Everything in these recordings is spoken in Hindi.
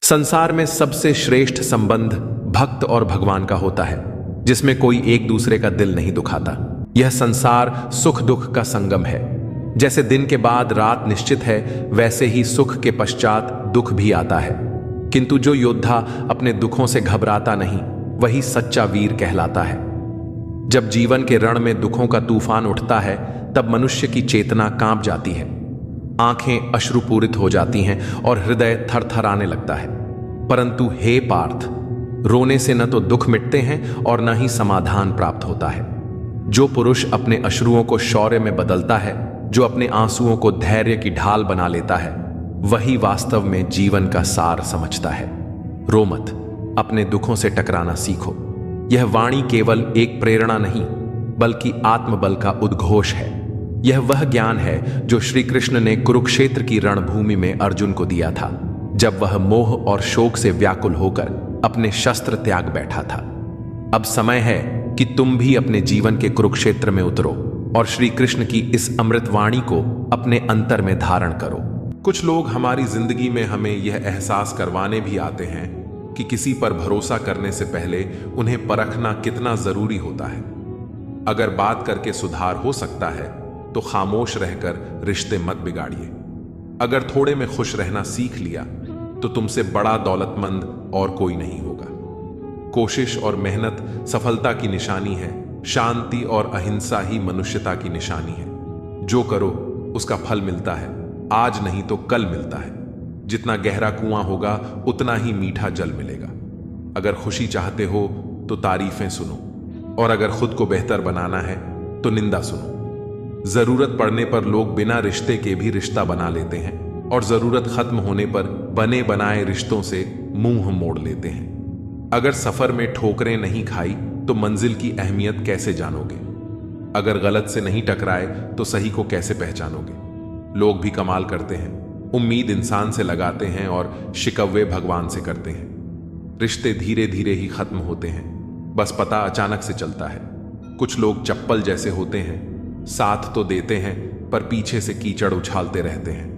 संसार में सबसे श्रेष्ठ संबंध भक्त और भगवान का होता है, जिसमें कोई एक दूसरे का दिल नहीं दुखाता। यह संसार सुख दुख का संगम है। जैसे दिन के बाद रात निश्चित है, वैसे ही सुख के पश्चात दुख भी आता है। किंतु जो योद्धा अपने दुखों से घबराता नहीं, वही सच्चा वीर कहलाता है। जब जीवन के रण में दुखों का तूफान उठता है, तब मनुष्य की चेतना कांप जाती है, आंखें अश्रुपूरित हो जाती हैं और हृदय थरथराने लगता है। परंतु हे पार्थ, रोने से न तो दुख मिटते हैं और न ही समाधान प्राप्त होता है। जो पुरुष अपने अश्रुओं को शौर्य में बदलता है, जो अपने आंसुओं को धैर्य की ढाल बना लेता है, वही वास्तव में जीवन का सार समझता है। रो मत, अपने दुखों से टकराना सीखो। यह वाणी केवल एक प्रेरणा नहीं, बल्कि आत्मबल का उद्घोष है। यह वह ज्ञान है जो श्री कृष्ण ने कुरुक्षेत्र की रणभूमि में अर्जुन को दिया था, जब वह मोह और शोक से व्याकुल होकर अपने शस्त्र त्याग बैठा था। अब समय है कि तुम भी अपने जीवन के कुरुक्षेत्र में उतरो और श्री कृष्ण की इस अमृत वाणी को अपने अंतर में धारण करो। कुछ लोग हमारी जिंदगी में हमें यह एहसास करवाने भी आते हैं कि किसी पर भरोसा करने से पहले उन्हें परखना कितना जरूरी होता है। अगर बात करके सुधार हो सकता है तो खामोश रहकर रिश्ते मत बिगाड़िए। अगर थोड़े में खुश रहना सीख लिया तो तुमसे बड़ा दौलतमंद और कोई नहीं होगा। कोशिश और मेहनत सफलता की निशानी है। शांति और अहिंसा ही मनुष्यता की निशानी है। जो करो उसका फल मिलता है, आज नहीं तो कल मिलता है। जितना गहरा कुआं होगा उतना ही मीठा जल मिलेगा। अगर खुशी चाहते हो तो तारीफें सुनो, और अगर खुद को बेहतर बनाना है तो निंदा सुनो। जरूरत पड़ने पर लोग बिना रिश्ते के भी रिश्ता बना लेते हैं, और जरूरत खत्म होने पर बने बनाए रिश्तों से मुंह मोड़ लेते हैं। अगर सफर में ठोकरें नहीं खाई तो मंजिल की अहमियत कैसे जानोगे? अगर गलत से नहीं टकराए तो सही को कैसे पहचानोगे? लोग भी कमाल करते हैं। उम्मीद इंसान से लगाते हैं और शिकवे भगवान से करते हैं। रिश्ते धीरे धीरे ही खत्म होते हैं, बस पता अचानक से चलता है। कुछ लोग चप्पल जैसे होते हैं, साथ तो देते हैं पर पीछे से कीचड़ उछालते रहते हैं।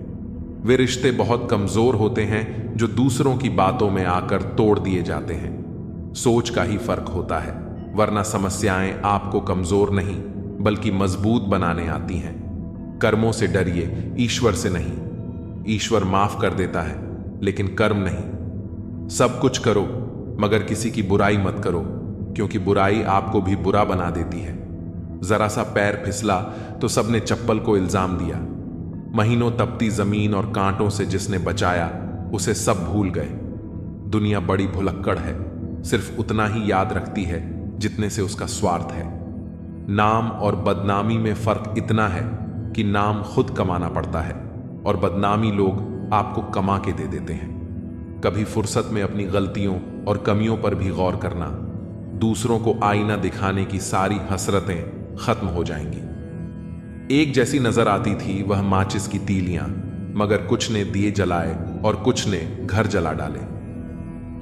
वे रिश्ते बहुत कमजोर होते हैं जो दूसरों की बातों में आकर तोड़ दिए जाते हैं। सोच का ही फर्क होता है, वरना समस्याएं आपको कमजोर नहीं बल्कि मजबूत बनाने आती हैं। कर्मों से डरिए, ईश्वर से नहीं। ईश्वर माफ कर देता है, लेकिन कर्म नहीं। सब कुछ करो मगर किसी की बुराई मत करो, क्योंकि बुराई आपको भी बुरा बना देती है। जरा सा पैर फिसला तो सबने चप्पल को इल्जाम दिया। महीनों तपती जमीन और कांटों से जिसने बचाया, उसे सब भूल गए। दुनिया बड़ी भुलक्कड़ है, सिर्फ उतना ही याद रखती है जितने से उसका स्वार्थ है। नाम और बदनामी में फर्क इतना है कि नाम खुद कमाना पड़ता है और बदनामी लोग आपको कमा के दे देते हैं। कभी फुर्सत में अपनी गलतियों और कमियों पर भी गौर करना। दूसरों को आईना दिखाने की सारी हसरतें खत्म हो जाएंगी। एक जैसी नजर आती थी वह माचिस की तीलियां, मगर कुछ ने दिए जलाए और कुछ ने घर जला डाले।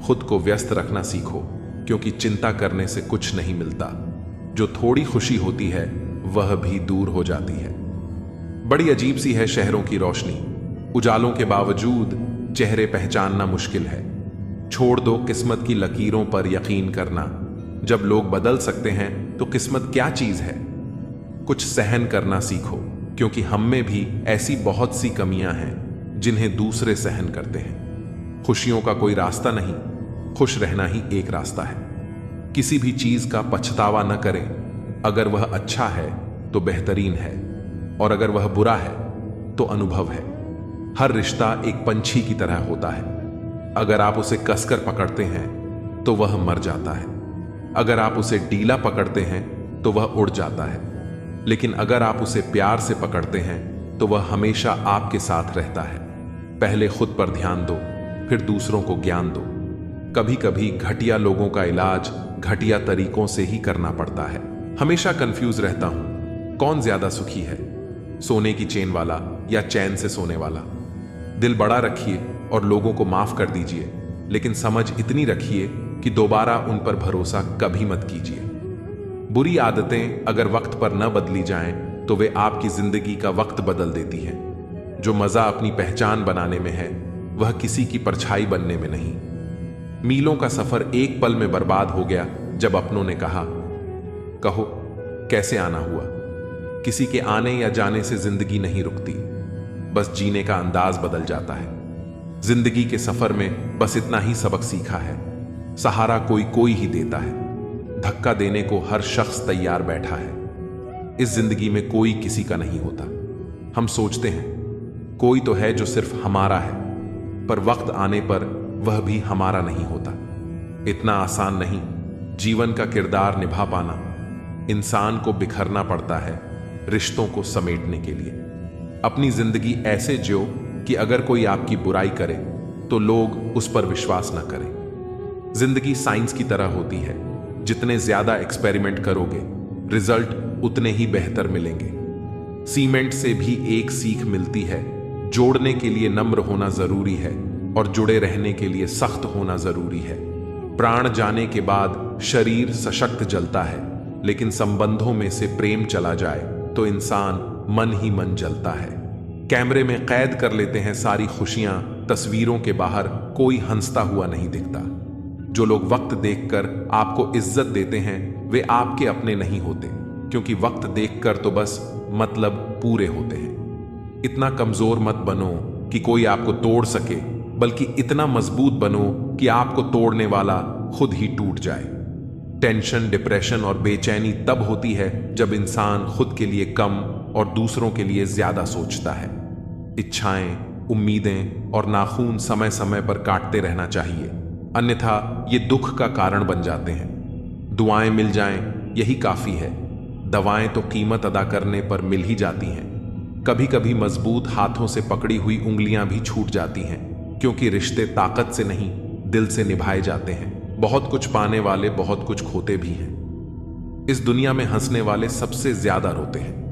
खुद को व्यस्त रखना सीखो, क्योंकि चिंता करने से कुछ नहीं मिलता। जो थोड़ी खुशी होती है वह भी दूर हो जाती है। बड़ी अजीब सी है शहरों की रोशनी। उजालों के बावजूद चेहरे पहचानना मुश्किल है। छोड़ दो किस्मत की लकीरों पर यकीन करना। जब लोग बदल सकते हैं तो किस्मत क्या चीज है? कुछ सहन करना सीखो, क्योंकि हम में भी ऐसी बहुत सी कमियां हैं जिन्हें दूसरे सहन करते हैं। खुशियों का कोई रास्ता नहीं, खुश रहना ही एक रास्ता है। किसी भी चीज का पछतावा न करें। अगर वह अच्छा है तो बेहतरीन है, और अगर वह बुरा है तो अनुभव है। हर रिश्ता एक पंछी की तरह होता है। अगर आप उसे कसकर पकड़ते हैं तो वह मर जाता है। अगर आप उसे ढीला पकड़ते हैं तो वह उड़ जाता है। लेकिन अगर आप उसे प्यार से पकड़ते हैं तो वह हमेशा आपके साथ रहता है। पहले खुद पर ध्यान दो, फिर दूसरों को ज्ञान दो। कभी कभी घटिया लोगों का इलाज घटिया तरीकों से ही करना पड़ता है। हमेशा कंफ्यूज रहता हूं, कौन ज्यादा सुखी है, सोने की चेन वाला या चैन से सोने वाला? दिल बड़ा रखिए और लोगों को माफ कर दीजिए, लेकिन समझ इतनी रखिए कि दोबारा उन पर भरोसा कभी मत कीजिए। बुरी आदतें अगर वक्त पर न बदली जाएं तो वे आपकी जिंदगी का वक्त बदल देती हैं। जो मजा अपनी पहचान बनाने में है, वह किसी की परछाई बनने में नहीं। मीलों का सफर एक पल में बर्बाद हो गया जब अपनों ने कहा, कहो कैसे आना हुआ। किसी के आने या जाने से जिंदगी नहीं रुकती, बस जीने का अंदाज बदल जाता है। जिंदगी के सफर में बस इतना ही सबक सीखा है, सहारा कोई कोई ही देता है, धक्का देने को हर शख्स तैयार बैठा है। इस जिंदगी में कोई किसी का नहीं होता। हम सोचते हैं कोई तो है जो सिर्फ हमारा है, पर वक्त आने पर वह भी हमारा नहीं होता। इतना आसान नहीं जीवन का किरदार निभा पाना। इंसान को बिखरना पड़ता है रिश्तों को समेटने के लिए। अपनी जिंदगी ऐसे जियो कि अगर कोई आपकी बुराई करे तो लोग उस पर विश्वास न करें। जिंदगी साइंस की तरह होती है, जितने ज्यादा एक्सपेरिमेंट करोगे रिजल्ट उतने ही बेहतर मिलेंगे। सीमेंट से भी एक सीख मिलती है, जोड़ने के लिए नम्र होना जरूरी है और जुड़े रहने के लिए सख्त होना जरूरी है। प्राण जाने के बाद शरीर सशक्त जलता है, लेकिन संबंधों में से प्रेम चला जाए तो इंसान मन ही मन जलता है। कैमरे में कैद कर लेते हैं सारी खुशियां, तस्वीरों के बाहर कोई हंसता हुआ नहीं दिखता। जो लोग वक्त देखकर आपको इज्जत देते हैं वे आपके अपने नहीं होते, क्योंकि वक्त देखकर तो बस मतलब पूरे होते हैं। इतना कमजोर मत बनो कि कोई आपको तोड़ सके, बल्कि इतना मजबूत बनो कि आपको तोड़ने वाला खुद ही टूट जाए। टेंशन, डिप्रेशन और बेचैनी तब होती है जब इंसान खुद के लिए कम और दूसरों के लिए ज्यादा सोचता है। इच्छाएं, उम्मीदें और नाखून समय समय पर काटते रहना चाहिए, अन्यथा ये दुख का कारण बन जाते हैं। दुआएं मिल जाएं यही काफी है, दवाएं तो कीमत अदा करने पर मिल ही जाती हैं। कभी कभी मजबूत हाथों से पकड़ी हुई उंगलियां भी छूट जाती हैं, क्योंकि रिश्ते ताकत से नहीं दिल से निभाए जाते हैं। बहुत कुछ पाने वाले बहुत कुछ खोते भी हैं। इस दुनिया में हंसने वाले सबसे ज्यादा रोते हैं।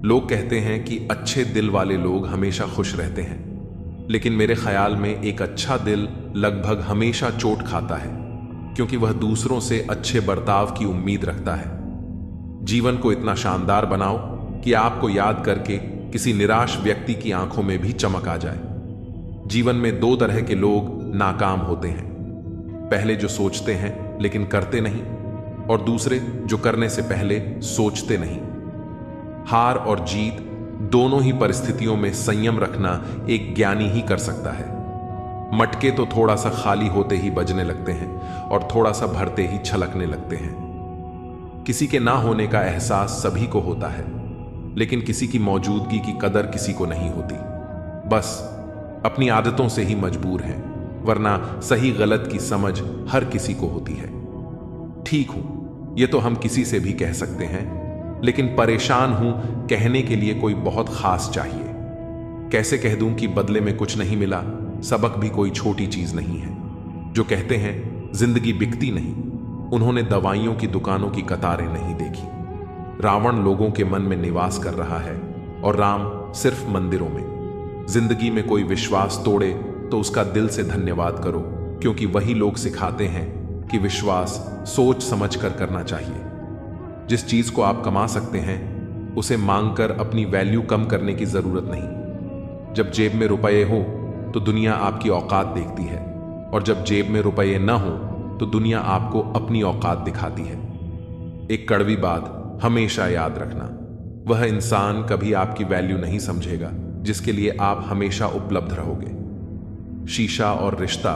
लोग कहते हैं कि अच्छे दिल वाले लोग हमेशा खुश रहते हैं, लेकिन मेरे ख्याल में एक अच्छा दिल लगभग हमेशा चोट खाता है, क्योंकि वह दूसरों से अच्छे बर्ताव की उम्मीद रखता है। जीवन को इतना शानदार बनाओ कि आपको याद करके किसी निराश व्यक्ति की आंखों में भी चमक आ जाए। जीवन में दो तरह के लोग नाकाम होते हैं, पहले जो सोचते हैं लेकिन करते नहीं, और दूसरे जो करने से पहले सोचते नहीं। हार और जीत दोनों ही परिस्थितियों में संयम रखना एक ज्ञानी ही कर सकता है। मटके तो थोड़ा सा खाली होते ही बजने लगते हैं और थोड़ा सा भरते ही छलकने लगते हैं। किसी के ना होने का एहसास सभी को होता है, लेकिन किसी की मौजूदगी की कदर किसी को नहीं होती। बस अपनी आदतों से ही मजबूर हैं, वरना सही गलत की समझ हर किसी को होती है। ठीक हूं ये तो हम किसी से भी कह सकते हैं, लेकिन परेशान हूं कहने के लिए कोई बहुत खास चाहिए। कैसे कह दूं कि बदले में कुछ नहीं मिला, सबक भी कोई छोटी चीज नहीं है। जो कहते हैं जिंदगी बिकती नहीं, उन्होंने दवाइयों की दुकानों की कतारें नहीं देखी। रावण लोगों के मन में निवास कर रहा है और राम सिर्फ मंदिरों में। जिंदगी में कोई विश्वास तोड़े तो उसका दिल से धन्यवाद करो, क्योंकि वही लोग सिखाते हैं कि विश्वास सोच समझ कर करना चाहिए। जिस चीज को आप कमा सकते हैं उसे मांगकर अपनी वैल्यू कम करने की जरूरत नहीं। जब जेब में रुपये हो तो दुनिया आपकी औकात देखती है, और जब जेब में रुपये न हो तो दुनिया आपको अपनी औकात दिखाती है। एक कड़वी बात हमेशा याद रखना, वह इंसान कभी आपकी वैल्यू नहीं समझेगा जिसके लिए आप हमेशा उपलब्ध रहोगे। शीशा और रिश्ता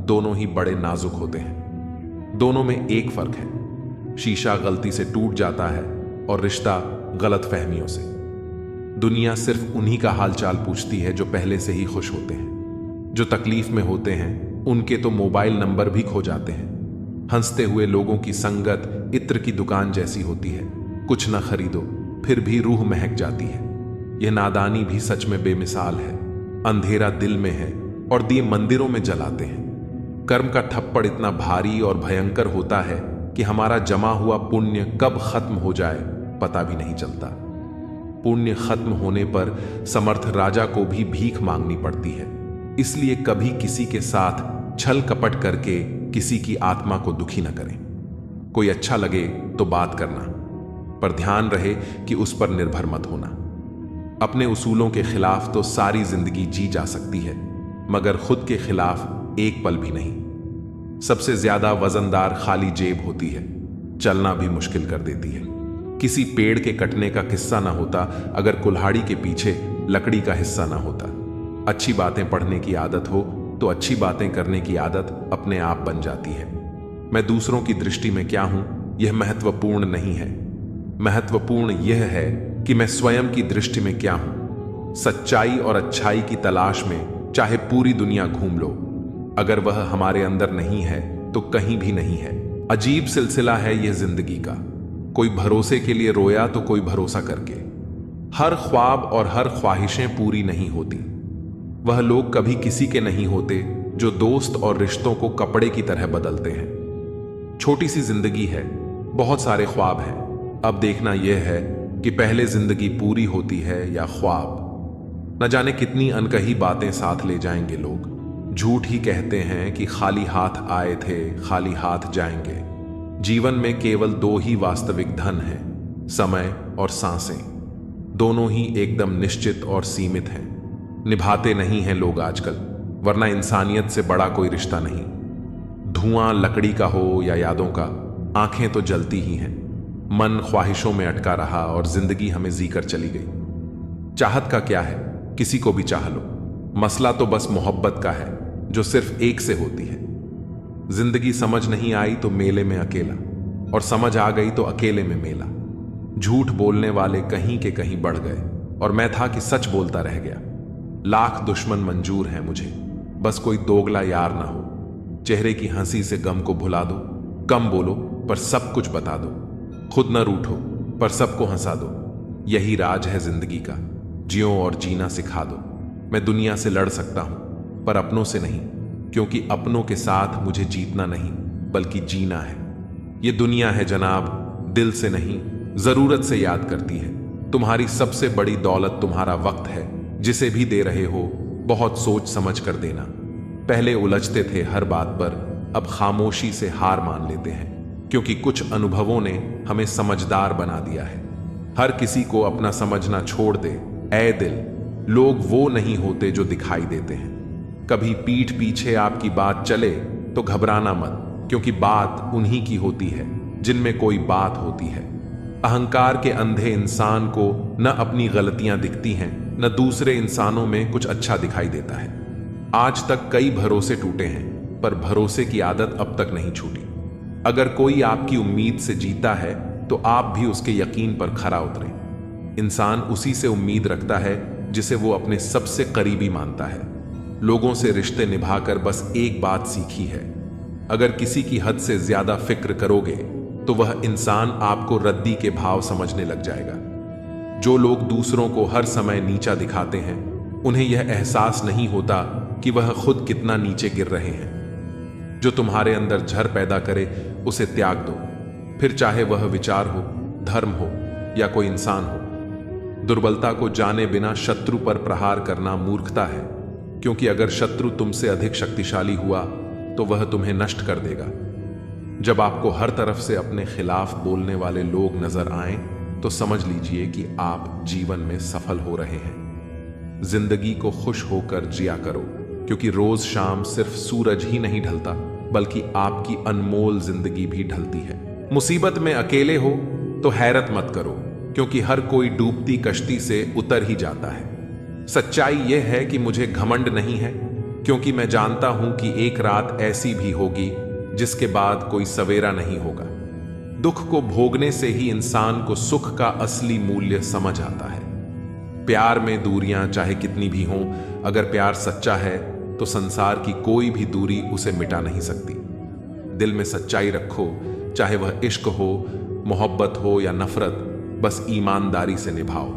दोनों ही बड़े नाजुक होते हैं। दोनों में एक फर्क है, शीशा गलती से टूट जाता है और रिश्ता गलत फहमियों से। दुनिया सिर्फ उन्हीं का हालचाल पूछती है जो पहले से ही खुश होते हैं। जो तकलीफ में होते हैं उनके तो मोबाइल नंबर भी खो जाते हैं। हंसते हुए लोगों की संगत इत्र की दुकान जैसी होती है, कुछ न खरीदो फिर भी रूह महक जाती है। यह नादानी भी सच में बेमिसाल है। अंधेरा दिल में है और दिए मंदिरों में जलाते हैं। कर्म का थप्पड़ इतना भारी और भयंकर होता है कि हमारा जमा हुआ पुण्य कब खत्म हो जाए पता भी नहीं चलता। पुण्य खत्म होने पर समर्थ राजा को भी भीख मांगनी पड़ती है। इसलिए कभी किसी के साथ छल कपट करके किसी की आत्मा को दुखी न करें। कोई अच्छा लगे तो बात करना, पर ध्यान रहे कि उस पर निर्भर मत होना। अपने उसूलों के खिलाफ तो सारी जिंदगी जी जा सकती है, मगर खुद के खिलाफ एक पल भी नहीं। सबसे ज्यादा वजनदार खाली जेब होती है, चलना भी मुश्किल कर देती है। किसी पेड़ के कटने का किस्सा ना होता अगर कुल्हाड़ी के पीछे लकड़ी का हिस्सा ना होता। अच्छी बातें पढ़ने की आदत हो तो अच्छी बातें करने की आदत अपने आप बन जाती है। मैं दूसरों की दृष्टि में क्या हूं यह महत्वपूर्ण नहीं है। महत्वपूर्ण यह है कि मैं स्वयं की दृष्टि में क्या हूं। सच्चाई और अच्छाई की तलाश में चाहे पूरी दुनिया घूम लो, अगर वह हमारे अंदर नहीं है तो कहीं भी नहीं है। अजीब सिलसिला है यह जिंदगी का। कोई भरोसे के लिए रोया तो कोई भरोसा करके। हर ख्वाब और हर ख्वाहिशें पूरी नहीं होती। वह लोग कभी किसी के नहीं होते जो दोस्त और रिश्तों को कपड़े की तरह बदलते हैं। छोटी सी जिंदगी है, बहुत सारे ख्वाब हैं। अब देखना यह है कि पहले जिंदगी पूरी होती है या ख्वाब। न जाने कितनी अनकही बातें साथ ले जाएंगे लोग। झूठ ही कहते हैं कि खाली हाथ आए थे, खाली हाथ जाएंगे। जीवन में केवल दो ही वास्तविक धन हैं, समय और सांसें। दोनों ही एकदम निश्चित और सीमित हैं। निभाते नहीं हैं लोग आजकल, वरना इंसानियत से बड़ा कोई रिश्ता नहीं। धुआं लकड़ी का हो या यादों का, आंखें तो जलती ही हैं। मन ख्वाहिशों में अटका रहा और जिंदगी हमें जीकर चली गई। चाहत का क्या है, किसी को भी चाह लो। मसला तो बस मोहब्बत का है जो सिर्फ एक से होती है। जिंदगी समझ नहीं आई तो मेले में अकेला, और समझ आ गई तो अकेले में मेला। झूठ बोलने वाले कहीं के कहीं बढ़ गए और मैं था कि सच बोलता रह गया। लाख दुश्मन मंजूर हैं मुझे, बस कोई दोगला यार ना हो। चेहरे की हंसी से गम को भुला दो, कम बोलो पर सब कुछ बता दो। खुद न रूठो पर सबको हंसा दो। यही राज है जिंदगी का, जियो और जीना सिखा दो। मैं दुनिया से लड़ सकता हूं पर अपनों से नहीं, क्योंकि अपनों के साथ मुझे जीतना नहीं बल्कि जीना है। ये दुनिया है जनाब, दिल से नहीं जरूरत से याद करती है। तुम्हारी सबसे बड़ी दौलत तुम्हारा वक्त है, जिसे भी दे रहे हो बहुत सोच समझ कर देना। पहले उलझते थे हर बात पर, अब खामोशी से हार मान लेते हैं, क्योंकि कुछ अनुभवों ने हमें समझदार बना दिया है। हर किसी को अपना समझना छोड़ दे ऐ दिल। लोग वो नहीं होते जो दिखाई देते हैं। कभी पीठ पीछे आपकी बात चले तो घबराना मत, क्योंकि बात उन्हीं की होती है जिनमें कोई बात होती है। अहंकार के अंधे इंसान को न अपनी गलतियां दिखती हैं, न दूसरे इंसानों में कुछ अच्छा दिखाई देता है। आज तक कई भरोसे टूटे हैं, पर भरोसे की आदत अब तक नहीं छूटी। अगर कोई आपकी उम्मीद से जीता है तो आप भी उसके यकीन पर खरा उतरें। इंसान उसी से उम्मीद रखता है जिसे वो अपने सबसे करीबी मानता है। लोगों से रिश्ते निभाकर बस एक बात सीखी है, अगर किसी की हद से ज्यादा फिक्र करोगे तो वह इंसान आपको रद्दी के भाव समझने लग जाएगा। जो लोग दूसरों को हर समय नीचा दिखाते हैं, उन्हें यह एहसास नहीं होता कि वह खुद कितना नीचे गिर रहे हैं। जो तुम्हारे अंदर झर पैदा करे उसे त्याग दो, फिर चाहे वह विचार हो, धर्म हो या कोई इंसान हो। दुर्बलता को जाने बिना शत्रु पर प्रहार करना मूर्खता है, क्योंकि अगर शत्रु तुमसे अधिक शक्तिशाली हुआ तो वह तुम्हें नष्ट कर देगा। जब आपको हर तरफ से अपने खिलाफ बोलने वाले लोग नजर आएं, तो समझ लीजिए कि आप जीवन में सफल हो रहे हैं। जिंदगी को खुश होकर जिया करो, क्योंकि रोज शाम सिर्फ सूरज ही नहीं ढलता, बल्कि आपकी अनमोल जिंदगी भी ढलती है। मुसीबत में अकेले हो तो हैरत मत करो, क्योंकि हर कोई डूबती कश्ती से उतर ही जाता है। सच्चाई यह है कि मुझे घमंड नहीं है, क्योंकि मैं जानता हूं कि एक रात ऐसी भी होगी जिसके बाद कोई सवेरा नहीं होगा। दुख को भोगने से ही इंसान को सुख का असली मूल्य समझ आता है। प्यार में दूरियां चाहे कितनी भी हों, अगर प्यार सच्चा है तो संसार की कोई भी दूरी उसे मिटा नहीं सकती। दिल में सच्चाई रखो, चाहे वह इश्क हो, मोहब्बत हो या नफरत, बस ईमानदारी से निभाओ।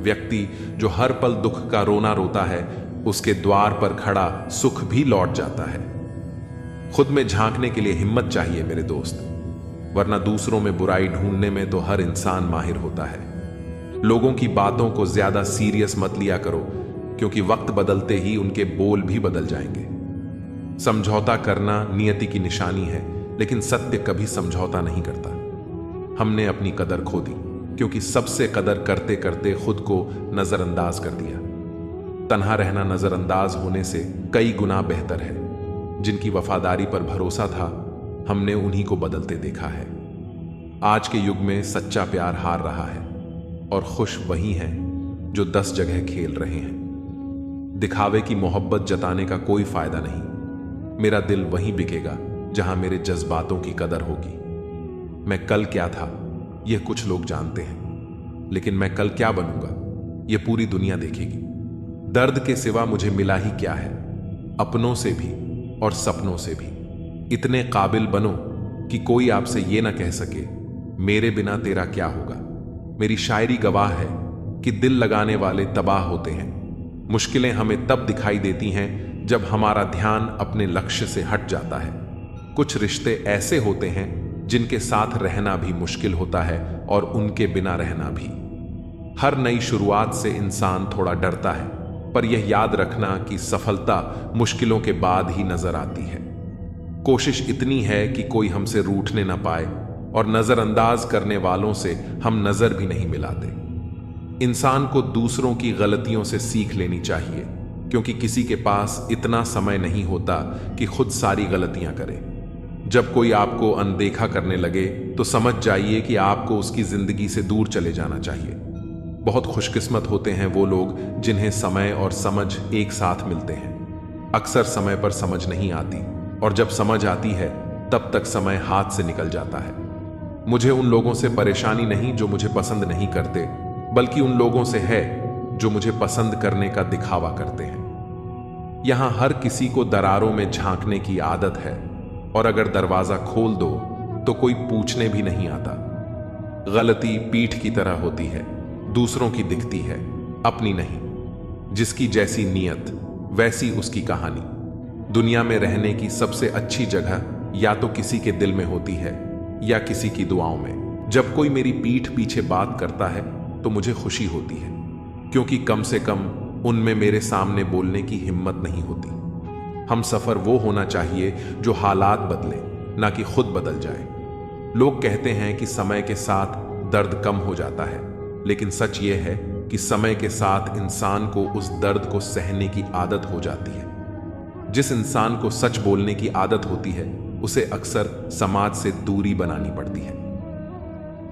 व्यक्ति जो हर पल दुख का रोना रोता है, उसके द्वार पर खड़ा सुख भी लौट जाता है। खुद में झांकने के लिए हिम्मत चाहिए मेरे दोस्त, वरना दूसरों में बुराई ढूंढने में तो हर इंसान माहिर होता है। लोगों की बातों को ज्यादा सीरियस मत लिया करो, क्योंकि वक्त बदलते ही उनके बोल भी बदल जाएंगे। समझौता करना नियति की निशानी है, लेकिन सत्य कभी समझौता नहीं करता। हमने अपनी कदर खो दी, क्योंकि सबसे कदर करते करते खुद को नजरअंदाज कर दिया। तन्हा रहना नजरअंदाज होने से कई गुना बेहतर है। जिनकी वफादारी पर भरोसा था, हमने उन्हीं को बदलते देखा है। आज के युग में सच्चा प्यार हार रहा है और खुश वही हैं जो 10 जगह खेल रहे हैं। दिखावे की मोहब्बत जताने का कोई फायदा नहीं। मेरा दिल वहीं बिकेगा जहां मेरे जज्बातों की कदर होगी। मैं कल क्या था यह कुछ लोग जानते हैं, लेकिन मैं कल क्या बनूंगा यह पूरी दुनिया देखेगी। दर्द के सिवा मुझे मिला ही क्या है, अपनों से भी और सपनों से भी। इतने काबिल बनो कि कोई आपसे यह ना कह सके मेरे बिना तेरा क्या होगा। मेरी शायरी गवाह है कि दिल लगाने वाले तबाह होते हैं। मुश्किलें हमें तब दिखाई देती हैं जब हमारा ध्यान अपने लक्ष्य से हट जाता है। कुछ रिश्ते ऐसे होते हैं जिनके साथ रहना भी मुश्किल होता है और उनके बिना रहना भी। हर नई शुरुआत से इंसान थोड़ा डरता है, पर यह याद रखना कि सफलता मुश्किलों के बाद ही नजर आती है। कोशिश इतनी है कि कोई हमसे रूठने ना पाए, और नजरअंदाज करने वालों से हम नजर भी नहीं मिलाते। इंसान को दूसरों की गलतियों से सीख लेनी चाहिए, क्योंकि किसी के पास इतना समय नहीं होता कि खुद सारी गलतियां करे। जब कोई आपको अनदेखा करने लगे तो समझ जाइए कि आपको उसकी जिंदगी से दूर चले जाना चाहिए। बहुत खुशकिस्मत होते हैं वो लोग जिन्हें समय और समझ एक साथ मिलते हैं। अक्सर समय पर समझ नहीं आती, और जब समझ आती है तब तक समय हाथ से निकल जाता है। मुझे उन लोगों से परेशानी नहीं जो मुझे पसंद नहीं करते, बल्कि उन लोगों से है जो मुझे पसंद करने का दिखावा करते हैं। यहां हर किसी को दरारों में झांकने की आदत है, और अगर दरवाजा खोल दो तो कोई पूछने भी नहीं आता। गलती पीठ की तरह होती है, दूसरों की दिखती है, अपनी नहीं। जिसकी जैसी नीयत वैसी उसकी कहानी। दुनिया में रहने की सबसे अच्छी जगह या तो किसी के दिल में होती है या किसी की दुआओं में। जब कोई मेरी पीठ पीछे बात करता है तो मुझे खुशी होती है, क्योंकि कम से कम उनमें मेरे सामने बोलने की हिम्मत नहीं होती। हम सफर वो होना चाहिए जो हालात बदले, ना कि खुद बदल जाए। लोग कहते हैं कि समय के साथ दर्द कम हो जाता है, लेकिन सच ये है कि समय के साथ इंसान को उस दर्द को सहने की आदत हो जाती है। जिस इंसान को सच बोलने की आदत होती है, उसे अक्सर समाज से दूरी बनानी पड़ती है।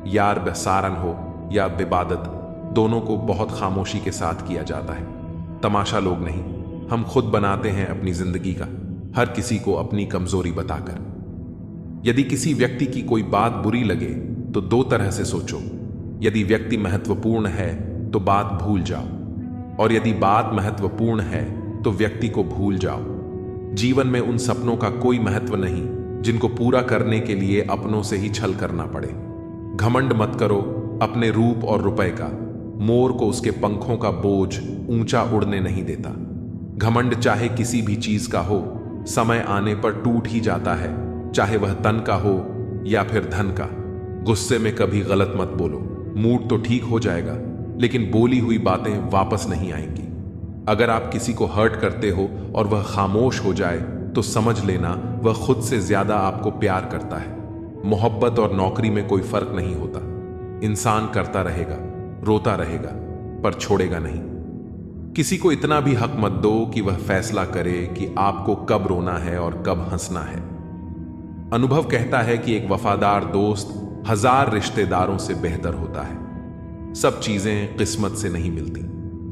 यार बेसारन हो या विवादत, दोनों को बहुत खामोशी के साथ किया जाता है। तमाशा लोग नहीं, हम खुद बनाते हैं अपनी जिंदगी का, हर किसी को अपनी कमजोरी बताकर। यदि किसी व्यक्ति की कोई बात बुरी लगे तो 2 तरह से सोचो। यदि व्यक्ति महत्वपूर्ण है तो बात भूल जाओ, और यदि बात महत्वपूर्ण है तो व्यक्ति को भूल जाओ। जीवन में उन सपनों का कोई महत्व नहीं जिनको पूरा करने के लिए अपनों से ही छल करना पड़े। घमंड मत करो अपने रूप और रुपए का। मोर को उसके पंखों का बोझ ऊंचा उड़ने नहीं देता। घमंड चाहे किसी भी चीज का हो, समय आने पर टूट ही जाता है, चाहे वह तन का हो या फिर धन का। गुस्से में कभी गलत मत बोलो। मूड तो ठीक हो जाएगा, लेकिन बोली हुई बातें वापस नहीं आएंगी। अगर आप किसी को हर्ट करते हो और वह खामोश हो जाए तो समझ लेना वह खुद से ज्यादा आपको प्यार करता है। मोहब्बत और नौकरी में कोई फर्क नहीं होता। इंसान करता रहेगा, रोता रहेगा, पर छोड़ेगा नहीं। किसी को इतना भी हक मत दो कि वह फैसला करे कि आपको कब रोना है और कब हंसना है। अनुभव कहता है कि एक वफादार दोस्त 1000 रिश्तेदारों से बेहतर होता है। सब चीजें किस्मत से नहीं मिलती,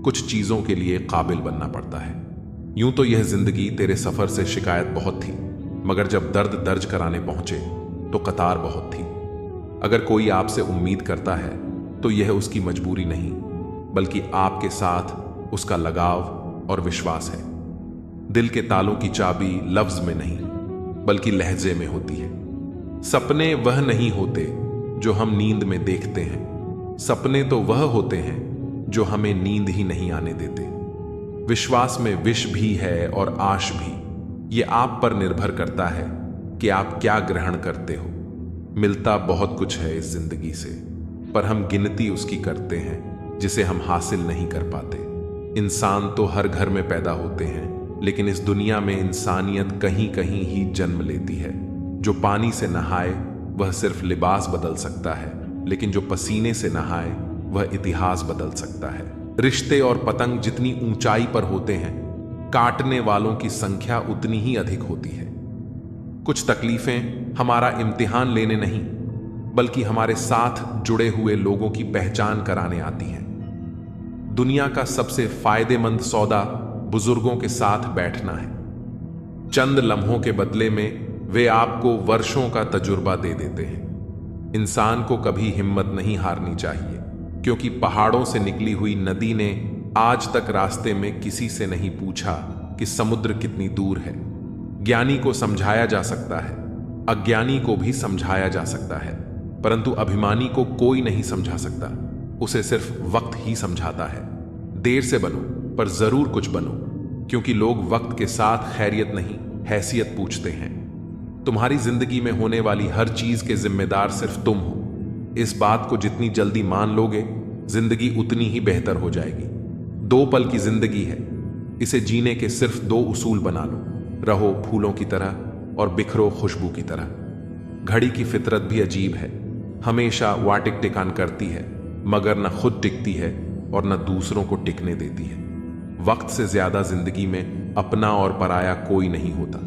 कुछ चीजों के लिए काबिल बनना पड़ता है। यूं तो यह जिंदगी तेरे सफर से शिकायत बहुत थी, मगर जब दर्द दर्ज कराने पहुंचे तो कतार बहुत थी। अगर कोई आपसे उम्मीद करता है तो यह उसकी मजबूरी नहीं, बल्कि आपके साथ उसका लगाव और विश्वास है। दिल के तालों की चाबी लफ्ज में नहीं, बल्कि लहजे में होती है। सपने वह नहीं होते जो हम नींद में देखते हैं, सपने तो वह होते हैं जो हमें नींद ही नहीं आने देते। विश्वास में विष भी है और आश भी। यह आप पर निर्भर करता है कि आप क्या ग्रहण करते हो। मिलता बहुत कुछ है इस जिंदगी से, पर हम गिनती उसकी करते हैं जिसे हम हासिल नहीं कर पाते। इंसान तो हर घर में पैदा होते हैं, लेकिन इस दुनिया में इंसानियत कहीं कहीं ही जन्म लेती है। जो पानी से नहाए वह सिर्फ लिबास बदल सकता है, लेकिन जो पसीने से नहाए वह इतिहास बदल सकता है। रिश्ते और पतंग जितनी ऊंचाई पर होते हैं, काटने वालों की संख्या उतनी ही अधिक होती है। कुछ तकलीफें हमारा इम्तिहान लेने नहीं, बल्कि हमारे साथ जुड़े हुए लोगों की पहचान कराने आती हैं। दुनिया का सबसे फायदेमंद सौदा बुजुर्गों के साथ बैठना है। चंद लम्हों के बदले में वे आपको वर्षों का तजुर्बा दे देते हैं। इंसान को कभी हिम्मत नहीं हारनी चाहिए, क्योंकि पहाड़ों से निकली हुई नदी ने आज तक रास्ते में किसी से नहीं पूछा कि समुद्र कितनी दूर है। ज्ञानी को समझाया जा सकता है, अज्ञानी को भी समझाया जा सकता है, परंतु अभिमानी को कोई नहीं समझा सकता। उसे सिर्फ वक्त ही समझाता है। देर से बनो, पर जरूर कुछ बनो, क्योंकि लोग वक्त के साथ खैरियत नहीं, हैसियत पूछते हैं। तुम्हारी जिंदगी में होने वाली हर चीज के जिम्मेदार सिर्फ तुम हो। इस बात को जितनी जल्दी मान लोगे, जिंदगी उतनी ही बेहतर हो जाएगी। 2 पल की जिंदगी है, इसे जीने के सिर्फ 2 उसूल बना लो। रहो फूलों की तरह और बिखरो खुशबू की तरह। घड़ी की फितरत भी अजीब है, हमेशा वाटिक टिकान करती है, मगर न खुद टिकती है और न दूसरों को टिकने देती है। वक्त से ज्यादा जिंदगी में अपना और पराया कोई नहीं होता।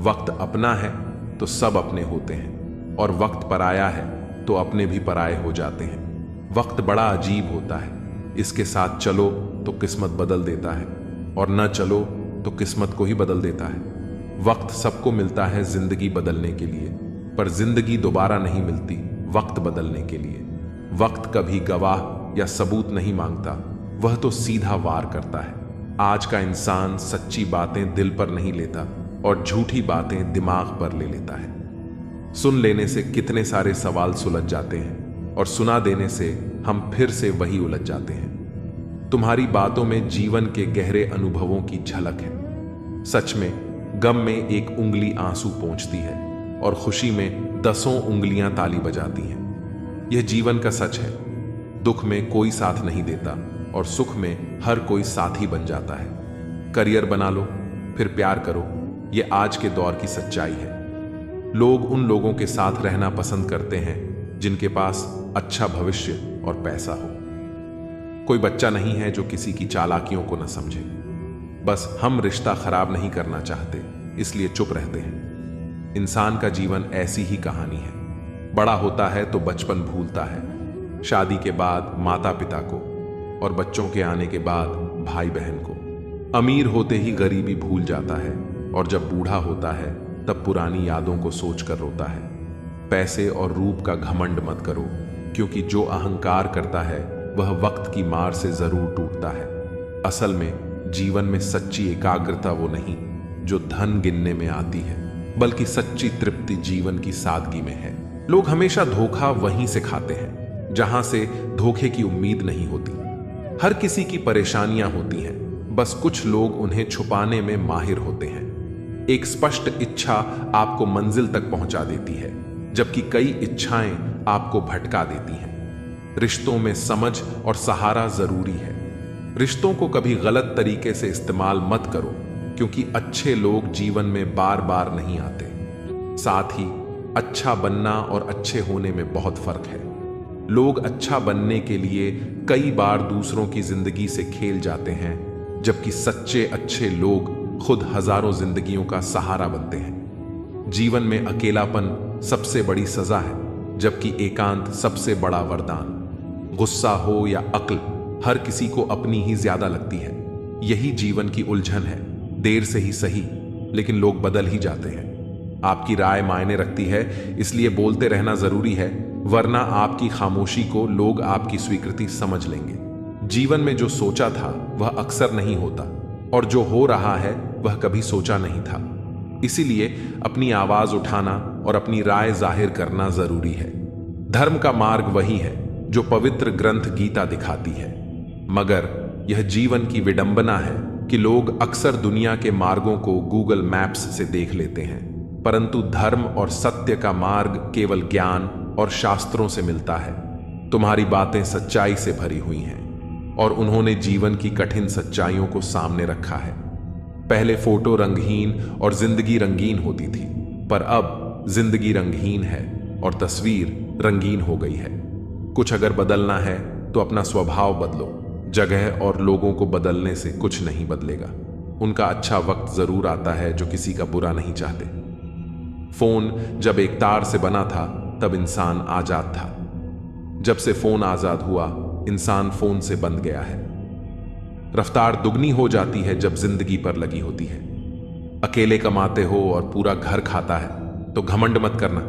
वक्त अपना है तो सब अपने होते हैं, और वक्त पराया है तो अपने भी पराये हो जाते हैं। वक्त बड़ा अजीब होता है, इसके साथ चलो तो किस्मत बदल देता है, और न चलो तो किस्मत को ही बदल देता है। वक्त सबको मिलता है जिंदगी बदलने के लिए, पर जिंदगी दोबारा नहीं मिलती वक्त बदलने के लिए। वक्त कभी गवाह या सबूत नहीं मांगता, वह तो सीधा वार करता है। आज का इंसान सच्ची बातें दिल पर नहीं लेता और झूठी बातें दिमाग पर ले लेता है। सुन लेने से कितने सारे सवाल सुलझ जाते हैं, और सुना देने से हम फिर से वही उलझ जाते हैं। तुम्हारी बातों में जीवन के गहरे अनुभवों की झलक है। सच में गम में एक उंगली आंसू पोंछती है, और खुशी में 10 उंगलियां ताली बजाती हैं। यह जीवन का सच है। दुख में कोई साथ नहीं देता, और सुख में हर कोई साथी बन जाता है। करियर बना लो, फिर प्यार करो, यह आज के दौर की सच्चाई है। लोग उन लोगों के साथ रहना पसंद करते हैं जिनके पास अच्छा भविष्य और पैसा हो। कोई बच्चा नहीं है जो किसी की चालाकियों को न समझे। बस हम रिश्ता खराब नहीं करना चाहते, इसलिए चुप रहते हैं। इंसान का जीवन ऐसी ही कहानी है। बड़ा होता है तो बचपन भूलता है, शादी के बाद माता पिता को, और बच्चों के आने के बाद भाई बहन को। अमीर होते ही गरीबी भूल जाता है, और जब बूढ़ा होता है तब पुरानी यादों को सोचकर रोता है। पैसे और रूप का घमंड मत करो, क्योंकि जो अहंकार करता है वह वक्त की मार से जरूर टूटता है। असल में जीवन में सच्ची एकाग्रता वो नहीं जो धन गिनने में आती है, बल्कि सच्ची तृप्ति जीवन की सादगी में है। लोग हमेशा धोखा वहीं से खाते हैं जहां से धोखे की उम्मीद नहीं होती। हर किसी की परेशानियां होती हैं, बस कुछ लोग उन्हें छुपाने में माहिर होते हैं। एक स्पष्ट इच्छा आपको मंजिल तक पहुंचा देती है, जबकि कई इच्छाएं आपको भटका देती हैं। रिश्तों में समझ और सहारा जरूरी है। रिश्तों को कभी गलत तरीके से इस्तेमाल मत करो, क्योंकि अच्छे लोग जीवन में बार बार नहीं आते। साथ ही अच्छा बनना और अच्छे होने में बहुत फर्क है। लोग अच्छा बनने के लिए कई बार दूसरों की जिंदगी से खेल जाते हैं, जबकि सच्चे अच्छे लोग खुद हजारों जिंदगियों का सहारा बनते हैं। जीवन में अकेलापन सबसे बड़ी सजा है, जबकि एकांत सबसे बड़ा वरदान। गुस्सा हो या अक्ल, हर किसी को अपनी ही ज्यादा लगती है। यही जीवन की उलझन है। देर से ही सही, लेकिन लोग बदल ही जाते हैं। आपकी राय मायने रखती है, इसलिए बोलते रहना जरूरी है, वरना आपकी खामोशी को लोग आपकी स्वीकृति समझ लेंगे। जीवन में जो सोचा था वह अक्सर नहीं होता, और जो हो रहा है वह कभी सोचा नहीं था। इसीलिए अपनी आवाज उठाना और अपनी राय जाहिर करना जरूरी है। धर्म का मार्ग वही है जो पवित्र ग्रंथ गीता दिखाती है, मगर यह जीवन की विडंबना है कि लोग अक्सर दुनिया के मार्गों को गूगल मैप्स से देख लेते हैं, परंतु धर्म और सत्य का मार्ग केवल ज्ञान और शास्त्रों से मिलता है। तुम्हारी बातें सच्चाई से भरी हुई हैं, और उन्होंने जीवन की कठिन सच्चाइयों को सामने रखा है। पहले फोटो रंगहीन और जिंदगी रंगीन होती थी, पर अब जिंदगी रंगहीन है और तस्वीर रंगीन हो गई है। कुछ अगर बदलना है तो अपना स्वभाव बदलो, जगह और लोगों को बदलने से कुछ नहीं बदलेगा। उनका अच्छा वक्त जरूर आता है जो किसी का बुरा नहीं चाहते। फोन जब एक तार से बना था तब इंसान आजाद था। जब से फोन आजाद हुआ, इंसान फोन से बंध गया है। रफ्तार दुगनी हो जाती है जब जिंदगी पर लगी होती है। अकेले कमाते हो और पूरा घर खाता है तो घमंड मत करना।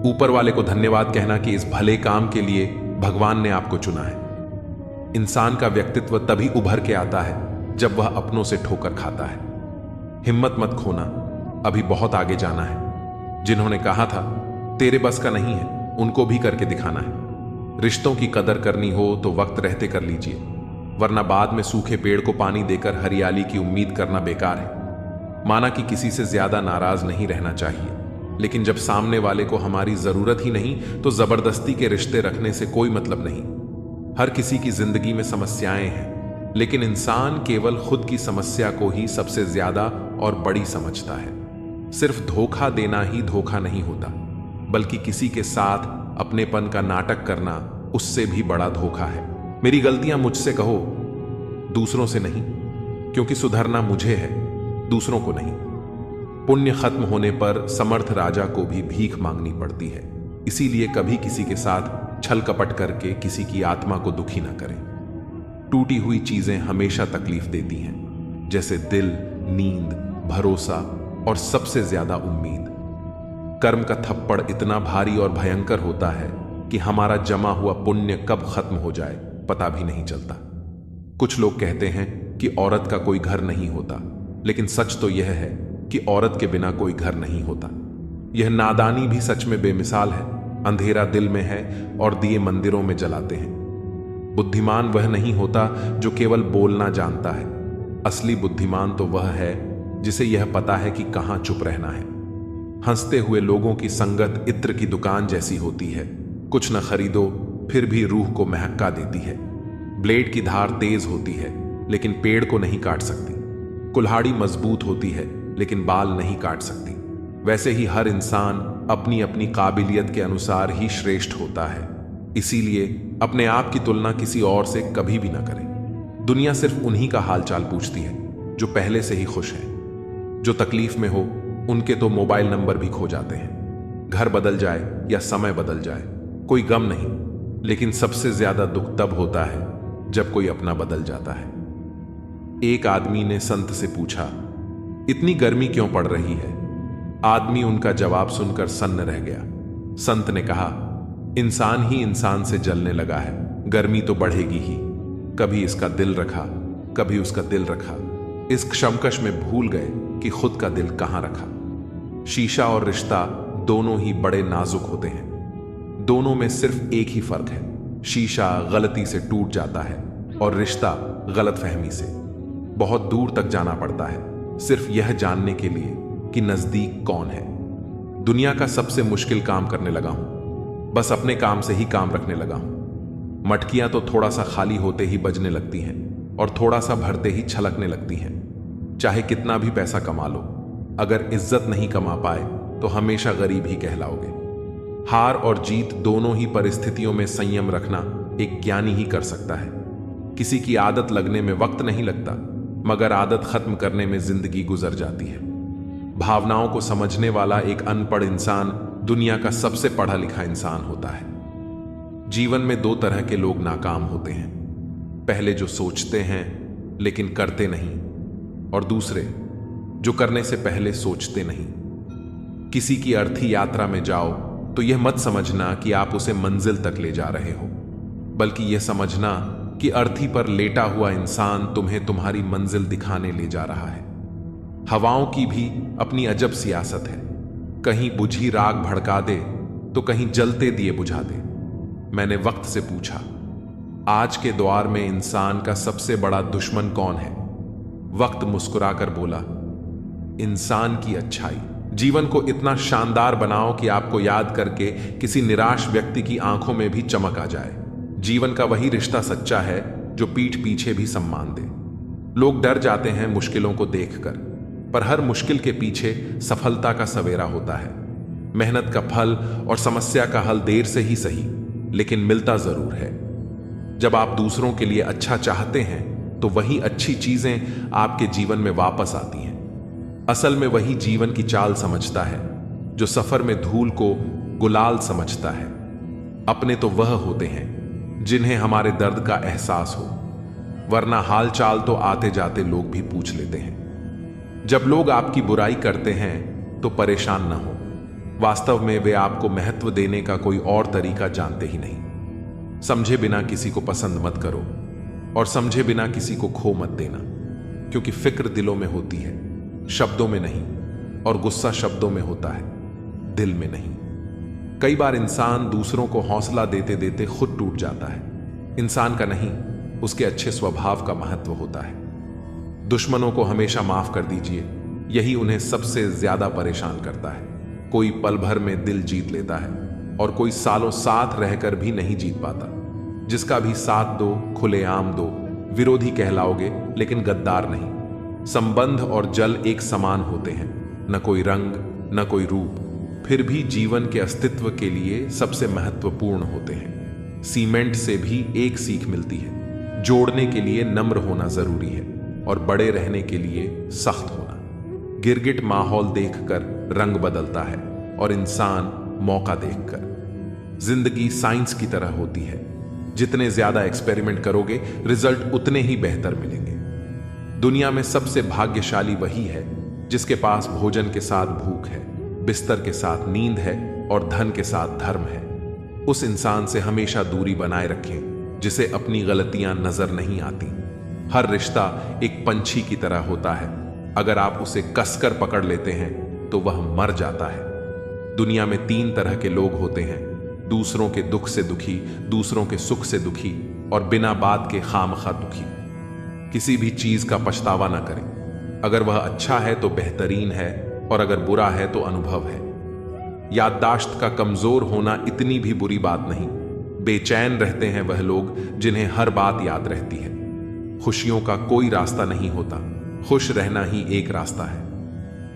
ऊपर वाले को धन्यवाद कहना कि इस भले काम के लिए भगवान ने आपको चुना है। इंसान का व्यक्तित्व तभी उभर के आता है जब वह अपनों से ठोकर खाता है। हिम्मत मत खोना, अभी बहुत आगे जाना है। जिन्होंने कहा था तेरे बस का नहीं है, उनको भी करके दिखाना है। रिश्तों की कदर करनी हो तो वक्त रहते कर लीजिए, वरना बाद में सूखे पेड़ को पानी देकर हरियाली की उम्मीद करना बेकार है। माना कि किसी से ज्यादा नाराज नहीं रहना चाहिए, लेकिन जब सामने वाले को हमारी जरूरत ही नहीं तो जबरदस्ती के रिश्ते रखने से कोई मतलब नहीं। हर किसी की जिंदगी में समस्याएं हैं, लेकिन इंसान केवल खुद की समस्या को ही सबसे ज्यादा और बड़ी समझता है। सिर्फ धोखा देना ही धोखा नहीं होता, बल्कि किसी के साथ अपनेपन का नाटक करना उससे भी बड़ा धोखा है। मेरी गलतियां मुझसे कहो, दूसरों से नहीं, क्योंकि सुधरना मुझे है, दूसरों को नहीं। पुण्य खत्म होने पर समर्थ राजा को भी भीख मांगनी पड़ती है। इसीलिए कभी किसी के साथ छल कपट करके किसी की आत्मा को दुखी ना करें। टूटी हुई चीजें हमेशा तकलीफ देती हैं, जैसे दिल, नींद, भरोसा और सबसे ज्यादा उम्मीद। कर्म का थप्पड़ इतना भारी और भयंकर होता है कि हमारा जमा हुआ पुण्य कब खत्म हो जाए पता भी नहीं चलता। कुछ लोग कहते हैं कि औरत का कोई घर नहीं होता, लेकिन सच तो यह है कि औरत के बिना कोई घर नहीं होता। यह नादानी भी सच में बेमिसाल है। अंधेरा दिल में है और दिए मंदिरों में जलाते हैं। बुद्धिमान वह नहीं होता जो केवल बोलना जानता है। असली बुद्धिमान तो वह है जिसे यह पता है कि कहां चुप रहना है। हंसते हुए लोगों की संगत इत्र की दुकान जैसी होती है, कुछ न खरीदो फिर भी रूह को महका देती है। ब्लेड की धार तेज होती है लेकिन पेड़ को नहीं काट सकती। कुल्हाड़ी मजबूत होती है लेकिन बाल नहीं काट सकती। वैसे ही हर इंसान अपनी अपनी काबिलियत के अनुसार ही श्रेष्ठ होता है। इसीलिए अपने आप की तुलना किसी और से कभी भी ना करें। दुनिया सिर्फ उन्हीं का हालचाल पूछती है जो पहले से ही खुश हैं। जो तकलीफ में हो उनके तो मोबाइल नंबर भी खो जाते हैं। घर बदल जाए या समय बदल जाए कोई गम नहीं, लेकिन सबसे ज्यादा दुख तब होता है जब कोई अपना बदल जाता है। एक आदमी ने संत से पूछा, इतनी गर्मी क्यों पड़ रही है? आदमी उनका जवाब सुनकर सन्न रह गया। संत ने कहा, इंसान ही इंसान से जलने लगा है, गर्मी तो बढ़ेगी ही। कभी इसका दिल रखा, कभी उसका दिल रखा। इस क्षमकश में भूल गए कि खुद का दिल कहां रखा। शीशा और रिश्ता दोनों ही बड़े नाजुक होते हैं। दोनों में सिर्फ एक ही फर्क है, शीशा गलती से टूट जाता है और रिश्ता गलतफहमी से। बहुत दूर तक जाना पड़ता है सिर्फ यह जानने के लिए कि नजदीक कौन है। दुनिया का सबसे मुश्किल काम करने लगा हूं, बस अपने काम से ही काम रखने लगा हूं। मटकियां तो थोड़ा सा खाली होते ही बजने लगती हैं और थोड़ा सा भरते ही छलकने लगती हैं। चाहे कितना भी पैसा कमा लो, अगर इज्जत नहीं कमा पाए तो हमेशा गरीब ही कहलाओगे। हार और जीत दोनों ही परिस्थितियों में संयम रखना एक ज्ञानी ही कर सकता है। किसी की आदत लगने में वक्त नहीं लगता, मगर आदत खत्म करने में जिंदगी गुजर जाती है। भावनाओं को समझने वाला एक अनपढ़ इंसान दुनिया का सबसे पढ़ा लिखा इंसान होता है। जीवन में दो तरह के लोग नाकाम होते हैं, पहले जो सोचते हैं लेकिन करते नहीं, और दूसरे जो करने से पहले सोचते नहीं। किसी की अर्थी यात्रा में जाओ तो यह मत समझना कि आप उसे मंजिल तक ले जा रहे हो, बल्कि यह समझना कि अर्थी पर लेटा हुआ इंसान तुम्हें तुम्हारी मंजिल दिखाने ले जा रहा है। हवाओं की भी अपनी अजब सियासत है, कहीं बुझी राग भड़का दे तो कहीं जलते दिए बुझा दे। मैंने वक्त से पूछा, आज के द्वार में इंसान का सबसे बड़ा दुश्मन कौन है? वक्त मुस्कुराकर बोला, इंसान की अच्छाई। जीवन को इतना शानदार बनाओ कि आपको याद करके किसी निराश व्यक्ति की आंखों में भी चमक आ जाए। जीवन का वही रिश्ता सच्चा है जो पीठ पीछे भी सम्मान दे। लोग डर जाते हैं मुश्किलों को देखकर, पर हर मुश्किल के पीछे सफलता का सवेरा होता है। मेहनत का फल और समस्या का हल देर से ही सही, लेकिन मिलता जरूर है। जब आप दूसरों के लिए अच्छा चाहते हैं तो वही अच्छी चीजें आपके जीवन में वापस आती हैं। असल में वही जीवन की चाल समझता है जो सफर में धूल को गुलाल समझता है। अपने तो वह होते हैं जिन्हें हमारे दर्द का एहसास हो, वरना हाल चाल तो आते जाते लोग भी पूछ लेते हैं। जब लोग आपकी बुराई करते हैं तो परेशान न हो, वास्तव में वे आपको महत्व देने का कोई और तरीका जानते ही नहीं। समझे बिना किसी को पसंद मत करो और समझे बिना किसी को खो मत देना, क्योंकि फिक्र दिलों में होती है, शब्दों में नहीं, और गुस्सा शब्दों में होता है, दिल में नहीं। कई बार इंसान दूसरों को हौसला देते देते खुद टूट जाता है। इंसान का नहीं, उसके अच्छे स्वभाव का महत्व होता है। दुश्मनों को हमेशा माफ कर दीजिए, यही उन्हें सबसे ज्यादा परेशान करता है। कोई पल भर में दिल जीत लेता है और कोई सालों साथ रहकर भी नहीं जीत पाता। जिसका भी साथ दो, खुलेआम दो, विरोधी कहलाओगे लेकिन गद्दार नहीं। संबंध और जल एक समान होते हैं, न कोई रंग न कोई रूप, फिर भी जीवन के अस्तित्व के लिए सबसे महत्वपूर्ण होते हैं। सीमेंट से भी एक सीख मिलती है, जोड़ने के लिए नम्र होना जरूरी है और बड़े रहने के लिए सख्त होना। गिरगिट माहौल देखकर रंग बदलता है और इंसान मौका देखकर। जिंदगी साइंस की तरह होती है, जितने ज्यादा एक्सपेरिमेंट करोगे रिजल्ट उतने ही बेहतर मिलेंगे। दुनिया में सबसे भाग्यशाली वही है जिसके पास भोजन के साथ भूख है, बिस्तर के साथ नींद है और धन के साथ धर्म है। उस इंसान से हमेशा दूरी बनाए रखें जिसे अपनी गलतियां नजर नहीं आती। हर रिश्ता एक पंछी की तरह होता है, अगर आप उसे कसकर पकड़ लेते हैं तो वह मर जाता है। दुनिया में 3 तरह के लोग होते हैं, दूसरों के दुख से दुखी, दूसरों के सुख से दुखी और बिना बात के खामखा दुखी। किसी भी चीज का पछतावा ना करें। अगर वह अच्छा है तो बेहतरीन है और अगर बुरा है तो अनुभव है। याददाश्त का कमजोर होना इतनी भी बुरी बात नहीं। बेचैन रहते हैं वह लोग जिन्हें हर बात याद रहती है। खुशियों का कोई रास्ता नहीं होता, खुश रहना ही एक रास्ता है।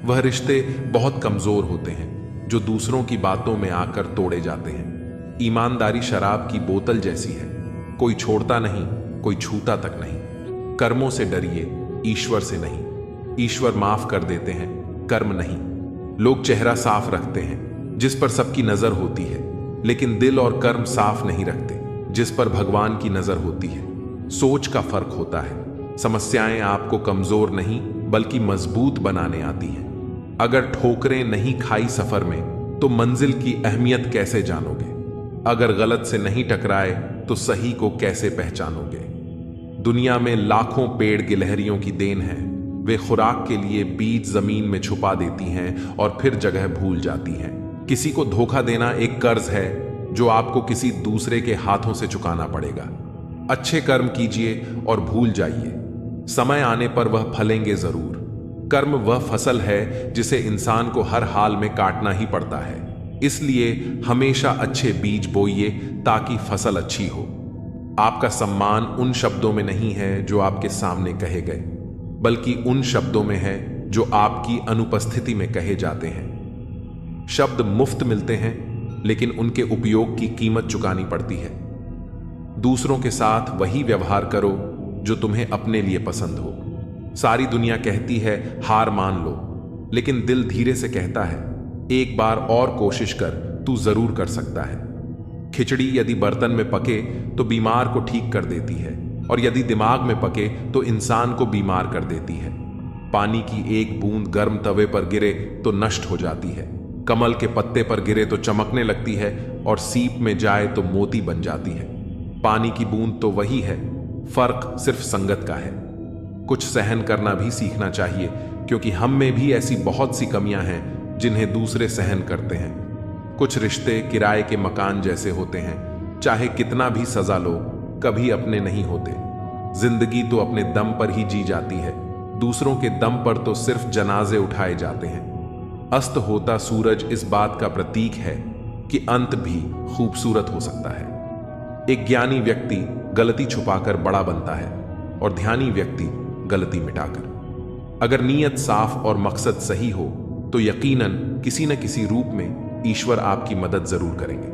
वह रिश्ते बहुत कमजोर होते हैं जो दूसरों की बातों में आकर तोड़े जाते हैं। ईमानदारी शराब की बोतल जैसी है, कोई छोड़ता नहीं, कोई छूता तक नहीं। कर्मों से डरिए, ईश्वर से नहीं। ईश्वर माफ कर देते हैं, कर्म नहीं। लोग चेहरा साफ रखते हैं जिस पर सबकी नजर होती है, लेकिन दिल और कर्म साफ नहीं रखते जिस पर भगवान की नजर होती है। सोच का फर्क होता है। समस्याएं आपको कमजोर नहीं बल्कि मजबूत बनाने आती हैं। अगर ठोकरें नहीं खाई सफर में तो मंजिल की अहमियत कैसे जानोगे? अगर गलत से नहीं टकराए तो सही को कैसे पहचानोगे? दुनिया में लाखों पेड़ गिलहरियों की देन है। वे खुराक के लिए बीज जमीन में छुपा देती हैं और फिर जगह भूल जाती हैं। किसी को धोखा देना एक कर्ज है जो आपको किसी दूसरे के हाथों से चुकाना पड़ेगा। अच्छे कर्म कीजिए और भूल जाइए, समय आने पर वह फलेंगे जरूर। कर्म वह फसल है जिसे इंसान को हर हाल में काटना ही पड़ता है। इसलिए हमेशा अच्छे बीज बोइए ताकि फसल अच्छी हो। आपका सम्मान उन शब्दों में नहीं है जो आपके सामने कहे गए, बल्कि उन शब्दों में है जो आपकी अनुपस्थिति में कहे जाते हैं। शब्द मुफ्त मिलते हैं, लेकिन उनके उपयोग की कीमत चुकानी पड़ती है। दूसरों के साथ वही व्यवहार करो जो तुम्हें अपने लिए पसंद हो। सारी दुनिया कहती है हार मान लो, लेकिन दिल धीरे से कहता है एक बार और कोशिश कर, तू जरूर कर सकता है। खिचड़ी यदि बर्तन में पके तो बीमार को ठीक कर देती है, और यदि दिमाग में पके तो इंसान को बीमार कर देती है। पानी की एक बूंद गर्म तवे पर गिरे तो नष्ट हो जाती है, कमल के पत्ते पर गिरे तो चमकने लगती है, और सीप में जाए तो मोती बन जाती है। पानी की बूंद तो वही है, फर्क सिर्फ संगत का है। कुछ सहन करना भी सीखना चाहिए, क्योंकि हम में भी ऐसी बहुत सी कमियां हैं जिन्हें दूसरे सहन करते हैं। कुछ रिश्ते किराए के मकान जैसे होते हैं, चाहे कितना भी सजा लो कभी अपने नहीं होते। जिंदगी तो अपने दम पर ही जी जाती है, दूसरों के दम पर तो सिर्फ जनाजे उठाए जाते हैं। अस्त होता सूरज इस बात का प्रतीक है कि अंत भी खूबसूरत हो सकता है। एक ज्ञानी व्यक्ति गलती छुपाकर बड़ा बनता है और ध्यानी व्यक्ति गलती मिटाकर। अगर नीयत साफ और मकसद सही हो तो यकीनन किसी न किसी रूप में ईश्वर आपकी मदद जरूर करेंगे।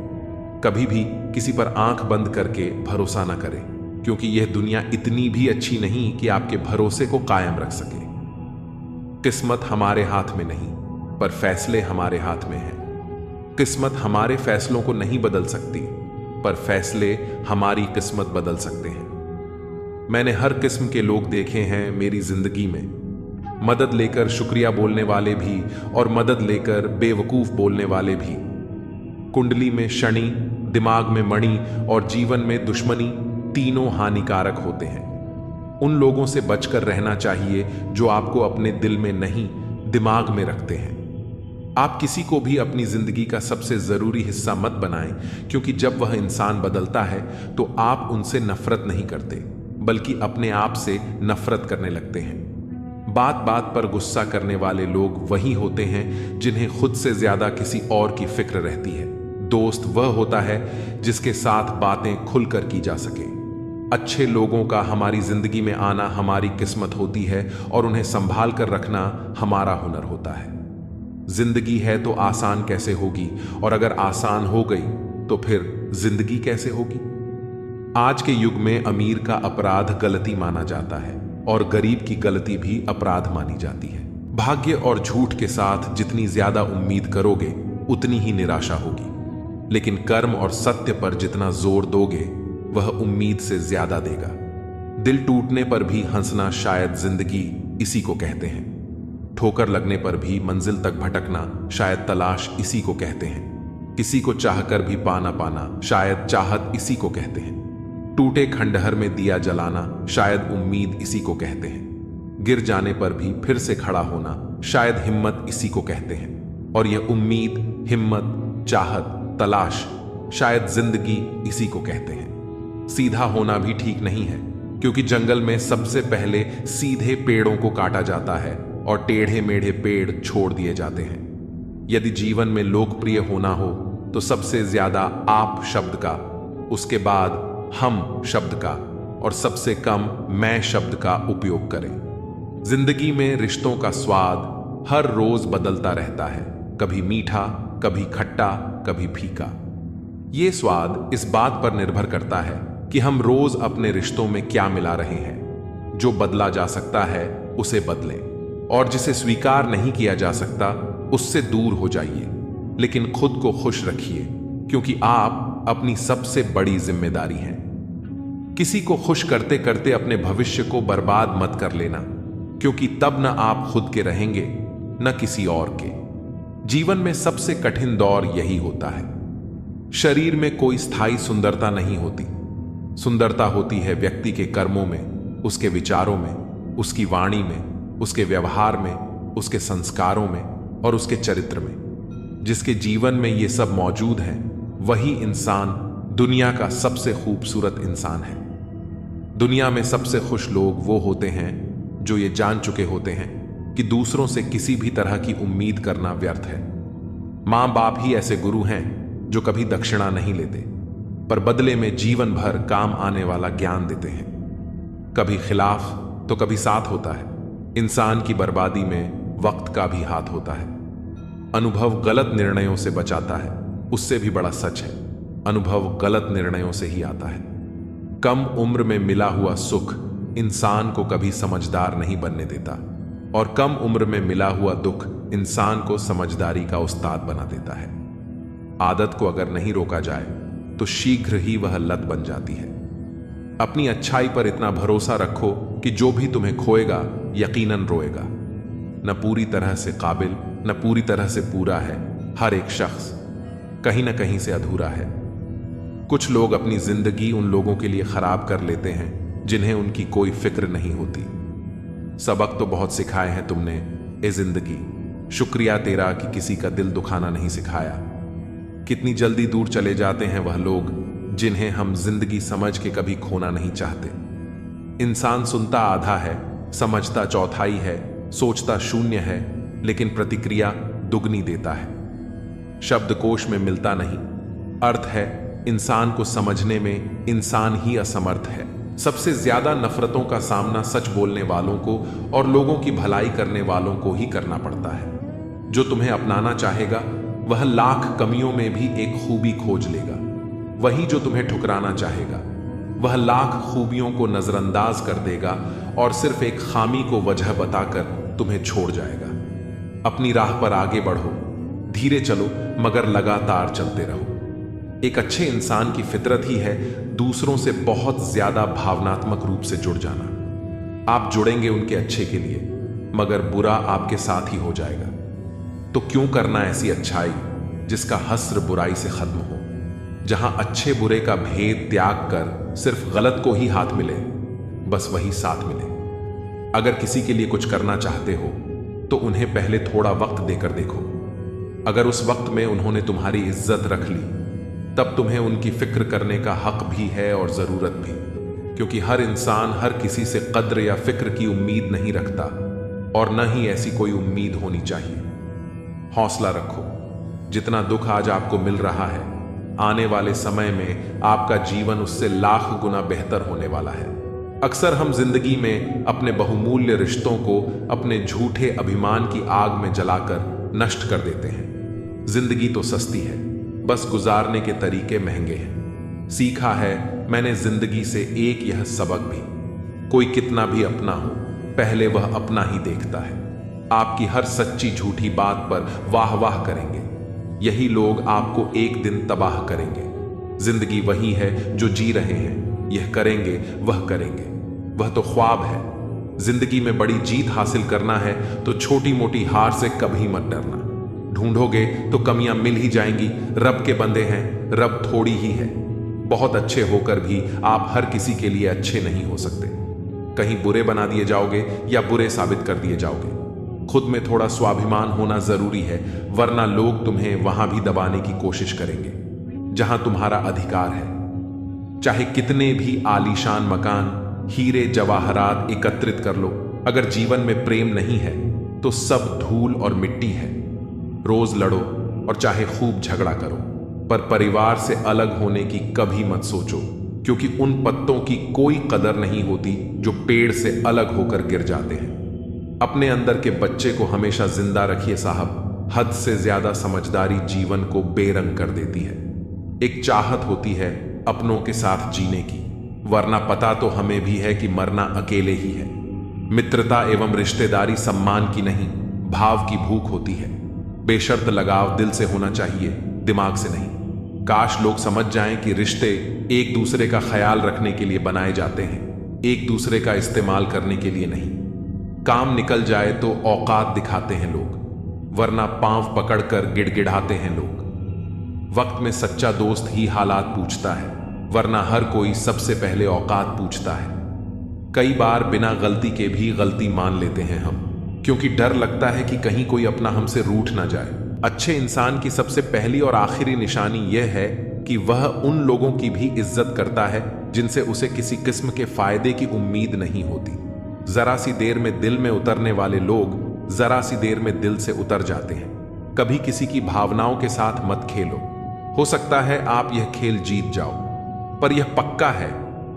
कभी भी किसी पर आंख बंद करके भरोसा न करें। क्योंकि यह दुनिया इतनी भी अच्छी नहीं कि आपके भरोसे को कायम रख सके। किस्मत हमारे हाथ में नहीं, पर फैसले हमारे हाथ में हैं। किस्मत हमारे फैसलों को नहीं बदल सकती, पर फैसले हमारी किस्मत बदल सकते हैं। मैंने हर किस्म के लोग देखे हैं मेरी जिंदगी में, मदद लेकर शुक्रिया बोलने वाले भी और मदद लेकर बेवकूफ बोलने वाले भी। कुंडली में शनि, दिमाग में मणि और जीवन में दुश्मनी तीनों हानिकारक होते हैं। उन लोगों से बचकर रहना चाहिए जो आपको अपने दिल में नहीं, दिमाग में रखते हैं। आप किसी को भी अपनी जिंदगी का सबसे जरूरी हिस्सा मत बनाएं, क्योंकि जब वह इंसान बदलता है तो आप उनसे नफरत नहीं करते, बल्कि अपने आप से नफरत करने लगते हैं। बात बात पर गुस्सा करने वाले लोग वही होते हैं जिन्हें खुद से ज्यादा किसी और की फिक्र रहती है। दोस्त वह होता है जिसके साथ बातें खुलकर की जा सके। अच्छे लोगों का हमारी जिंदगी में आना हमारी किस्मत होती है और उन्हें संभाल कर रखना हमारा हुनर होता है। जिंदगी है तो आसान कैसे होगी, और अगर आसान हो गई तो फिर जिंदगी कैसे होगी। आज के युग में अमीर का अपराध गलती माना जाता है और गरीब की गलती भी अपराध मानी जाती है। भाग्य और झूठ के साथ जितनी ज्यादा उम्मीद करोगे उतनी ही निराशा होगी, लेकिन कर्म और सत्य पर जितना जोर दोगे वह उम्मीद से ज्यादा देगा। दिल टूटने पर भी हंसना शायद जिंदगी इसी को कहते हैं। ठोकर लगने पर भी मंजिल तक भटकना शायद तलाश इसी को कहते हैं। किसी को चाहकर भी पाना पाना शायद चाहत इसी को कहते हैं। टूटे खंडहर में दिया जलाना शायद उम्मीद इसी को कहते हैं। गिर जाने पर भी फिर से खड़ा होना शायद हिम्मत इसी को कहते हैं। और यह उम्मीद, हिम्मत, चाहत, तलाश शायद जिंदगी इसी को कहते हैं। सीधा होना भी ठीक नहीं है, क्योंकि जंगल में सबसे पहले सीधे पेड़ों को काटा जाता है और टेढ़े मेढ़े पेड़ छोड़ दिए जाते हैं। यदि जीवन में लोकप्रिय होना हो तो सबसे ज्यादा आप शब्द का, उसके बाद हम शब्द का और सबसे कम मैं शब्द का उपयोग करें। जिंदगी में रिश्तों का स्वाद हर रोज बदलता रहता है, कभी मीठा, कभी खट्टा, कभी फीका। ये स्वाद इस बात पर निर्भर करता है कि हम रोज अपने रिश्तों में क्या मिला रहे हैं। जो बदला जा सकता है उसे बदलें, और जिसे स्वीकार नहीं किया जा सकता उससे दूर हो जाइए। लेकिन खुद को खुश रखिए, क्योंकि आप अपनी सबसे बड़ी जिम्मेदारी हैं। किसी को खुश करते करते अपने भविष्य को बर्बाद मत कर लेना, क्योंकि तब न आप खुद के रहेंगे न किसी और के। जीवन में सबसे कठिन दौर यही होता है। शरीर में कोई स्थायी सुंदरता नहीं होती। सुंदरता होती है व्यक्ति के कर्मों में, उसके विचारों में, उसकी वाणी में, उसके व्यवहार में, उसके संस्कारों में और उसके चरित्र में। जिसके जीवन में ये सब मौजूद है वही इंसान दुनिया का सबसे खूबसूरत इंसान है। दुनिया में सबसे खुश लोग वो होते हैं जो ये जान चुके होते हैं कि दूसरों से किसी भी तरह की उम्मीद करना व्यर्थ है। मां बाप ही ऐसे गुरु हैं जो कभी दक्षिणा नहीं लेते, पर बदले में जीवन भर काम आने वाला ज्ञान देते हैं। कभी खिलाफ तो कभी साथ होता है। इंसान की बर्बादी में वक्त का भी हाथ होता है। अनुभव गलत निर्णयों से बचाता है, उससे भी बड़ा सच है, अनुभव गलत निर्णयों से ही आता है। कम उम्र में मिला हुआ सुख इंसान को कभी समझदार नहीं बनने देता, और कम उम्र में मिला हुआ दुख इंसान को समझदारी का उस्ताद बना देता है। आदत को अगर नहीं रोका जाए तो शीघ्र ही वह लत बन जाती है। अपनी अच्छाई पर इतना भरोसा रखो कि जो भी तुम्हें खोएगा यकीनन रोएगा। न पूरी तरह से काबिल न पूरी तरह से पूरा है। हर एक शख्स कहीं न कहीं से अधूरा है। कुछ लोग अपनी जिंदगी उन लोगों के लिए खराब कर लेते हैं जिन्हें उनकी कोई फिक्र नहीं होती। सबक तो बहुत सिखाए हैं तुमने ए जिंदगी, शुक्रिया तेरा कि किसी का दिल दुखाना नहीं सिखाया। कितनी जल्दी दूर चले जाते हैं वह लोग जिन्हें हम जिंदगी समझ के कभी खोना नहीं चाहते। इंसान सुनता आधा है, समझता चौथाई है, सोचता शून्य है, लेकिन प्रतिक्रिया दुगनी देता है। शब्दकोश में मिलता नहीं अर्थ है, इंसान को समझने में इंसान ही असमर्थ है। सबसे ज्यादा नफरतों का सामना सच बोलने वालों को और लोगों की भलाई करने वालों को ही करना पड़ता है। जो तुम्हें अपनाना चाहेगा वह लाख कमियों में भी एक खूबी खोज लेगा। वही जो तुम्हें ठुकराना चाहेगा वह लाख खूबियों को नजरअंदाज कर देगा और सिर्फ एक खामी को वजह बताकर तुम्हें छोड़ जाएगा। अपनी राह पर आगे बढ़ो, धीरे चलो मगर लगातार चलते रहो। एक अच्छे इंसान की फितरत ही है दूसरों से बहुत ज्यादा भावनात्मक रूप से जुड़ जाना। आप जुड़ेंगे उनके अच्छे के लिए, मगर बुरा आपके साथ ही हो जाएगा। तो क्यों करना ऐसी अच्छाई जिसका हस्र बुराई से खत्म हो, जहां अच्छे बुरे का भेद त्याग कर सिर्फ गलत को ही हाथ मिले, बस वही साथ मिले। अगर किसी के लिए कुछ करना चाहते हो तो उन्हें पहले थोड़ा वक्त देकर देखो। अगर उस वक्त में उन्होंने तुम्हारी इज्जत रख ली, तब तुम्हें उनकी फिक्र करने का हक भी है और जरूरत भी, क्योंकि हर इंसान हर किसी से कद्र या फिक्र की उम्मीद नहीं रखता और न ही ऐसी कोई उम्मीद होनी चाहिए। हौसला रखो। जितना दुख आज आपको मिल रहा है, आने वाले समय में आपका जीवन उससे लाख गुना बेहतर होने वाला है। अक्सर हम जिंदगी में अपने बहुमूल्य रिश्तों को अपने झूठे अभिमान की आग में जलाकर नष्ट कर देते हैं। जिंदगी तो सस्ती है, बस गुजारने के तरीके महंगे हैं। सीखा है मैंने जिंदगी से एक यह सबक भी, कोई कितना भी अपना हो, पहले वह अपना ही देखता है। आपकी हर सच्ची झूठी बात पर वाह वाह करेंगे, यही लोग आपको एक दिन तबाह करेंगे। जिंदगी वही है जो जी रहे हैं, यह करेंगे वह करेंगे, वह तो ख्वाब है। जिंदगी में बड़ी जीत हासिल करना है तो छोटी मोटी हार से कभी मत डरना। ढूंढोगे तो कमियां मिल ही जाएंगी। रब के बंदे हैं, रब थोड़ी ही है। बहुत अच्छे होकर भी आप हर किसी के लिए अच्छे नहीं हो सकते। कहीं बुरे बना दिए जाओगे या बुरे साबित कर दिए जाओगे। खुद में थोड़ा स्वाभिमान होना जरूरी है, वरना लोग तुम्हें वहां भी दबाने की कोशिश करेंगे जहां तुम्हारा अधिकार है। चाहे कितने भी आलीशान मकान, हीरे जवाहरात एकत्रित कर लो, अगर जीवन में प्रेम नहीं है तो सब धूल और मिट्टी है। रोज लड़ो और चाहे खूब झगड़ा करो, पर परिवार से अलग होने की कभी मत सोचो, क्योंकि उन पत्तों की कोई कदर नहीं होती जो पेड़ से अलग होकर गिर जाते हैं। अपने अंदर के बच्चे को हमेशा जिंदा रखिए साहब। हद से ज्यादा समझदारी जीवन को बेरंग कर देती है। एक चाहत होती है अपनों के साथ जीने की, वरना पता तो हमें भी है कि मरना अकेले ही है। मित्रता एवं रिश्तेदारी सम्मान की नहीं, भाव की भूख होती है। बेशर्त लगाव दिल से होना चाहिए, दिमाग से नहीं। काश लोग समझ जाएं कि रिश्ते एक दूसरे का ख्याल रखने के लिए बनाए जाते हैं, एक दूसरे का इस्तेमाल करने के लिए नहीं। काम निकल जाए तो औकात दिखाते हैं लोग, वरना पांव पकड़कर गिड़गिड़ाते हैं लोग। वक्त में सच्चा दोस्त ही हालात पूछता है, वरना हर कोई सबसे पहले औकात पूछता है। कई बार बिना गलती के भी गलती मान लेते हैं हम, क्योंकि डर लगता है कि कहीं कोई अपना हमसे रूठ ना जाए। अच्छे इंसान की सबसे पहली और आखिरी निशानी यह है कि वह उन लोगों की भी इज्जत करता है जिनसे उसे किसी किस्म के फायदे की उम्मीद नहीं होती। जरा सी देर में दिल में उतरने वाले लोग जरा सी देर में दिल से उतर जाते हैं। कभी किसी की भावनाओं के साथ मत खेलो। हो सकता है आप यह खेल जीत जाओ, पर यह पक्का है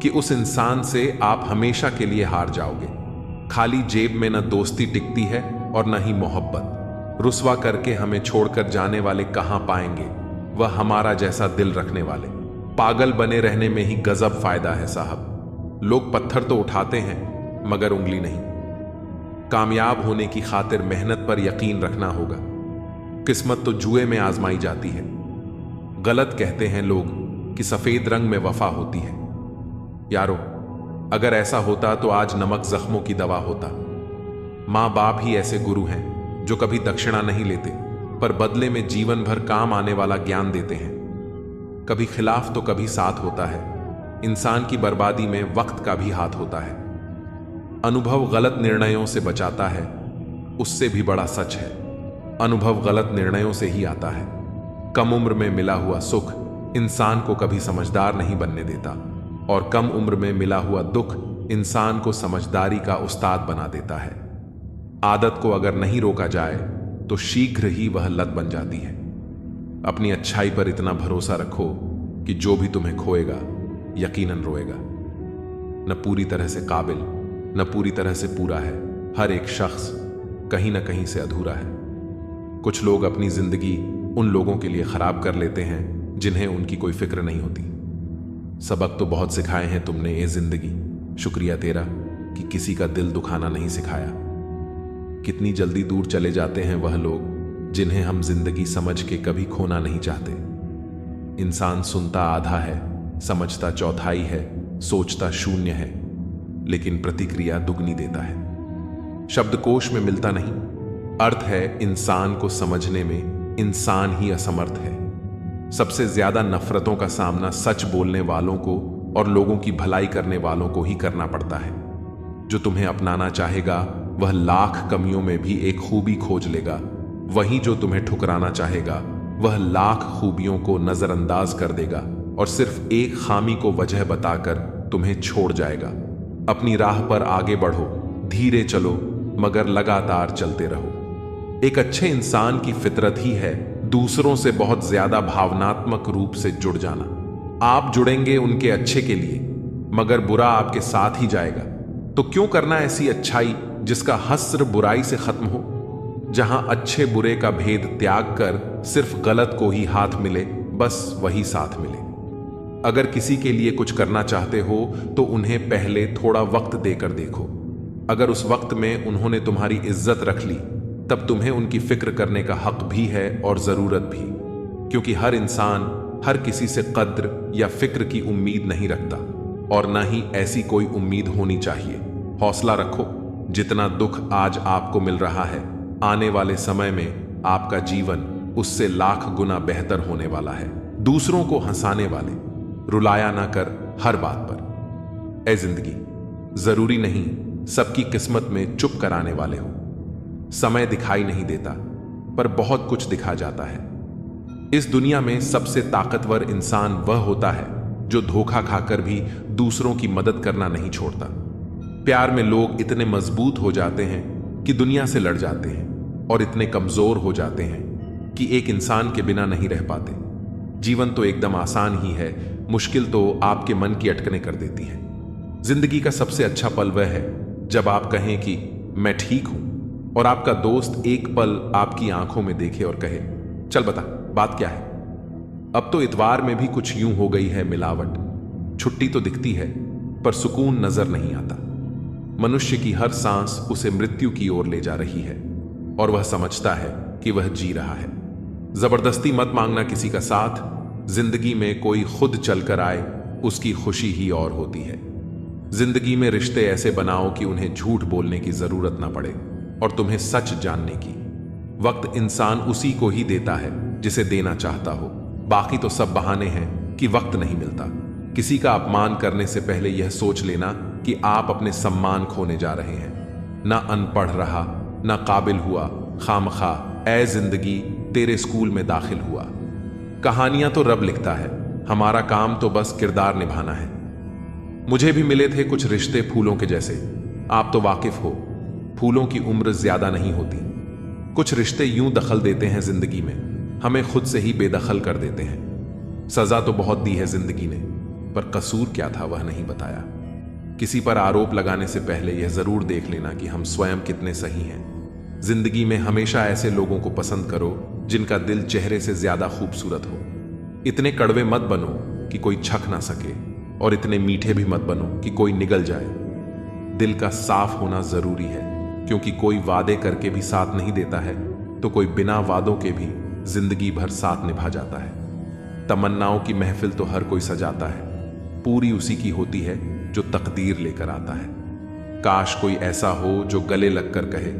कि उस इंसान से आप हमेशा के लिए हार जाओगे। खाली जेब में न दोस्ती टिकती है और न ही मोहब्बत। रुस्वा करके हमें छोड़कर जाने वाले कहां पाएंगे वह हमारा जैसा दिल रखने वाले। पागल बने रहने में ही गजब फायदा है साहब। लोग पत्थर तो उठाते हैं मगर उंगली नहीं। कामयाब होने की खातिर मेहनत पर यकीन रखना होगा। किस्मत तो जुए में आजमाई जाती है। गलत कहते हैं लोग कि सफेद रंग में वफा होती है। यारो, अगर ऐसा होता तो आज नमक जख्मों की दवा होता। मां बाप ही ऐसे गुरु हैं जो कभी दक्षिणा नहीं लेते, पर बदले में जीवन भर काम आने वाला ज्ञान देते हैं। कभी खिलाफ तो कभी साथ होता है। इंसान की बर्बादी में वक्त का भी हाथ होता है। अनुभव गलत निर्णयों से बचाता है, उससे भी बड़ा सच है। अनुभव गलत निर्णयों से ही आता है। कम उम्र में मिला हुआ सुख इंसान को कभी समझदार नहीं बनने देता, और कम उम्र में मिला हुआ दुख इंसान को समझदारी का उस्ताद बना देता है। आदत को अगर नहीं रोका जाए तो शीघ्र ही वह लत बन जाती है। अपनी अच्छाई पर इतना भरोसा रखो कि जो भी तुम्हें खोएगा यकीनन रोएगा। न पूरी तरह से काबिल, न पूरी तरह से पूरा है। हर एक शख्स कहीं न कहीं से अधूरा है। कुछ लोग अपनी जिंदगी उन लोगों के लिए खराब कर लेते हैं जिन्हें उनकी कोई फिक्र नहीं होती। सबक तो बहुत सिखाए हैं तुमने ए जिंदगी, शुक्रिया तेरा कि किसी का दिल दुखाना नहीं सिखाया। कितनी जल्दी दूर चले जाते हैं वह लोग जिन्हें हम जिंदगी समझ के कभी खोना नहीं चाहते। इंसान सुनता आधा है, समझता चौथाई है, सोचता शून्य है, लेकिन प्रतिक्रिया दुगनी देता है। शब्दकोश में मिलता नहीं, अर्थ है इंसान को समझने में इंसान ही असमर्थ है। सबसे ज्यादा नफरतों का सामना सच बोलने वालों को और लोगों की भलाई करने वालों को ही करना पड़ता है। जो तुम्हें अपनाना चाहेगा वह लाख कमियों में भी एक खूबी खोज लेगा, वहीं जो तुम्हें ठुकराना चाहेगा वह लाख खूबियों को नजरअंदाज कर देगा और सिर्फ एक खामी को वजह बताकर तुम्हें छोड़ जाएगा। अपनी राह पर आगे बढ़ो, धीरे चलो मगर लगातार चलते रहो। एक अच्छे इंसान की फितरत ही है दूसरों से बहुत ज्यादा भावनात्मक रूप से जुड़ जाना। आप जुड़ेंगे उनके अच्छे के लिए, मगर बुरा आपके साथ ही जाएगा। तो क्यों करना ऐसी अच्छाई जिसका हस्र बुराई से खत्म हो, जहां अच्छे बुरे का भेद त्याग कर सिर्फ गलत को ही हाथ मिले, बस वही साथ मिले। अगर किसी के लिए कुछ करना चाहते हो तो उन्हें पहले थोड़ा वक्त देकर देखो। अगर उस वक्त में उन्होंने तुम्हारी इज्जत रख ली तब तुम्हें उनकी फिक्र करने का हक भी है और जरूरत भी, क्योंकि हर इंसान हर किसी से कद्र या फिक्र की उम्मीद नहीं रखता और ना ही ऐसी कोई उम्मीद होनी चाहिए। हौसला रखो, जितना दुख आज आपको मिल रहा है आने वाले समय में आपका जीवन उससे लाख गुना बेहतर होने वाला है। दूसरों को हंसाने वाले, रुलाया ना कर हर बात पर। ऐ जिंदगी, जरूरी नहीं सबकी किस्मत में चुप कराने वाले हो। समय दिखाई नहीं देता पर बहुत कुछ दिखा जाता है। इस दुनिया में सबसे ताकतवर इंसान वह होता है जो धोखा खाकर भी दूसरों की मदद करना नहीं छोड़ता। प्यार में लोग इतने मजबूत हो जाते हैं कि दुनिया से लड़ जाते हैं और इतने कमजोर हो जाते हैं कि एक इंसान के बिना नहीं रह पाते। जीवन तो एकदम आसान ही है, मुश्किल तो आपके मन की अटकनें कर देती है। जिंदगी का सबसे अच्छा पल वह है जब आप कहें कि मैं ठीक हूं और आपका दोस्त एक पल आपकी आंखों में देखे और कहे, चल बता बात क्या है। अब तो इतवार में भी कुछ यूं हो गई है मिलावट। छुट्टी तो दिखती है पर सुकून नजर नहीं आता। मनुष्य की हर सांस उसे मृत्यु की ओर ले जा रही है और वह समझता है कि वह जी रहा है। जबरदस्ती मत मांगना किसी का साथ। जिंदगी में कोई खुद चलकर आए उसकी खुशी ही और होती है। जिंदगी में रिश्ते ऐसे बनाओ कि उन्हें झूठ बोलने की जरूरत ना पड़े और तुम्हें सच जानने की। वक्त इंसान उसी को ही देता है जिसे देना चाहता हो। बाकी तो सब बहाने हैं कि वक्त नहीं मिलता। किसी का अपमान करने से पहले यह सोच लेना कि आप अपने सम्मान खोने जा रहे हैं। ना अनपढ़ रहा, ना काबिल हुआ, खामखा ऐ जिंदगी तेरे स्कूल में दाखिल हुआ। कहानियां तो रब लिखता है, हमारा काम तो बस किरदार निभाना है। मुझे भी मिले थे कुछ रिश्ते फूलों के जैसे, आप तो वाकिफ हो, फूलों की उम्र ज्यादा नहीं होती। कुछ रिश्ते यूं दखल देते हैं जिंदगी में, हमें खुद से ही बेदखल कर देते हैं। सजा तो बहुत दी है जिंदगी ने, पर कसूर क्या था वह नहीं बताया। किसी पर आरोप लगाने से पहले यह जरूर देख लेना कि हम स्वयं कितने सही हैं। जिंदगी में हमेशा ऐसे लोगों को पसंद करो जिनका दिल चेहरे से ज्यादा खूबसूरत हो। इतने कड़वे मत बनो कि कोई छक ना सके और इतने मीठे भी मत बनो कि कोई निगल जाए। दिल का साफ होना जरूरी है, क्योंकि कोई वादे करके भी साथ नहीं देता है तो कोई बिना वादों के भी जिंदगी भर साथ निभा जाता है। तमन्नाओं की महफिल तो हर कोई सजाता है, पूरी उसी की होती है जो तकदीर लेकर आता है। काश कोई ऐसा हो जो गले लगकर कहे,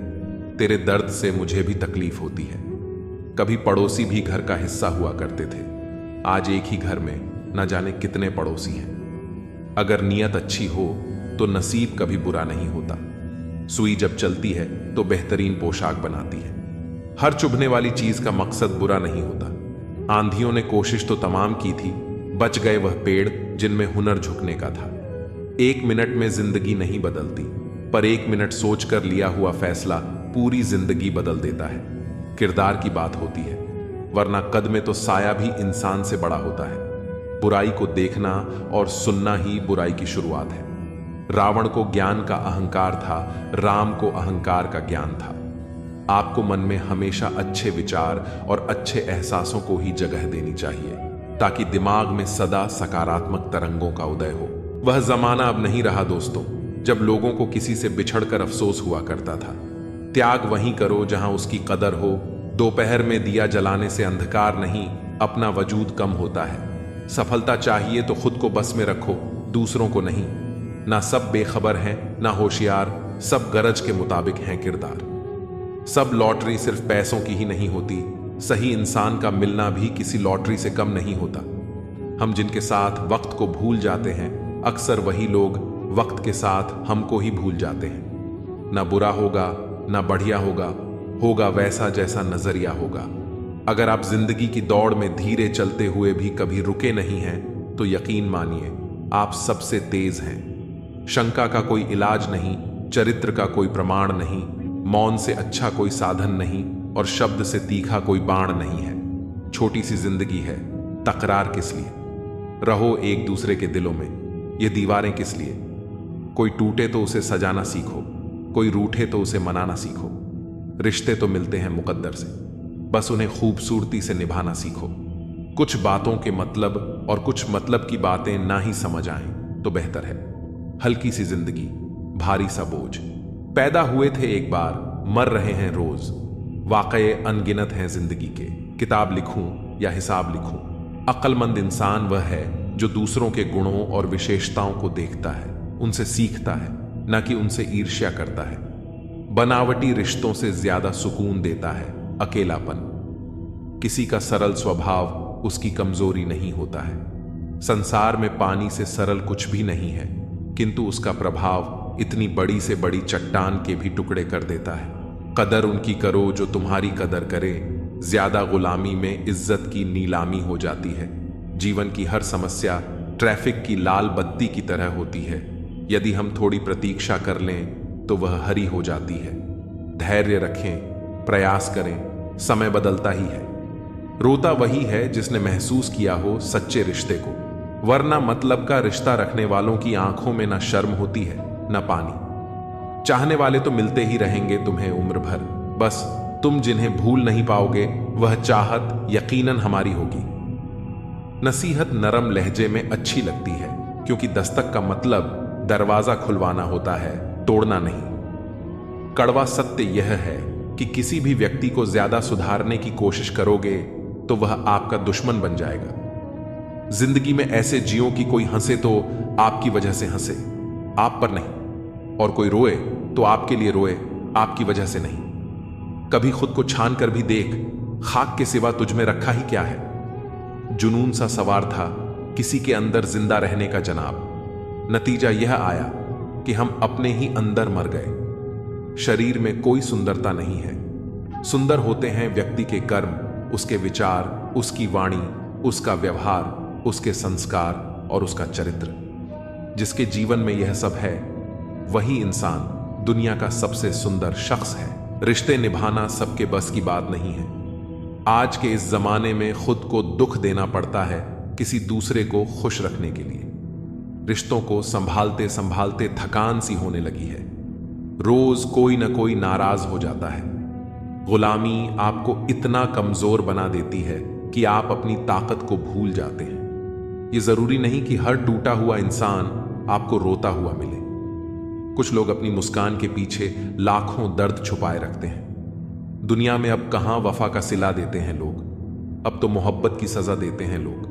तेरे दर्द से मुझे भी तकलीफ होती है। कभी पड़ोसी भी घर का हिस्सा हुआ करते थे, आज एक ही घर में न जाने कितने पड़ोसी हैं। अगर नीयत अच्छी हो तो नसीब कभी बुरा नहीं होता। सुई जब चलती है तो बेहतरीन पोशाक बनाती है। हर चुभने वाली चीज का मकसद बुरा नहीं होता। आंधियों ने कोशिश तो तमाम की थी, बच गए वह पेड़ जिनमें हुनर झुकने का था। एक मिनट में जिंदगी नहीं बदलती, पर एक मिनट सोचकर लिया हुआ फैसला पूरी जिंदगी बदल देता है। किरदार की बात होती है, वरना कद में तो साया भी इंसान से बड़ा होता है। बुराई को देखना और सुनना ही बुराई की शुरुआत है। रावण को ज्ञान का अहंकार था, राम को अहंकार का ज्ञान था। आपको मन में हमेशा अच्छे विचार और अच्छे एहसासों को ही जगह देनी चाहिए। ताकि दिमाग में सदा सकारात्मक तरंगों का उदय हो। वह जमाना अब नहीं रहा दोस्तों, जब लोगों को किसी से बिछड़कर अफसोस हुआ करता था। त्याग वहीं करो जहां उसकी कदर हो। दोपहर में दिया जलाने से अंधकार नहीं, अपना वजूद कम होता है। सफलता चाहिए तो खुद को बस में रखो, दूसरों को नहीं। ना सब बेखबर हैं, ना होशियार, सब गरज के मुताबिक हैं किरदार। सब लॉटरी सिर्फ पैसों की ही नहीं होती, सही इंसान का मिलना भी किसी लॉटरी से कम नहीं होता। हम जिनके साथ वक्त को भूल जाते हैं, अक्सर वही लोग वक्त के साथ हमको ही भूल जाते हैं। ना बुरा होगा ना बढ़िया होगा, होगा वैसा जैसा नजरिया होगा। अगर आप जिंदगी की दौड़ में धीरे चलते हुए भी कभी रुके नहीं हैं, तो यकीन मानिए आप सबसे तेज हैं। शंका का कोई इलाज नहीं, चरित्र का कोई प्रमाण नहीं, मौन से अच्छा कोई साधन नहीं, और शब्द से तीखा कोई बाण नहीं है। छोटी सी जिंदगी है, तकरार किस लिए? रहो एक दूसरे के दिलों में, ये दीवारें किस लिए? कोई टूटे तो उसे सजाना सीखो, कोई रूठे तो उसे मनाना सीखो। रिश्ते तो मिलते हैं मुकद्दर से, बस उन्हें खूबसूरती से निभाना सीखो। कुछ बातों के मतलब और कुछ मतलब की बातें ना ही समझ आएं तो बेहतर है। हल्की सी जिंदगी, भारी सा बोझ। पैदा हुए थे एक बार, मर रहे हैं रोज। वाकये अनगिनत हैं जिंदगी के, किताब लिखूं या हिसाब लिखूं। अक्लमंद इंसान वह है जो दूसरों के गुणों और विशेषताओं को देखता है, उनसे सीखता है, न कि उनसे ईर्ष्या करता है। बनावटी रिश्तों से ज्यादा सुकून देता है अकेलापन। किसी का सरल स्वभाव उसकी कमजोरी नहीं होता है। संसार में पानी से सरल कुछ भी नहीं है, किंतु उसका प्रभाव इतनी बड़ी से बड़ी चट्टान के भी टुकड़े कर देता है। कदर उनकी करो जो तुम्हारी कदर करे, ज्यादा गुलामी में इज्जत की नीलामी हो जाती है। जीवन की हर समस्या ट्रैफिक की लाल बत्ती की तरह होती है, यदि हम थोड़ी प्रतीक्षा कर लें तो वह हरी हो जाती है। धैर्य रखें, प्रयास करें, समय बदलता ही है। रोता वही है जिसने महसूस किया हो सच्चे रिश्ते को, वरना मतलब का रिश्ता रखने वालों की आंखों में ना शर्म होती है ना पानी। चाहने वाले तो मिलते ही रहेंगे तुम्हें उम्र भर, बस तुम जिन्हें भूल नहीं पाओगे वह चाहत यकीनन हमारी होगी। नसीहत नरम लहजे में अच्छी लगती है, क्योंकि दस्तक का मतलब दरवाजा खुलवाना होता है, तोड़ना नहीं। कड़वा सत्य यह है कि किसी भी व्यक्ति को ज्यादा सुधारने की कोशिश करोगे तो वह आपका दुश्मन बन जाएगा। जिंदगी में ऐसे जियो कि कोई हंसे तो आपकी वजह से हंसे, आप पर नहीं, और कोई रोए तो आपके लिए रोए, आपकी वजह से नहीं। कभी खुद को छान कर भी देख, खाक के सिवा तुझ में रखा ही क्या है। जुनून सा सवार था किसी के अंदर जिंदा रहने का जनाब। नतीजा यह आया कि हम अपने ही अंदर मर गए। शरीर में कोई सुंदरता नहीं है, सुंदर होते हैं व्यक्ति के कर्म, उसके विचार, उसकी वाणी, उसका व्यवहार, उसके संस्कार और उसका चरित्र। जिसके जीवन में यह सब है वही इंसान दुनिया का सबसे सुंदर शख्स है। रिश्ते निभाना सबके बस की बात नहीं है। आज के इस जमाने में खुद को दुख देना पड़ता है किसी दूसरे को खुश रखने के लिए। रिश्तों को संभालते संभालते थकान सी होने लगी है। रोज कोई ना कोई नाराज हो जाता है। गुलामी आपको इतना कमजोर बना देती है कि आप अपनी ताकत को भूल जाते हैं। यह जरूरी नहीं कि हर टूटा हुआ इंसान आपको रोता हुआ मिले। कुछ लोग अपनी मुस्कान के पीछे लाखों दर्द छुपाए रखते हैं। दुनिया में अब कहां वफा का सिला देते हैं लोग, अब तो मोहब्बत की सजा देते हैं लोग।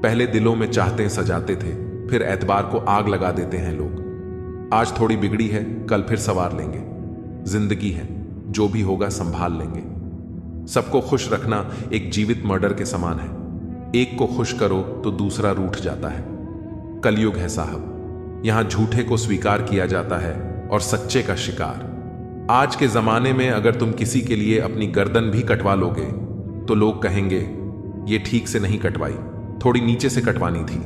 पहले दिलों में चाहते सजाते थे, फिर एतबार को आग लगा देते हैं लोग। आज थोड़ी बिगड़ी है, कल फिर संवार लेंगे। जिंदगी है, जो भी होगा संभाल लेंगे। सबको खुश रखना एक जीवित मर्डर के समान है। एक को खुश करो तो दूसरा रूठ जाता है। कलयुग है साहब, यहां झूठे को स्वीकार किया जाता है और सच्चे का शिकार। आज के जमाने में अगर तुम किसी के लिए अपनी गर्दन भी कटवा लोगे तो लोग कहेंगे ये ठीक से नहीं कटवाई, थोड़ी नीचे से कटवानी थी।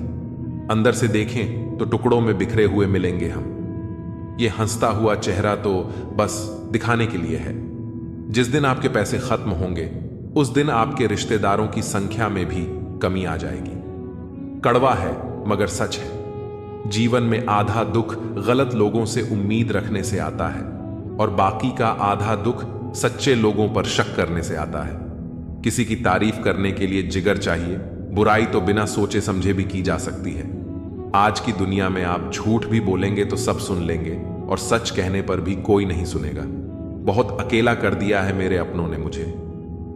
अंदर से देखें तो टुकड़ों में बिखरे हुए मिलेंगे हम। ये हंसता हुआ चेहरा तो बस दिखाने के लिए है। जिस दिन आपके पैसे खत्म होंगे उस दिन आपके रिश्तेदारों की संख्या में भी कमी आ जाएगी। कड़वा है मगर सच है। जीवन में आधा दुख गलत लोगों से उम्मीद रखने से आता है और बाकी का आधा दुख सच्चे लोगों पर शक करने से आता है। किसी की तारीफ करने के लिए जिगर चाहिए, बुराई तो बिना सोचे समझे भी की जा सकती है। आज की दुनिया में आप झूठ भी बोलेंगे तो सब सुन लेंगे और सच कहने पर भी कोई नहीं सुनेगा। बहुत अकेला कर दिया है मेरे अपनों ने मुझे।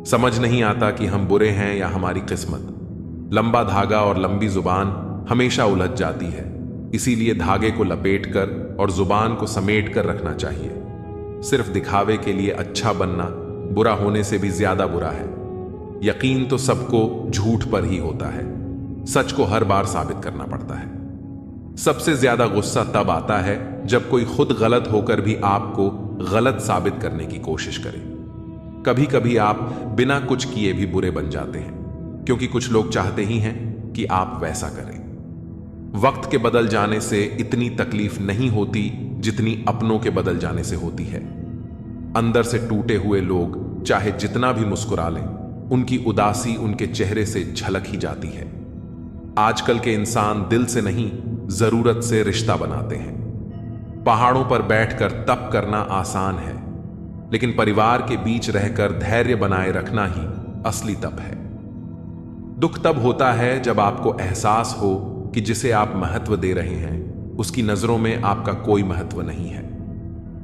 समझ नहीं आता कि हम बुरे हैं या हमारी किस्मत। लंबा धागा और लंबी जुबान हमेशा उलझ जाती है, इसीलिए धागे को लपेट कर और जुबान को समेट कर रखना चाहिए। सिर्फ दिखावे के लिए अच्छा बनना बुरा होने से भी ज्यादा बुरा है। यकीन तो सबको झूठ पर ही होता है, सच को हर बार साबित करना पड़ता है। सबसे ज्यादा गुस्सा तब आता है जब कोई खुद गलत होकर भी आपको गलत साबित करने की कोशिश करे। कभी कभी आप बिना कुछ किए भी बुरे बन जाते हैं, क्योंकि कुछ लोग चाहते ही हैं कि आप वैसा करें। वक्त के बदल जाने से इतनी तकलीफ नहीं होती जितनी अपनों के बदल जाने से होती है। अंदर से टूटे हुए लोग चाहे जितना भी मुस्कुरा लें, उनकी उदासी उनके चेहरे से झलक ही जाती है। आजकल के इंसान दिल से नहीं, जरूरत से रिश्ता बनाते हैं। पहाड़ों पर बैठकर तप करना आसान है, लेकिन परिवार के बीच रहकर धैर्य बनाए रखना ही असली तप है। दुख तब होता है जब आपको एहसास हो कि जिसे आप महत्व दे रहे हैं उसकी नजरों में आपका कोई महत्व नहीं है।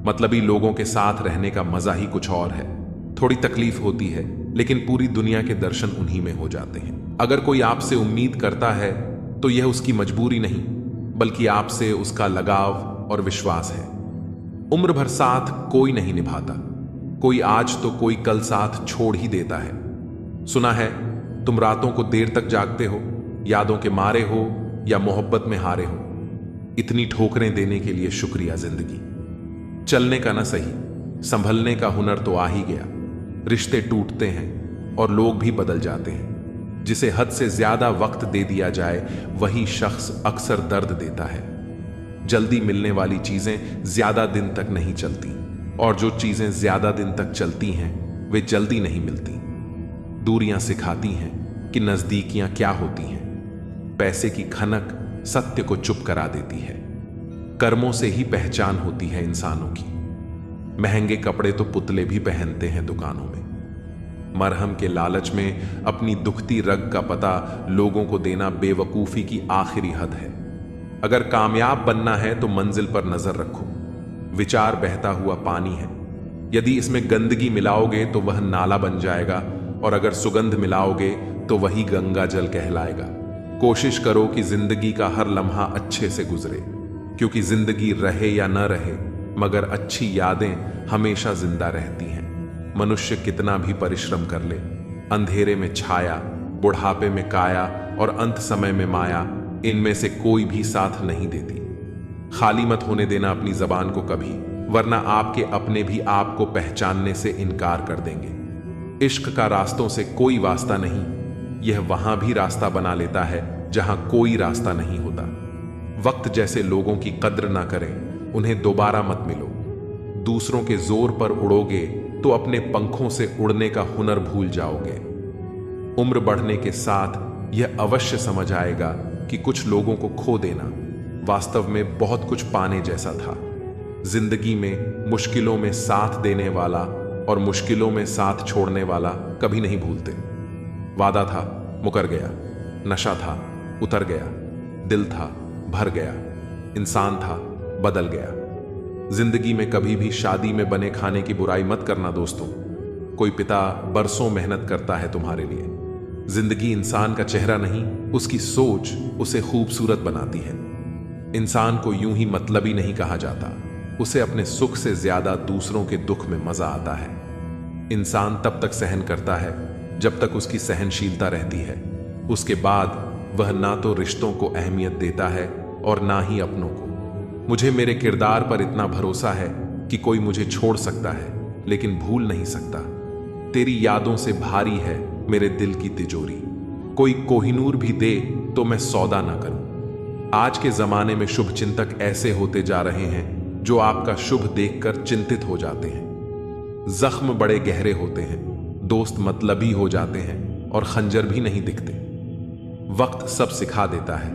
मतलबी लोगों के साथ रहने का मजा ही कुछ और है। थोड़ी तकलीफ होती है, लेकिन पूरी दुनिया के दर्शन उन्हीं में हो जाते हैं। अगर कोई आपसे उम्मीद करता है तो यह उसकी मजबूरी नहीं, बल्कि आपसे उसका लगाव और विश्वास है। उम्र भर साथ कोई नहीं निभाता, कोई आज तो कोई कल साथ छोड़ ही देता है। सुना है तुम रातों को देर तक जागते हो, यादों के मारे हो या मोहब्बत में हारे हो। इतनी ठोकरें देने के लिए शुक्रिया जिंदगी। चलने का ना सही, संभलने का हुनर तो आ ही गया। रिश्ते टूटते हैं और लोग भी बदल जाते हैं। जिसे हद से ज्यादा वक्त दे दिया जाए वही शख्स अक्सर दर्द देता है। जल्दी मिलने वाली चीजें ज्यादा दिन तक नहीं चलती, और जो चीजें ज्यादा दिन तक चलती हैं वे जल्दी नहीं मिलती। दूरियां सिखाती हैं कि नजदीकियां क्या होती हैं। पैसे की खनक सत्य को चुप करा देती है। कर्मों से ही पहचान होती है इंसानों की। महंगे कपड़े तो पुतले भी पहनते हैं दुकानों में। मरहम के लालच में अपनी दुखती रग का पता लोगों को देना बेवकूफी की आखिरी हद है। अगर कामयाब बनना है तो मंजिल पर नजर रखो। विचार बहता हुआ पानी है, यदि इसमें गंदगी मिलाओगे तो वह नाला बन जाएगा, और अगर सुगंध मिलाओगे तो वही गंगा जल कहलाएगा। कोशिश करो कि जिंदगी का हर लम्हा अच्छे से गुजरे, क्योंकि जिंदगी रहे या न रहे मगर अच्छी यादें हमेशा जिंदा रहती हैं। मनुष्य कितना भी परिश्रम कर ले, अंधेरे में छाया, बुढ़ापे में काया और अंत समय में माया, इनमें से कोई भी साथ नहीं देती। खाली मत होने देना अपनी जबान को कभी, वरना आपके अपने भी आपको पहचानने से इनकार कर देंगे। इश्क का रास्तों से कोई वास्ता नहीं, यह वहां भी रास्ता बना लेता है जहां कोई रास्ता नहीं होता। वक्त जैसे लोगों की कद्र ना करें, उन्हें दोबारा मत मिलो। दूसरों के जोर पर उड़ोगे तो अपने पंखों से उड़ने का हुनर भूल जाओगे। उम्र बढ़ने के साथ यह अवश्य समझ आएगा कि कुछ लोगों को खो देना वास्तव में बहुत कुछ पाने जैसा था। जिंदगी में मुश्किलों में साथ देने वाला और मुश्किलों में साथ छोड़ने वाला कभी नहीं भूलते। वादा था, मुकर गया। नशा था, उतर गया। दिल था, भर गया। इंसान था, बदल गया। जिंदगी में कभी भी शादी में बने खाने की बुराई मत करना दोस्तों। कोई पिता बरसों मेहनत करता है तुम्हारे लिए। जिंदगी इंसान का चेहरा नहीं, उसकी सोच उसे खूबसूरत बनाती है। इंसान को यूं ही मतलबी नहीं कहा जाता, उसे अपने सुख से ज्यादा दूसरों के दुख में मजा आता है। इंसान तब तक सहन करता है जब तक उसकी सहनशीलता रहती है। उसके बाद वह ना तो रिश्तों को अहमियत देता है और ना ही अपनों को। मुझे मेरे किरदार पर इतना भरोसा है कि कोई मुझे छोड़ सकता है लेकिन भूल नहीं सकता। तेरी यादों से भारी है मेरे दिल की तिजोरी। कोई कोहिनूर भी दे तो मैं सौदा ना करूं। आज के जमाने में शुभ चिंतक ऐसे होते जा रहे हैं जो आपका शुभ देखकर चिंतित हो जाते हैं। जख्म बड़े गहरे होते हैं, दोस्त मतलबी हो जाते हैं और खंजर भी नहीं दिखते। वक्त सब सिखा देता है,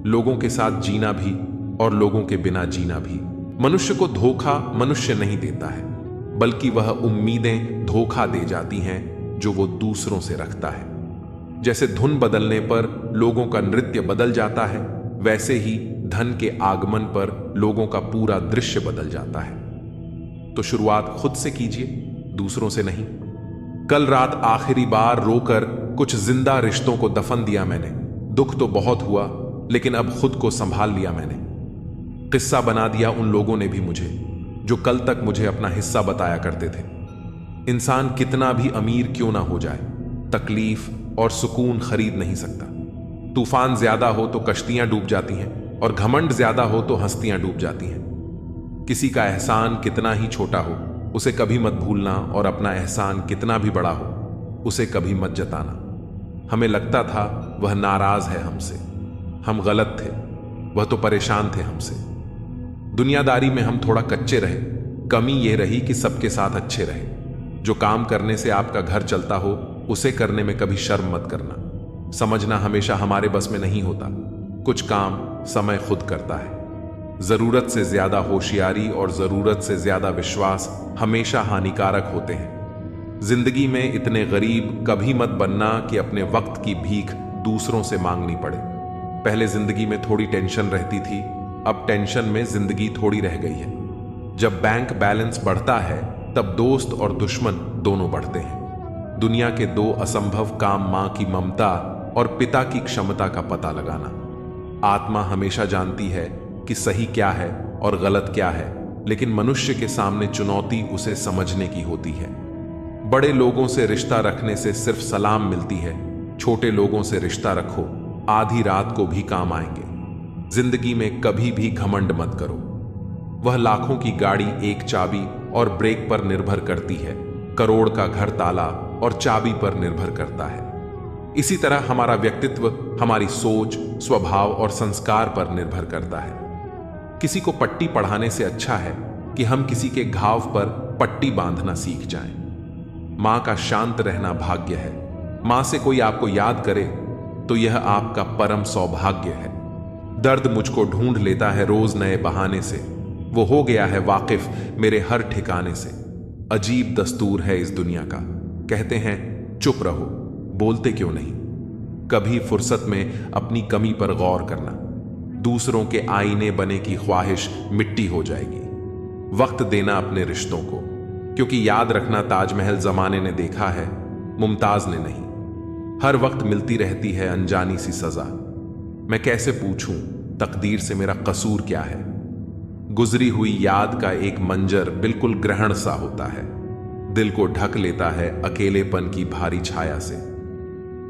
लोगों के साथ जीना भी और लोगों के बिना जीना भी। मनुष्य को धोखा मनुष्य नहीं देता है, बल्कि वह उम्मीदें धोखा दे जाती हैं जो वो दूसरों से रखता है। जैसे धुन बदलने पर लोगों का नृत्य बदल जाता है, वैसे ही धन के आगमन पर लोगों का पूरा दृश्य बदल जाता है। तो शुरुआत खुद से कीजिए, दूसरों से नहीं। कल रात आखिरी बार रोकर कुछ जिंदा रिश्तों को दफन दिया मैंने। दुख तो बहुत हुआ, लेकिन अब खुद को संभाल लिया मैंने। किस्सा बना दिया उन लोगों ने भी मुझे, जो कल तक मुझे अपना हिस्सा बताया करते थे। इंसान कितना भी अमीर क्यों ना हो जाए, तकलीफ और सुकून खरीद नहीं सकता। तूफान ज्यादा हो तो कश्तियां डूब जाती हैं, और घमंड ज्यादा हो तो हस्तियां डूब जाती हैं। किसी का एहसान कितना ही छोटा हो, उसे कभी मत भूलना, और अपना एहसान कितना भी बड़ा हो, उसे कभी मत जताना। हमें लगता था वह नाराज है हमसे, हम गलत थे, वह तो परेशान थे हमसे। दुनियादारी में हम थोड़ा कच्चे रहे। कमी यह रही कि सबके साथ अच्छे रहे। जो काम करने से आपका घर चलता हो, उसे करने में कभी शर्म मत करना। समझना हमेशा हमारे बस में नहीं होता। कुछ काम समय खुद करता है। जरूरत से ज्यादा होशियारी और जरूरत से ज्यादा विश्वास हमेशा हानिकारक होते हैं। जिंदगी में इतने गरीब कभी मत बनना कि अपने वक्त की भीख दूसरों से मांगनी पड़े। पहले जिंदगी में थोड़ी टेंशन रहती थी, अब टेंशन में जिंदगी थोड़ी रह गई है। जब बैंक बैलेंस बढ़ता है, तब दोस्त और दुश्मन दोनों बढ़ते हैं। दुनिया के दो असंभव काम, मां की ममता और पिता की क्षमता का पता लगाना। आत्मा हमेशा जानती है कि सही क्या है और गलत क्या है, लेकिन मनुष्य के सामने चुनौती उसे समझने की होती है। बड़े लोगों से रिश्ता रखने से सिर्फ सलाम मिलती है। छोटे लोगों से रिश्ता रखो, आधी रात को भी काम आएंगे। जिंदगी में कभी भी घमंड मत करो। वह लाखों की गाड़ी एक चाबी और ब्रेक पर निर्भर करती है, करोड़ का घर ताला और चाबी पर निर्भर करता है। इसी तरह हमारा व्यक्तित्व हमारी सोच, स्वभाव और संस्कार पर निर्भर करता है। किसी को पट्टी पढ़ाने से अच्छा है कि हम किसी के घाव पर पट्टी बांधना सीख जाएं। मां का शांत रहना भाग्य है। मां से कोई आपको याद करे तो यह आपका परम सौभाग्य है। दर्द मुझको ढूंढ लेता है रोज नए बहाने से, वो हो गया है वाकिफ मेरे हर ठिकाने से। अजीब दस्तूर है इस दुनिया का, कहते हैं चुप रहो, बोलते क्यों नहीं। कभी फुर्सत में अपनी कमी पर गौर करना। दूसरों के आईने बने की ख्वाहिश मिट्टी हो जाएगी। वक्त देना अपने रिश्तों को, क्योंकि याद रखना ताजमहल जमाने ने देखा है, मुमताज ने नहीं। हर वक्त मिलती रहती है अनजानी सी सजा। मैं कैसे पूछूं तकदीर से मेरा कसूर क्या है। गुजरी हुई याद का एक मंजर बिल्कुल ग्रहण सा होता है, दिल को ढक लेता है अकेलेपन की भारी छाया से।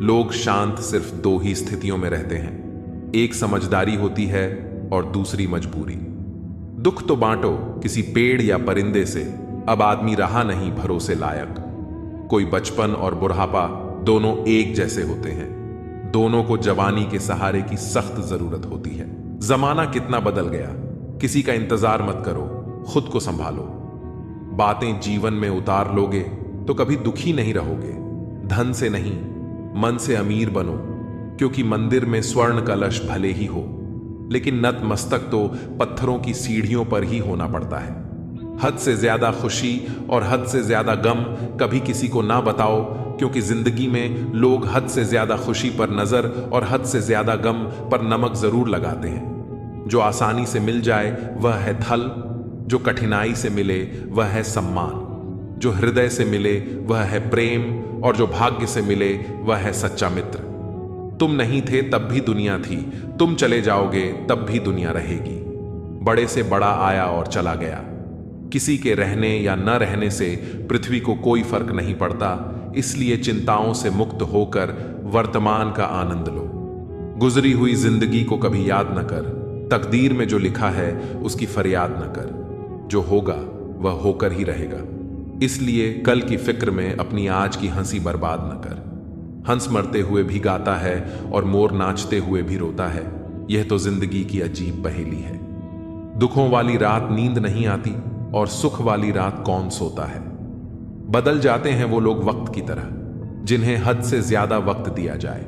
लोग शांत सिर्फ दो ही स्थितियों में रहते हैं, एक समझदारी होती है और दूसरी मजबूरी। दुख तो बांटो किसी पेड़ या परिंदे से, अब आदमी रहा नहीं भरोसे लायक। कोई बचपन और बुढ़ापा दोनों एक जैसे होते हैं, दोनों को जवानी के सहारे की सख्त जरूरत होती है। जमाना कितना बदल गया, किसी का इंतजार मत करो, खुद को संभालो। बातें जीवन में उतार लोगे तो कभी दुखी नहीं रहोगे। धन से नहीं, मन से अमीर बनो, क्योंकि मंदिर में स्वर्ण कलश भले ही हो, लेकिन नतमस्तक तो पत्थरों की सीढ़ियों पर ही होना पड़ता है। हद से ज्यादा खुशी और हद से ज्यादा गम कभी किसी को ना बताओ, क्योंकि जिंदगी में लोग हद से ज्यादा खुशी पर नजर और हद से ज्यादा गम पर नमक जरूर लगाते हैं। जो आसानी से मिल जाए वह है धन, जो कठिनाई से मिले वह है सम्मान, जो हृदय से मिले वह है प्रेम, और जो भाग्य से मिले वह है सच्चा मित्र। तुम नहीं थे तब भी दुनिया थी, तुम चले जाओगे तब भी दुनिया रहेगी। बड़े से बड़ा आया और चला गया, किसी के रहने या न रहने से पृथ्वी को कोई फर्क नहीं पड़ता। इसलिए चिंताओं से मुक्त होकर वर्तमान का आनंद लो। गुजरी हुई जिंदगी को कभी याद न कर, तकदीर में जो लिखा है उसकी फरियाद न कर। जो होगा वह होकर ही रहेगा, इसलिए कल की फिक्र में अपनी आज की हंसी बर्बाद न कर। हंस मरते हुए भी गाता है और मोर नाचते हुए भी रोता है, यह तो जिंदगी की अजीब पहेली है। दुखों वाली रात नींद नहीं आती और सुख वाली रात कौन सोता है। बदल जाते हैं वो लोग वक्त की तरह, जिन्हें हद से ज्यादा वक्त दिया जाए।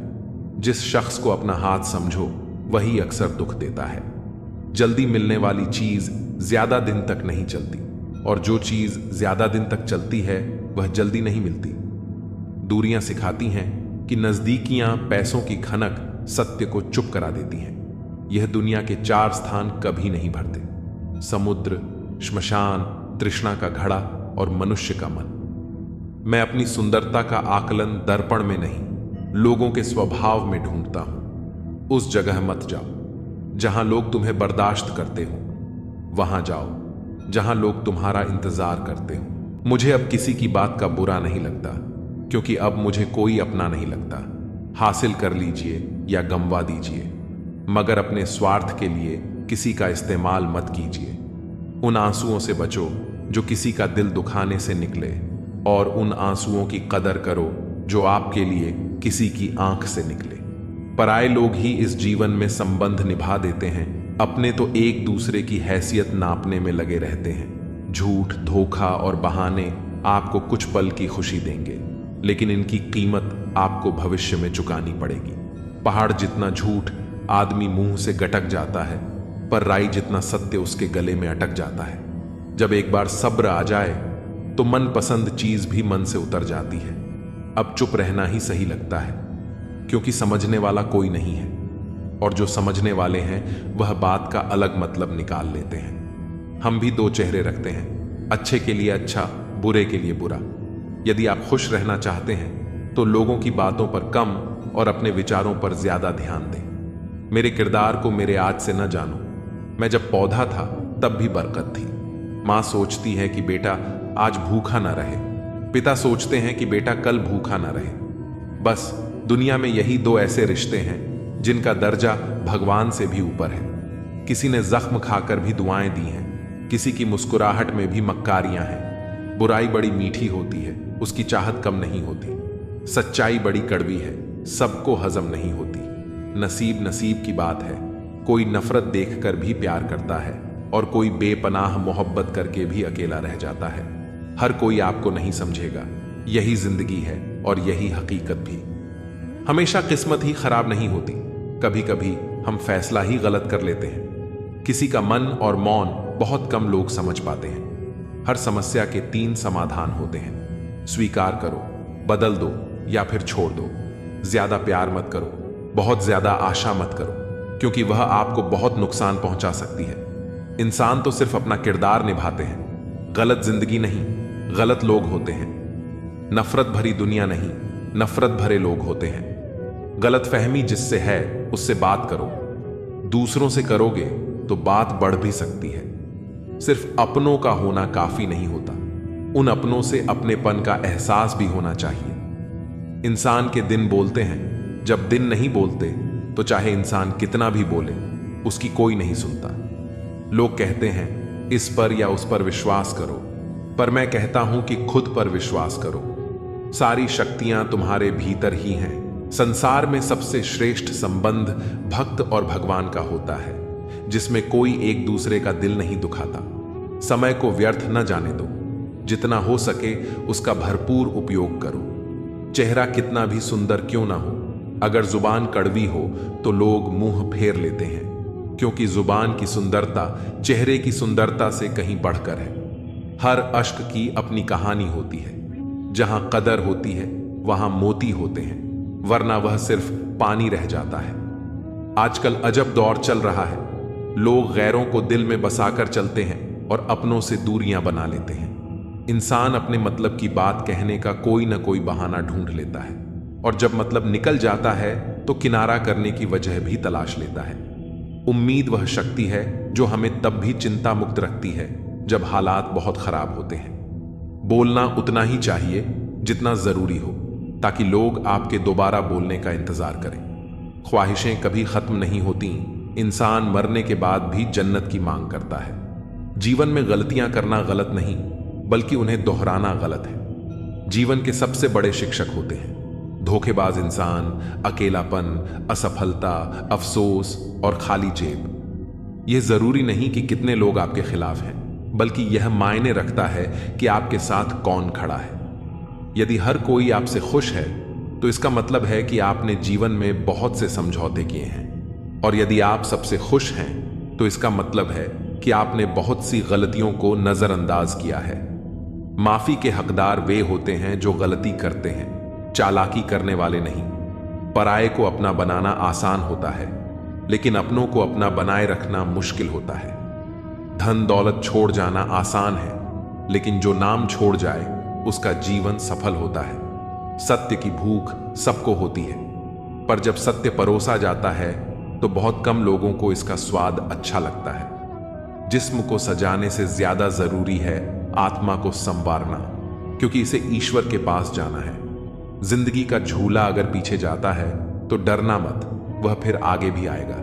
जिस शख्स को अपना हाथ समझो वही अक्सर दुख देता है। जल्दी मिलने वाली चीज ज्यादा दिन तक नहीं चलती, और जो चीज ज्यादा दिन तक चलती है वह जल्दी नहीं मिलती। दूरियां सिखाती हैं कि नजदीकियां पैसों की खनक सत्य को चुप करा देती हैं। यह दुनिया के 4 स्थान कभी नहीं भरते: समुद्र, श्मशान, तृष्णा का घड़ा और मनुष्य का मन। मैं अपनी सुंदरता का आकलन दर्पण में नहीं, लोगों के स्वभाव में ढूंढता हूं। उस जगह मत जाओ जहां लोग तुम्हें बर्दाश्त करते हो, वहां जाओ जहां लोग तुम्हारा इंतजार करते हो। मुझे अब किसी की बात का बुरा नहीं लगता, क्योंकि अब मुझे कोई अपना नहीं लगता। हासिल कर लीजिए या गंवा दीजिए, मगर अपने स्वार्थ के लिए किसी का इस्तेमाल मत कीजिए। उन आंसुओं से बचो जो किसी का दिल दुखाने से निकले, और उन आंसुओं की कदर करो जो आपके लिए किसी की आंख से निकले। पराये लोग ही इस जीवन में संबंध निभा देते हैं, अपने तो एक दूसरे की हैसियत नापने में लगे रहते हैं। झूठ, धोखा और बहाने आपको कुछ पल की खुशी देंगे, लेकिन इनकी कीमत आपको भविष्य में चुकानी पड़ेगी। पहाड़ जितना झूठ आदमी मुंह से गटक जाता है, पर राई जितना सत्य उसके गले में अटक जाता है। जब एक बार सब्र आ जाए तो मनपसंद चीज भी मन से उतर जाती है। अब चुप रहना ही सही लगता है, क्योंकि समझने वाला कोई नहीं है, और जो समझने वाले हैं वह बात का अलग मतलब निकाल लेते हैं। हम भी 2 चेहरे रखते हैं, अच्छे के लिए अच्छा, बुरे के लिए बुरा। यदि आप खुश रहना चाहते हैं तो लोगों की बातों पर कम और अपने विचारों पर ज्यादा ध्यान दें। मेरे किरदार को मेरे आज से न जानो। मैं जब पौधा था तब भी बरकत थी। माँ सोचती है कि बेटा आज भूखा ना रहे, पिता सोचते हैं कि बेटा कल भूखा ना रहे। बस दुनिया में यही 2 ऐसे रिश्ते हैं जिनका दर्जा भगवान से भी ऊपर है। किसी ने जख्म खाकर भी दुआएं दी हैं, किसी की मुस्कुराहट में भी मक्कारियां हैं। बुराई बड़ी मीठी होती है, उसकी चाहत कम नहीं होती। सच्चाई बड़ी कड़वी है, सबको हजम नहीं होती। नसीब नसीब की बात है, कोई नफरत देखकर भी प्यार करता है, और कोई बेपनाह मोहब्बत करके भी अकेला रह जाता है। हर कोई आपको नहीं समझेगा, यही जिंदगी है और यही हकीकत भी। हमेशा किस्मत ही खराब नहीं होती, कभी कभी हम फैसला ही गलत कर लेते हैं। किसी का मन और मौन बहुत कम लोग समझ पाते हैं। हर समस्या के 3 समाधान होते हैं: स्वीकार करो, बदल दो या फिर छोड़ दो। ज्यादा प्यार मत करो, बहुत ज्यादा आशा मत करो, क्योंकि वह आपको बहुत नुकसान पहुंचा सकती है। इंसान तो सिर्फ अपना किरदार निभाते हैं, गलत जिंदगी नहीं, गलत लोग होते हैं। नफरत भरी दुनिया नहीं, नफरत भरे लोग होते हैं। गलत फहमी जिससे है उससे बात करो, दूसरों से करोगे तो बात बढ़ भी सकती है। सिर्फ अपनों का होना काफी नहीं होता, उन अपनों से अपनेपन का एहसास भी होना चाहिए। इंसान के दिन बोलते हैं, जब दिन नहीं बोलते तो चाहे इंसान कितना भी बोले उसकी कोई नहीं सुनता। लोग कहते हैं इस पर या उस पर विश्वास करो, पर मैं कहता हूं कि खुद पर विश्वास करो। सारी शक्तियां तुम्हारे भीतर ही हैं। संसार में सबसे श्रेष्ठ संबंध भक्त और भगवान का होता है, जिसमें कोई एक दूसरे का दिल नहीं दुखाता। समय को व्यर्थ न जाने दो, जितना हो सके उसका भरपूर उपयोग करो। चेहरा कितना भी सुंदर क्यों ना हो, अगर जुबान कड़वी हो तो लोग मुंह फेर लेते हैं, क्योंकि जुबान की सुंदरता चेहरे की सुंदरता से कहीं बढ़कर है। हर अश्क की अपनी कहानी होती है, जहां कदर होती है वहां मोती होते हैं, वरना वह सिर्फ पानी रह जाता है। आजकल अजब दौर चल रहा है, लोग गैरों को दिल में बसाकर चलते हैं और अपनों से दूरियां बना लेते हैं। इंसान अपने मतलब की बात कहने का कोई ना कोई बहाना ढूंढ लेता है, और जब मतलब निकल जाता है तो किनारा करने की वजह भी तलाश लेता है। उम्मीद वह शक्ति है जो हमें तब भी चिंता मुक्त रखती है जब हालात बहुत खराब होते हैं। बोलना उतना ही चाहिए जितना जरूरी हो, ताकि लोग आपके दोबारा बोलने का इंतजार करें। ख्वाहिशें कभी खत्म नहीं होती, इंसान मरने के बाद भी जन्नत की मांग करता है। जीवन में गलतियां करना गलत नहीं, बल्कि उन्हें दोहराना गलत है। जीवन के सबसे बड़े शिक्षक होते हैं धोखेबाज इंसान, अकेलापन, असफलता, अफसोस और खाली जेब। यह जरूरी नहीं कि कितने लोग आपके खिलाफ हैं, बल्कि यह मायने रखता है कि आपके साथ कौन खड़ा है। यदि हर कोई आपसे खुश है तो इसका मतलब है कि आपने जीवन में बहुत से समझौते किए हैं, और यदि आप सबसे खुश हैं तो इसका मतलब है कि आपने बहुत सी गलतियों को नजरअंदाज किया है। माफी के हकदार वे होते हैं जो गलती करते हैं, चालाकी करने वाले नहीं। पराये को अपना बनाना आसान होता है, लेकिन अपनों को अपना बनाए रखना मुश्किल होता है। धन दौलत छोड़ जाना आसान है, लेकिन जो नाम छोड़ जाए उसका जीवन सफल होता है। सत्य की भूख सबको होती है, पर जब सत्य परोसा जाता है तो बहुत कम लोगों को इसका स्वाद अच्छा लगता है। जिस्म को सजाने से ज्यादा जरूरी है आत्मा को संवारना, क्योंकि इसे ईश्वर के पास जाना है। जिंदगी का झूला अगर पीछे जाता है तो डरना मत, वह फिर आगे भी आएगा।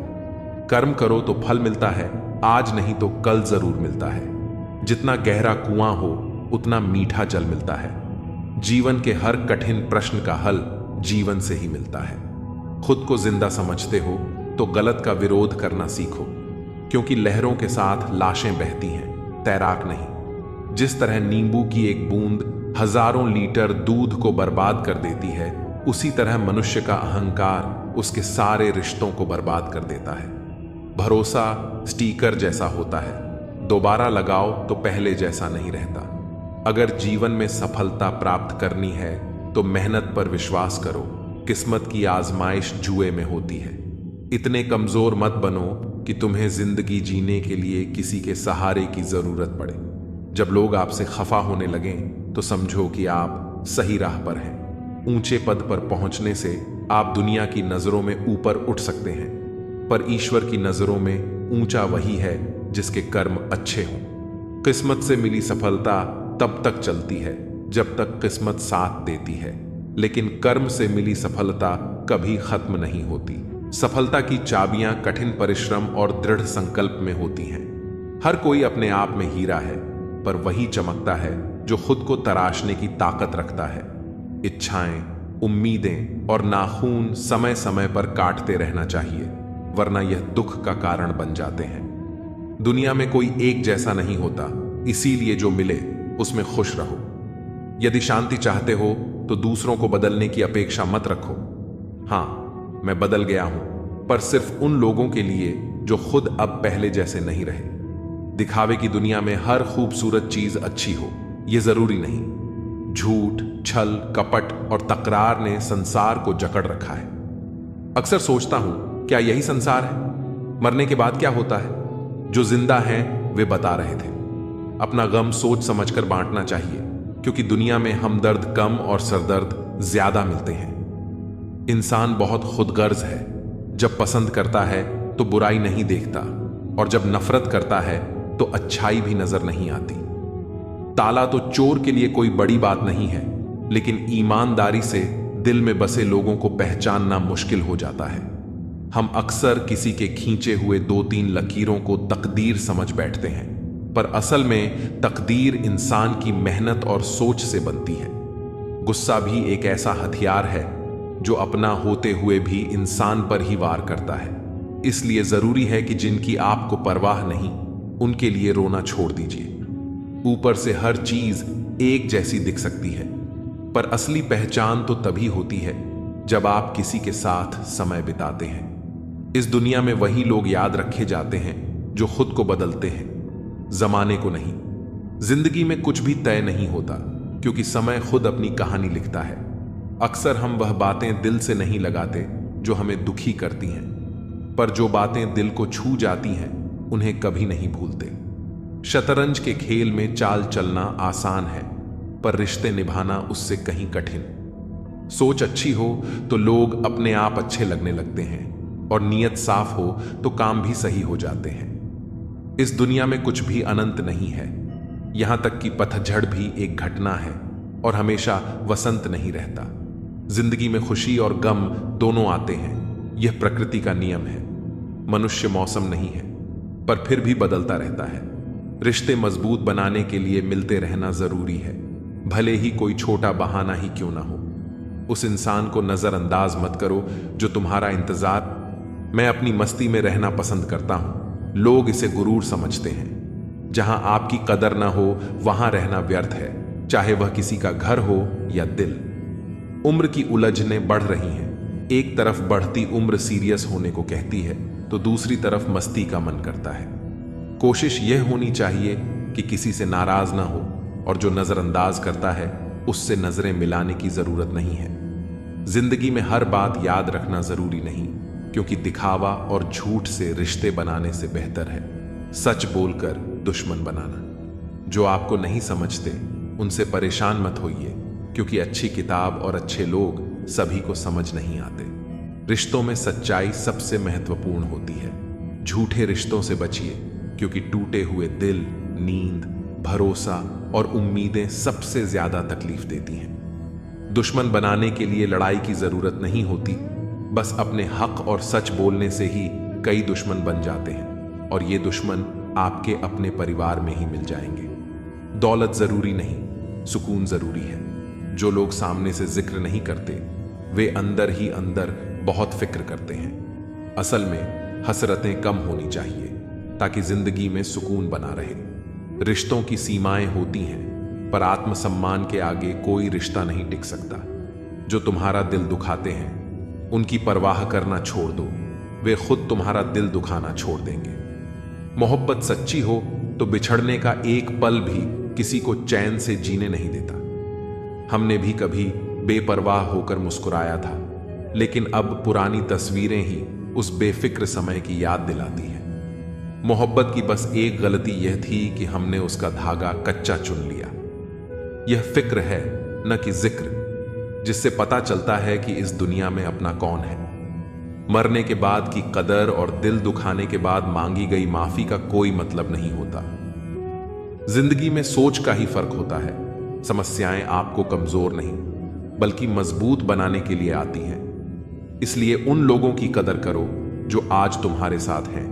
कर्म करो तो फल मिलता है, आज नहीं तो कल जरूर मिलता है। जितना गहरा कुआं हो उतना मीठा जल मिलता है। जीवन के हर कठिन प्रश्न का हल जीवन से ही मिलता है। खुद को जिंदा समझते हो तो गलत का विरोध करना सीखो, क्योंकि लहरों के साथ लाशें बहती हैं, तैराक नहीं। जिस तरह नींबू की एक बूंद हजारों लीटर दूध को बर्बाद कर देती है, उसी तरह मनुष्य का अहंकार उसके सारे रिश्तों को बर्बाद कर देता है। भरोसा स्टीकर जैसा होता है, दोबारा लगाओ तो पहले जैसा नहीं रहता। अगर जीवन में सफलता प्राप्त करनी है तो मेहनत पर विश्वास करो। किस्मत की आजमाइश जुए में होती है। इतने कमजोर मत बनो कि तुम्हें जिंदगी जीने के लिए किसी के सहारे की जरूरत पड़े। जब लोग आपसे खफा होने लगें तो समझो कि आप सही राह पर हैं। ऊंचे पद पर पहुंचने से आप दुनिया की नजरों में ऊपर उठ सकते हैं, पर ईश्वर की नजरों में ऊंचा वही है जिसके कर्म अच्छे हों। किस्मत से मिली सफलता तब तक चलती है जब तक किस्मत साथ देती है, लेकिन कर्म से मिली सफलता कभी खत्म नहीं होती। सफलता की चाबियां कठिन परिश्रम और दृढ़ संकल्प में होती हैं। हर कोई अपने आप में हीरा है, पर वही चमकता है जो खुद को तराशने की ताकत रखता है। इच्छाएं, उम्मीदें और नाखून समय समय पर काटते रहना चाहिए, वरना यह दुख का कारण बन जाते हैं। दुनिया में कोई एक जैसा नहीं होता, इसीलिए जो मिले उसमें खुश रहो। यदि शांति चाहते हो तो दूसरों को बदलने की अपेक्षा मत रखो। हाँ, मैं बदल गया हूं, पर सिर्फ उन लोगों के लिए जो खुद अब पहले जैसे नहीं रहे। दिखावे की दुनिया में हर खूबसूरत चीज अच्छी हो, यह जरूरी नहीं। झूठ, छल, कपट और तकरार ने संसार को जकड़ रखा है। अक्सर सोचता हूं, क्या यही संसार है? मरने के बाद क्या होता है? जो जिंदा हैं वे बता रहे थे। अपना गम सोच समझकर बांटना चाहिए, क्योंकि दुनिया में हमदर्द कम और सरदर्द ज्यादा मिलते हैं। इंसान बहुत खुदगर्ज है। जब पसंद करता है तो बुराई नहीं देखता, और जब नफरत करता है तो अच्छाई भी नजर नहीं आती। ताला तो चोर के लिए कोई बड़ी बात नहीं है, लेकिन ईमानदारी से दिल में बसे लोगों को पहचानना मुश्किल हो जाता है। हम अक्सर किसी के खींचे हुए 2-3 लकीरों को तकदीर समझ बैठते हैं, पर असल में तकदीर इंसान की मेहनत और सोच से बनती है। गुस्सा भी एक ऐसा हथियार है जो अपना होते हुए भी इंसान पर ही वार करता है। इसलिए जरूरी है कि जिनकी आपको परवाह नहीं, उनके लिए रोना छोड़ दीजिए। ऊपर से हर चीज एक जैसी दिख सकती है, पर असली पहचान तो तभी होती है जब आप किसी के साथ समय बिताते हैं। इस दुनिया में वही लोग याद रखे जाते हैं जो खुद को बदलते हैं, जमाने को नहीं। जिंदगी में कुछ भी तय नहीं होता, क्योंकि समय खुद अपनी कहानी लिखता है। अक्सर हम वह बातें दिल से नहीं लगाते जो हमें दुखी करती हैं, पर जो बातें दिल को छू जाती हैं उन्हें कभी नहीं भूलते। शतरंज के खेल में चाल चलना आसान है, पर रिश्ते निभाना उससे कहीं कठिन। सोच अच्छी हो तो लोग अपने आप अच्छे लगने लगते हैं, और नीयत साफ हो तो काम भी सही हो जाते हैं। इस दुनिया में कुछ भी अनंत नहीं है, यहां तक कि पतझड़ भी एक घटना है, और हमेशा वसंत नहीं रहता। जिंदगी में खुशी और गम दोनों आते हैं, यह प्रकृति का नियम है। मनुष्य मौसम नहीं है, पर फिर भी बदलता रहता है। रिश्ते मजबूत बनाने के लिए मिलते रहना जरूरी है, भले ही कोई छोटा बहाना ही क्यों ना हो। उस इंसान को नजरअंदाज मत करो जो तुम्हारा इंतजार। मैं अपनी मस्ती में रहना पसंद करता हूं, लोग इसे गुरूर समझते हैं। जहां आपकी कदर ना हो वहां रहना व्यर्थ है, चाहे वह किसी का घर हो या दिल। उम्र की उलझनें बढ़ रही हैं। एक तरफ बढ़ती उम्र सीरियस होने को कहती है, तो दूसरी तरफ मस्ती का मन करता है। कोशिश यह होनी चाहिए कि किसी से नाराज ना हो, और जो नजरअंदाज करता है उससे नजरें मिलाने की जरूरत नहीं है। जिंदगी में हर बात याद रखना जरूरी नहीं, क्योंकि दिखावा और झूठ से रिश्ते बनाने से बेहतर है सच बोलकर दुश्मन बनाना। जो आपको नहीं समझते उनसे परेशान मत होइए, क्योंकि अच्छी किताब और अच्छे लोग सभी को समझ नहीं आते। रिश्तों में सच्चाई सबसे महत्वपूर्ण होती है। झूठे रिश्तों से बचिए, क्योंकि टूटे हुए दिल, नींद, भरोसा और उम्मीदें सबसे ज्यादा तकलीफ देती हैं। दुश्मन बनाने के लिए लड़ाई की जरूरत नहीं होती, बस अपने हक और सच बोलने से ही कई दुश्मन बन जाते हैं, और ये दुश्मन आपके अपने परिवार में ही मिल जाएंगे। दौलत जरूरी नहीं, सुकून जरूरी है। जो लोग सामने से जिक्र नहीं करते, वे अंदर ही अंदर बहुत फिक्र करते हैं। असल में हसरतें कम होनी चाहिए, ताकि जिंदगी में सुकून बना रहे। रिश्तों की सीमाएं होती हैं, पर आत्मसम्मान के आगे कोई रिश्ता नहीं टिक सकता। जो तुम्हारा दिल दुखाते हैं, उनकी परवाह करना छोड़ दो, वे खुद तुम्हारा दिल दुखाना छोड़ देंगे। मोहब्बत सच्ची हो तो बिछड़ने का एक पल भी किसी को चैन से जीने नहीं देता। हमने भी कभी बेपरवाह होकर मुस्कुराया था, लेकिन अब पुरानी तस्वीरें ही उस बेफिक्र समय की याद दिलाती हैं। मोहब्बत की बस एक गलती यह थी कि हमने उसका धागा कच्चा चुन लिया। यह फिक्र है, न कि जिक्र, जिससे पता चलता है कि इस दुनिया में अपना कौन है। मरने के बाद की कदर और दिल दुखाने के बाद मांगी गई माफी का कोई मतलब नहीं होता। जिंदगी में सोच का ही फर्क होता है। समस्याएं आपको कमजोर नहीं, बल्कि मजबूत बनाने के लिए आती हैं। इसलिए उन लोगों की कदर करो जो आज तुम्हारे साथ हैं,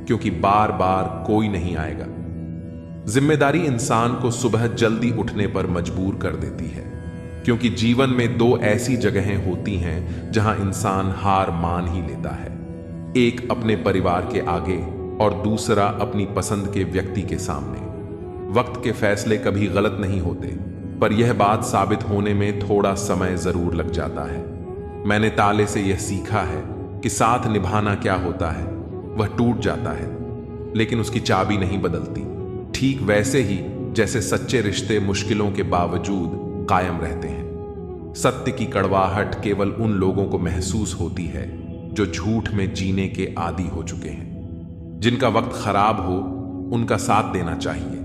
क्योंकि बार बार कोई नहीं आएगा। जिम्मेदारी इंसान को सुबह जल्दी उठने पर मजबूर कर देती है, क्योंकि जीवन में दो ऐसी जगहें होती हैं जहां इंसान हार मान ही लेता है। एक अपने परिवार के आगे और दूसरा अपनी पसंद के व्यक्ति के सामने। वक्त के फैसले कभी गलत नहीं होते, पर यह बात साबित होने में थोड़ा समय जरूर लग जाता है। मैंने ताले से यह सीखा है कि साथ निभाना क्या होता है। वह टूट जाता है, लेकिन उसकी चाबी नहीं बदलती। ठीक वैसे ही जैसे सच्चे रिश्ते मुश्किलों के बावजूद कायम रहते हैं। सत्य की कड़वाहट केवल उन लोगों को महसूस होती है जो झूठ में जीने के आदी हो चुके हैं। जिनका वक्त खराब हो उनका साथ देना चाहिए,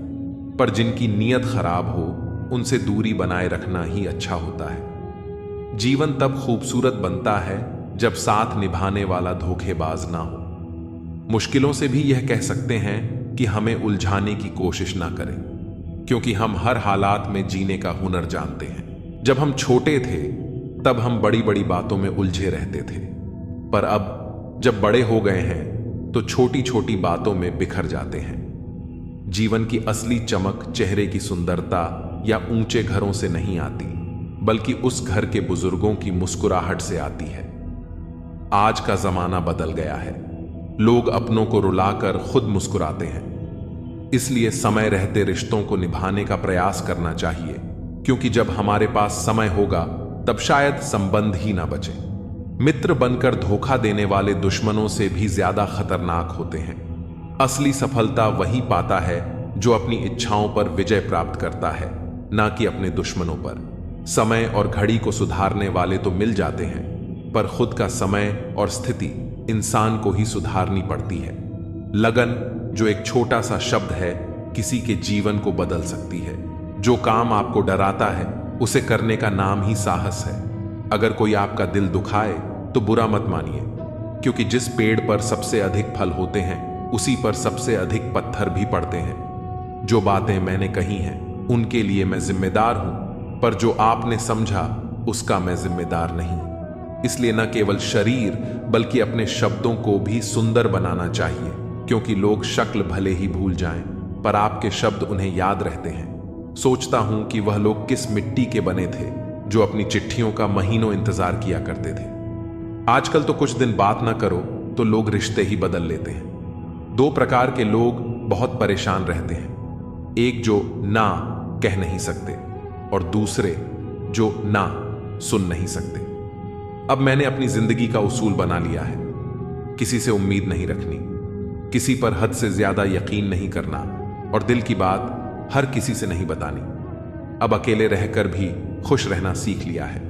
पर जिनकी नीयत खराब हो उनसे दूरी बनाए रखना ही अच्छा होता है। जीवन तब खूबसूरत बनता है जब साथ निभाने वाला धोखेबाज ना हो। मुश्किलों से भी यह कह सकते हैं कि हमें उलझाने की कोशिश ना करें, क्योंकि हम हर हालात में जीने का हुनर जानते हैं। जब हम छोटे थे तब हम बड़ी बड़ी बातों में उलझे रहते थे, पर अब जब बड़े हो गए हैं तो छोटी छोटी बातों में बिखर जाते हैं। जीवन की असली चमक चेहरे की सुंदरता या ऊंचे घरों से नहीं आती, बल्कि उस घर के बुजुर्गों की मुस्कुराहट से आती है। आज का जमाना बदल गया है। लोग अपनों को रुलाकर खुद मुस्कुराते हैं। इसलिए समय रहते रिश्तों को निभाने का प्रयास करना चाहिए, क्योंकि जब हमारे पास समय होगा तब शायद संबंध ही ना बचे। मित्र बनकर धोखा देने वाले दुश्मनों से भी ज्यादा खतरनाक होते हैं। असली सफलता वही पाता है जो अपनी इच्छाओं पर विजय प्राप्त करता है, ना कि अपने दुश्मनों पर। समय और घड़ी को सुधारने वाले तो मिल जाते हैं, पर खुद का समय और स्थिति इंसान को ही सुधारनी पड़ती है। लगन, जो एक छोटा सा शब्द है, किसी के जीवन को बदल सकती है। जो काम आपको डराता है उसे करने का नाम ही साहस है। अगर कोई आपका दिल दुखाए तो बुरा मत मानिए, क्योंकि जिस पेड़ पर सबसे अधिक फल होते हैं उसी पर सबसे अधिक पत्थर भी पड़ते हैं। जो बातें मैंने कही हैं उनके लिए मैं जिम्मेदार हूं, पर जो आपने समझा उसका मैं जिम्मेदार नहीं। इसलिए न केवल शरीर बल्कि अपने शब्दों को भी सुंदर बनाना चाहिए, क्योंकि लोग शक्ल भले ही भूल जाएं, पर आपके शब्द उन्हें याद रहते हैं। सोचता हूं कि वह लोग किस मिट्टी के बने थे जो अपनी चिट्ठियों का महीनों इंतजार किया करते थे। आजकल तो कुछ दिन बात ना करो तो लोग रिश्ते ही बदल लेते हैं। दो प्रकार के लोग बहुत परेशान रहते हैं, एक जो ना कह नहीं सकते और दूसरे जो ना सुन नहीं सकते। अब मैंने अपनी जिंदगी का उसूल बना लिया है, किसी से उम्मीद नहीं रखनी, किसी पर हद से ज्यादा यकीन नहीं करना और दिल की बात हर किसी से नहीं बतानी। अब अकेले रहकर भी खुश रहना सीख लिया है।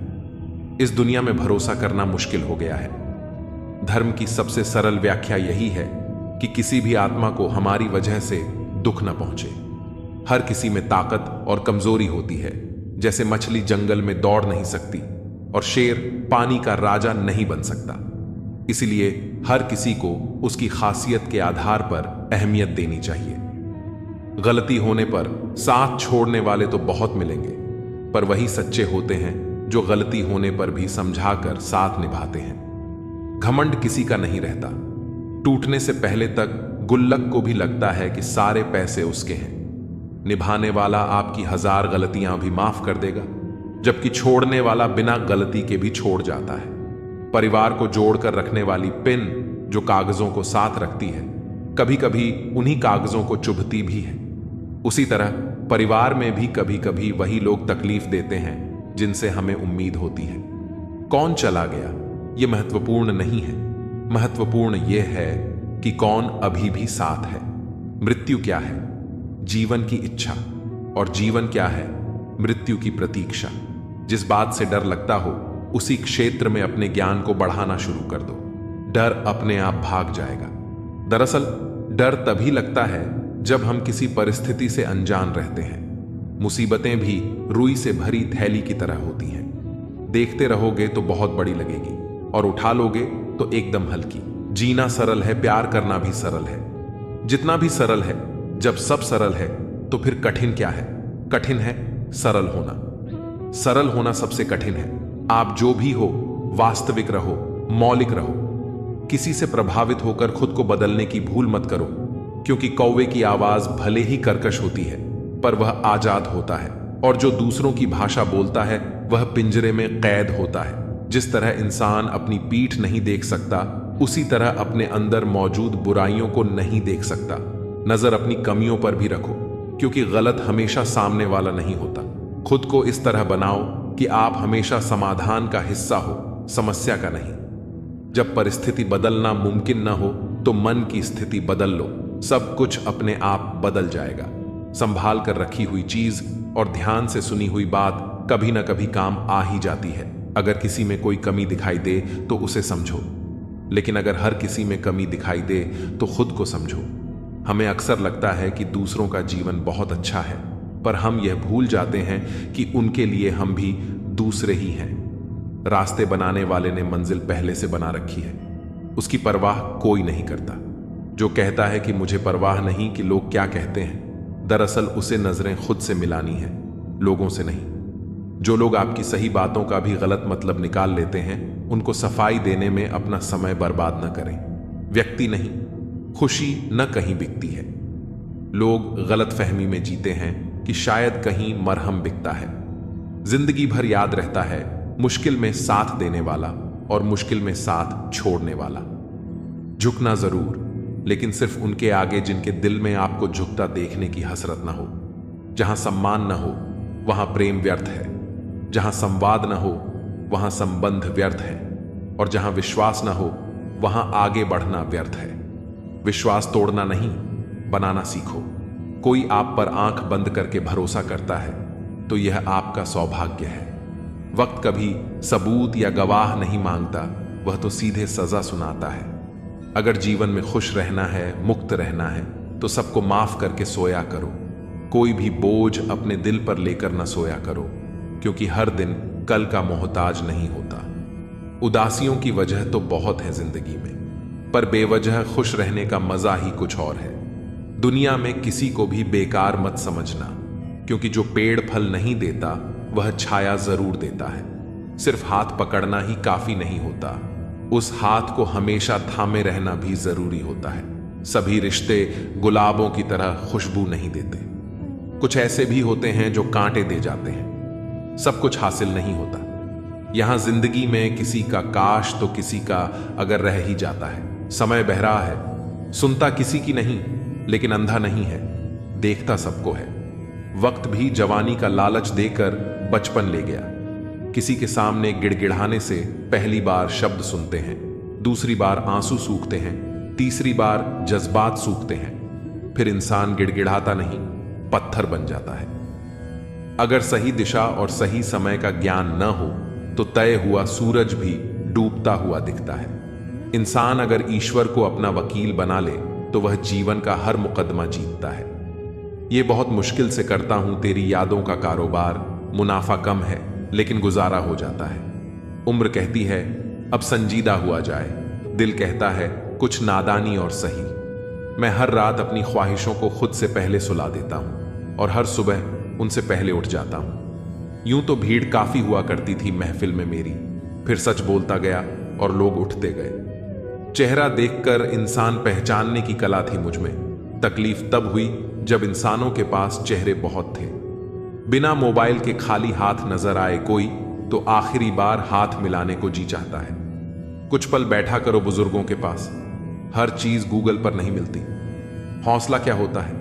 इस दुनिया में भरोसा करना मुश्किल हो गया है। धर्म की सबसे सरल व्याख्या यही है कि किसी भी आत्मा को हमारी वजह से दुख न पहुंचे। हर किसी में ताकत और कमजोरी होती है। जैसे मछली जंगल में दौड़ नहीं सकती और शेर पानी का राजा नहीं बन सकता। इसलिए हर किसी को उसकी खासियत के आधार पर अहमियत देनी चाहिए। गलती होने पर साथ छोड़ने वाले तो बहुत मिलेंगे, पर वही सच्चे होते हैं जो गलती होने पर भी समझाकर साथ निभाते हैं। घमंड किसी का नहीं रहता। टूटने से पहले तक गुल्लक को भी लगता है कि सारे पैसे उसके हैं। निभाने वाला आपकी 1000 गलतियां भी माफ कर देगा, जबकि छोड़ने वाला बिना गलती के भी छोड़ जाता है। परिवार को जोड़कर रखने वाली पिन जो कागजों को साथ रखती है, कभी कभी उन्हीं कागजों को चुभती भी है। उसी तरह परिवार में भी कभी कभी वही लोग तकलीफ देते हैं जिनसे हमें उम्मीद होती है। कौन चला गया यह महत्वपूर्ण नहीं है। महत्वपूर्ण यह है कि कौन अभी भी साथ है। मृत्यु क्या है? जीवन की इच्छा। और जीवन क्या है? मृत्यु की प्रतीक्षा। जिस बात से डर लगता हो उसी क्षेत्र में अपने ज्ञान को बढ़ाना शुरू कर दो। डर अपने आप भाग जाएगा। दरअसल डर तभी लगता है जब हम किसी परिस्थिति से अनजान रहते हैं। मुसीबतें भी रुई से भरी थैली की तरह होती हैं। देखते रहोगे तो बहुत बड़ी लगेगी और उठा लोगे तो एकदम हल्की। जीना सरल है, प्यार करना भी सरल है। जितना भी सरल है, जब सब सरल है तो फिर कठिन क्या है? कठिन है सरल होना। सरल होना सबसे कठिन है। आप जो भी हो वास्तविक रहो, मौलिक रहो। किसी से प्रभावित होकर खुद को बदलने की भूल मत करो, क्योंकि कौवे की आवाज भले ही कर्कश होती है पर वह आजाद होता है, और जो दूसरों की भाषा बोलता है वह पिंजरे में कैद होता है। जिस तरह इंसान अपनी पीठ नहीं देख सकता, उसी तरह अपने अंदर मौजूद बुराइयों को नहीं देख सकता। नजर अपनी कमियों पर भी रखो, क्योंकि गलत हमेशा सामने वाला नहीं होता। खुद को इस तरह बनाओ कि आप हमेशा समाधान का हिस्सा हो, समस्या का नहीं। जब परिस्थिति बदलना मुमकिन न हो तो मन की स्थिति बदल लो। सब कुछ अपने आप बदल जाएगा। संभाल कर रखी हुई चीज और ध्यान से सुनी हुई बात कभी ना कभी काम आ ही जाती है। अगर किसी में कोई कमी दिखाई दे तो उसे समझो, लेकिन अगर हर किसी में कमी दिखाई दे तो खुद को समझो। हमें अक्सर लगता है कि दूसरों का जीवन बहुत अच्छा है, पर हम यह भूल जाते हैं कि उनके लिए हम भी दूसरे ही हैं। रास्ते बनाने वाले ने मंजिल पहले से बना रखी है, उसकी परवाह कोई नहीं करता। जो कहता है कि मुझे परवाह नहीं कि लोग क्या कहते हैं, दरअसल उसे नजरें खुद से मिलानी है, लोगों से नहीं। जो लोग आपकी सही बातों का भी गलत मतलब निकाल लेते हैं, उनको सफाई देने में अपना समय बर्बाद न करें। व्यक्ति नहीं, खुशी न कहीं बिकती है। लोग गलत फहमी में जीते हैं कि शायद कहीं मरहम बिकता है। जिंदगी भर याद रहता है मुश्किल में साथ देने वाला और मुश्किल में साथ छोड़ने वाला। झुकना जरूर, लेकिन सिर्फ उनके आगे जिनके दिल में आपको झुकता देखने की हसरत ना हो। जहां सम्मान ना हो वहां प्रेम व्यर्थ है, जहां संवाद ना हो वहां संबंध व्यर्थ है, और जहां विश्वास ना हो वहां आगे बढ़ना व्यर्थ है। विश्वास तोड़ना नहीं, बनाना सीखो। कोई आप पर आंख बंद करके भरोसा करता है तो यह आपका सौभाग्य है। वक्त कभी सबूत या गवाह नहीं मांगता, वह तो सीधे सजा सुनाता है। अगर जीवन में खुश रहना है, मुक्त रहना है, तो सबको माफ करके सोया करो। कोई भी बोझ अपने दिल पर लेकर न सोया करो, क्योंकि हर दिन कल का मोहताज नहीं होता। उदासियों की वजह तो बहुत है जिंदगी में, पर बेवजह खुश रहने का मजा ही कुछ और है। दुनिया में किसी को भी बेकार मत समझना, क्योंकि जो पेड़ फल नहीं देता वह छाया जरूर देता है। सिर्फ हाथ पकड़ना ही काफी नहीं होता, उस हाथ को हमेशा थामे रहना भी जरूरी होता है। सभी रिश्ते गुलाबों की तरह खुशबू नहीं देते। कुछ ऐसे भी होते हैं जो कांटे दे जाते हैं। सब कुछ हासिल नहीं होता। यहां जिंदगी में किसी का काश तो किसी का अगर रह ही जाता है। समय बहरा है, सुनता किसी की नहीं, लेकिन अंधा नहीं है, देखता सबको है। वक्त भी जवानी का लालच देकर बचपन ले गया। किसी के सामने गिड़गिड़ाने से पहली बार शब्द सुनते हैं, दूसरी बार आंसू सूखते हैं, तीसरी बार जज्बात सूखते हैं। फिर इंसान गिड़गिड़ाता नहीं, पत्थर बन जाता है। अगर सही दिशा और सही समय का ज्ञान न हो तो तय हुआ सूरज भी डूबता हुआ दिखता है। इंसान अगर ईश्वर को अपना वकील बना ले तो वह जीवन का हर मुकदमा जीतता है। ये बहुत मुश्किल से करता हूं तेरी यादों का कारोबार, मुनाफा कम है लेकिन गुजारा हो जाता है। उम्र कहती है अब संजीदा हुआ जाए, दिल कहता है कुछ नादानी और सही। मैं हर रात अपनी ख्वाहिशों को खुद से पहले सुला देता हूं और हर सुबह उनसे पहले उठ जाता हूं। यूं तो भीड़ काफी हुआ करती थी महफिल में मेरी, फिर सच बोलता गया और लोग उठते गए। चेहरा देखकर इंसान पहचानने की कला थी मुझ में। तकलीफ तब हुई जब इंसानों के पास चेहरे बहुत थे। बिना मोबाइल के खाली हाथ नजर आए कोई तो आखिरी बार हाथ मिलाने को जी चाहता है। कुछ पल बैठा करो बुजुर्गों के पास, हर चीज गूगल पर नहीं मिलती। हौसला क्या होता है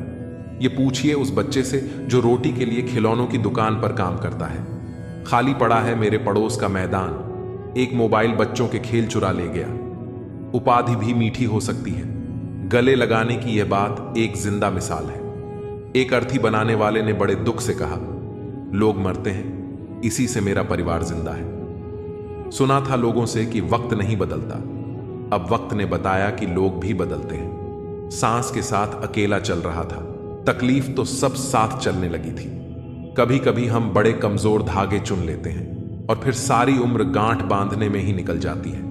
ये पूछिए उस बच्चे से जो रोटी के लिए खिलौनों की दुकान पर काम करता है। खाली पड़ा है मेरे पड़ोस का मैदान, एक मोबाइल बच्चों के खेल चुरा ले गया। उपाधि भी मीठी हो सकती है, गले लगाने की यह बात एक जिंदा मिसाल है। एक अर्थी बनाने वाले ने बड़े दुख से कहा, लोग मरते हैं, इसी से मेरा परिवार जिंदा है। सुना था लोगों से कि वक्त नहीं बदलता, अब वक्त ने बताया कि लोग भी बदलते हैं। सांस के साथ अकेला चल रहा था, तकलीफ तो सब साथ चलने लगी थी। कभी कभी हम बड़े कमजोर धागे चुन लेते हैं और फिर सारी उम्र गांठ बांधने में ही निकल जाती है।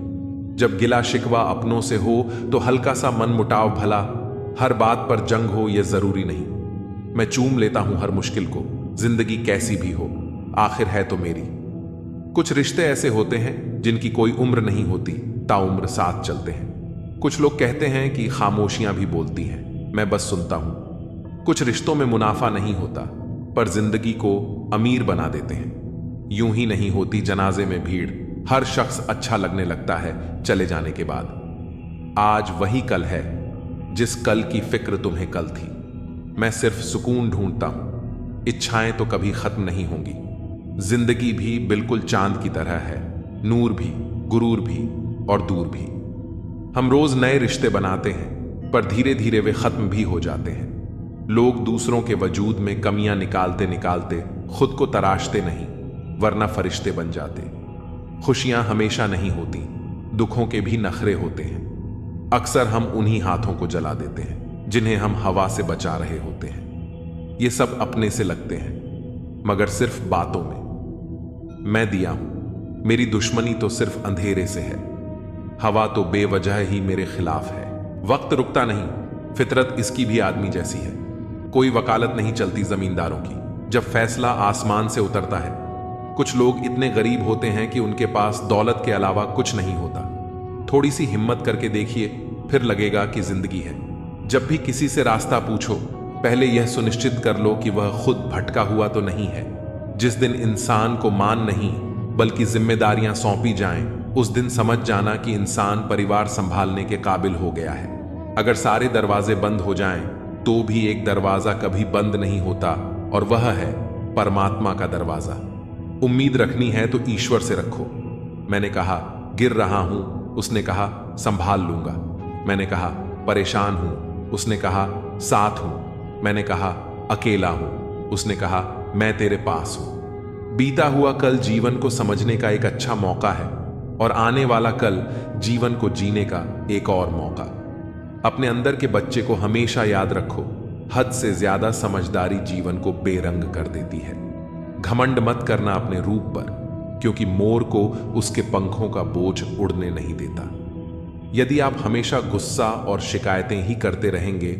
जब गिला शिकवा अपनों से हो तो हल्का सा मन मुटाव भला, हर बात पर जंग हो यह जरूरी नहीं। मैं चूम लेता हूं हर मुश्किल को, जिंदगी कैसी भी हो आखिर है तो मेरी। कुछ रिश्ते ऐसे होते हैं जिनकी कोई उम्र नहीं होती, ताउम्र साथ चलते हैं। कुछ लोग कहते हैं कि खामोशियां भी बोलती हैं, मैं बस सुनता हूं। कुछ रिश्तों में मुनाफा नहीं होता पर जिंदगी को अमीर बना देते हैं। यूं ही नहीं होती जनाजे में भीड़, हर शख्स अच्छा लगने लगता है चले जाने के बाद। आज वही कल है जिस कल की फिक्र तुम्हें कल थी। मैं सिर्फ सुकून ढूंढता हूं, इच्छाएं तो कभी खत्म नहीं होंगी। जिंदगी भी बिल्कुल चांद की तरह है, नूर भी, गुरूर भी और दूर भी। हम रोज नए रिश्ते बनाते हैं पर धीरे धीरे वे खत्म भी हो जाते हैं। लोग दूसरों के वजूद में कमियां निकालते निकालते खुद को तराशते नहीं, वरना फरिश्ते बन जाते। खुशियां हमेशा नहीं होती, दुखों के भी नखरे होते हैं। अक्सर हम उन्हीं हाथों को जला देते हैं जिन्हें हम हवा से बचा रहे होते हैं। ये सब अपने से लगते हैं मगर सिर्फ बातों में। मैं दिया हूं, मेरी दुश्मनी तो सिर्फ अंधेरे से है। हवा तो बेवजह ही मेरे खिलाफ है। वक्त रुकता नहीं, फितरत इसकी भी आदमी जैसी है। कोई वकालत नहीं चलती जमींदारों की, जब फैसला आसमान से उतरता है। कुछ लोग इतने गरीब होते हैं कि उनके पास दौलत के अलावा कुछ नहीं होता। थोड़ी सी हिम्मत करके देखिए, फिर लगेगा कि जिंदगी है। जब भी किसी से रास्ता पूछो, पहले यह सुनिश्चित कर लो कि वह खुद भटका हुआ तो नहीं है। जिस दिन इंसान को मान नहीं बल्कि जिम्मेदारियां सौंपी जाएं, उस दिन समझ जाना कि इंसान परिवार संभालने के काबिल हो गया है। अगर सारे दरवाजे बंद हो जाएं, तो भी एक दरवाजा कभी बंद नहीं होता और वह है परमात्मा का दरवाजा। उम्मीद रखनी है तो ईश्वर से रखो। मैंने कहा गिर रहा हूं, उसने कहा संभाल लूंगा। मैंने कहा परेशान हूं, उसने कहा साथ हूं। मैंने कहा अकेला हूं, उसने कहा मैं तेरे पास हूं। बीता हुआ कल जीवन को समझने का एक अच्छा मौका है और आने वाला कल जीवन को जीने का एक और मौका। अपने अंदर के बच्चे को हमेशा याद रखो, हद से ज्यादा समझदारी जीवन को बेरंग कर देती है। घमंड मत करना अपने रूप पर, क्योंकि मोर को उसके पंखों का बोझ उड़ने नहीं देता। यदि आप हमेशा गुस्सा और शिकायतें ही करते रहेंगे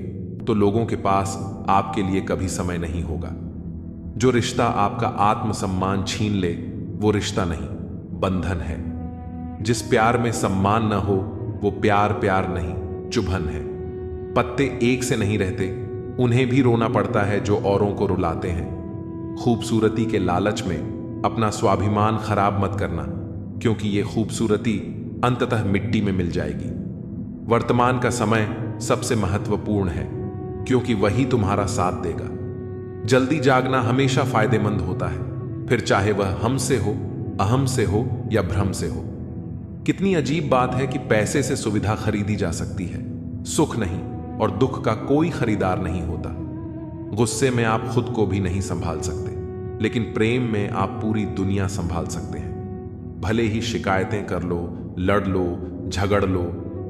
तो लोगों के पास आपके लिए कभी समय नहीं होगा। जो रिश्ता आपका आत्मसम्मान छीन ले वो रिश्ता नहीं, बंधन है। जिस प्यार में सम्मान न हो वो प्यार प्यार नहीं, चुभन है। पत्ते एक से नहीं रहते, उन्हें भी रोना पड़ता है जो औरों को रुलाते हैं। खूबसूरती के लालच में अपना स्वाभिमान खराब मत करना, क्योंकि ये खूबसूरती अंततः मिट्टी में मिल जाएगी। वर्तमान का समय सबसे महत्वपूर्ण है, क्योंकि वही तुम्हारा साथ देगा। जल्दी जागना हमेशा फायदेमंद होता है, फिर चाहे वह हमसे हो, अहम से हो या भ्रम से हो। कितनी अजीब बात है कि पैसे से सुविधा खरीदी जा सकती है, सुख नहीं, और दुख का कोई खरीदार नहीं होता। गुस्से में आप खुद को भी नहीं संभाल सकते, लेकिन प्रेम में आप पूरी दुनिया संभाल सकते हैं। भले ही शिकायतें कर लो, लड़ लो, झगड़ लो,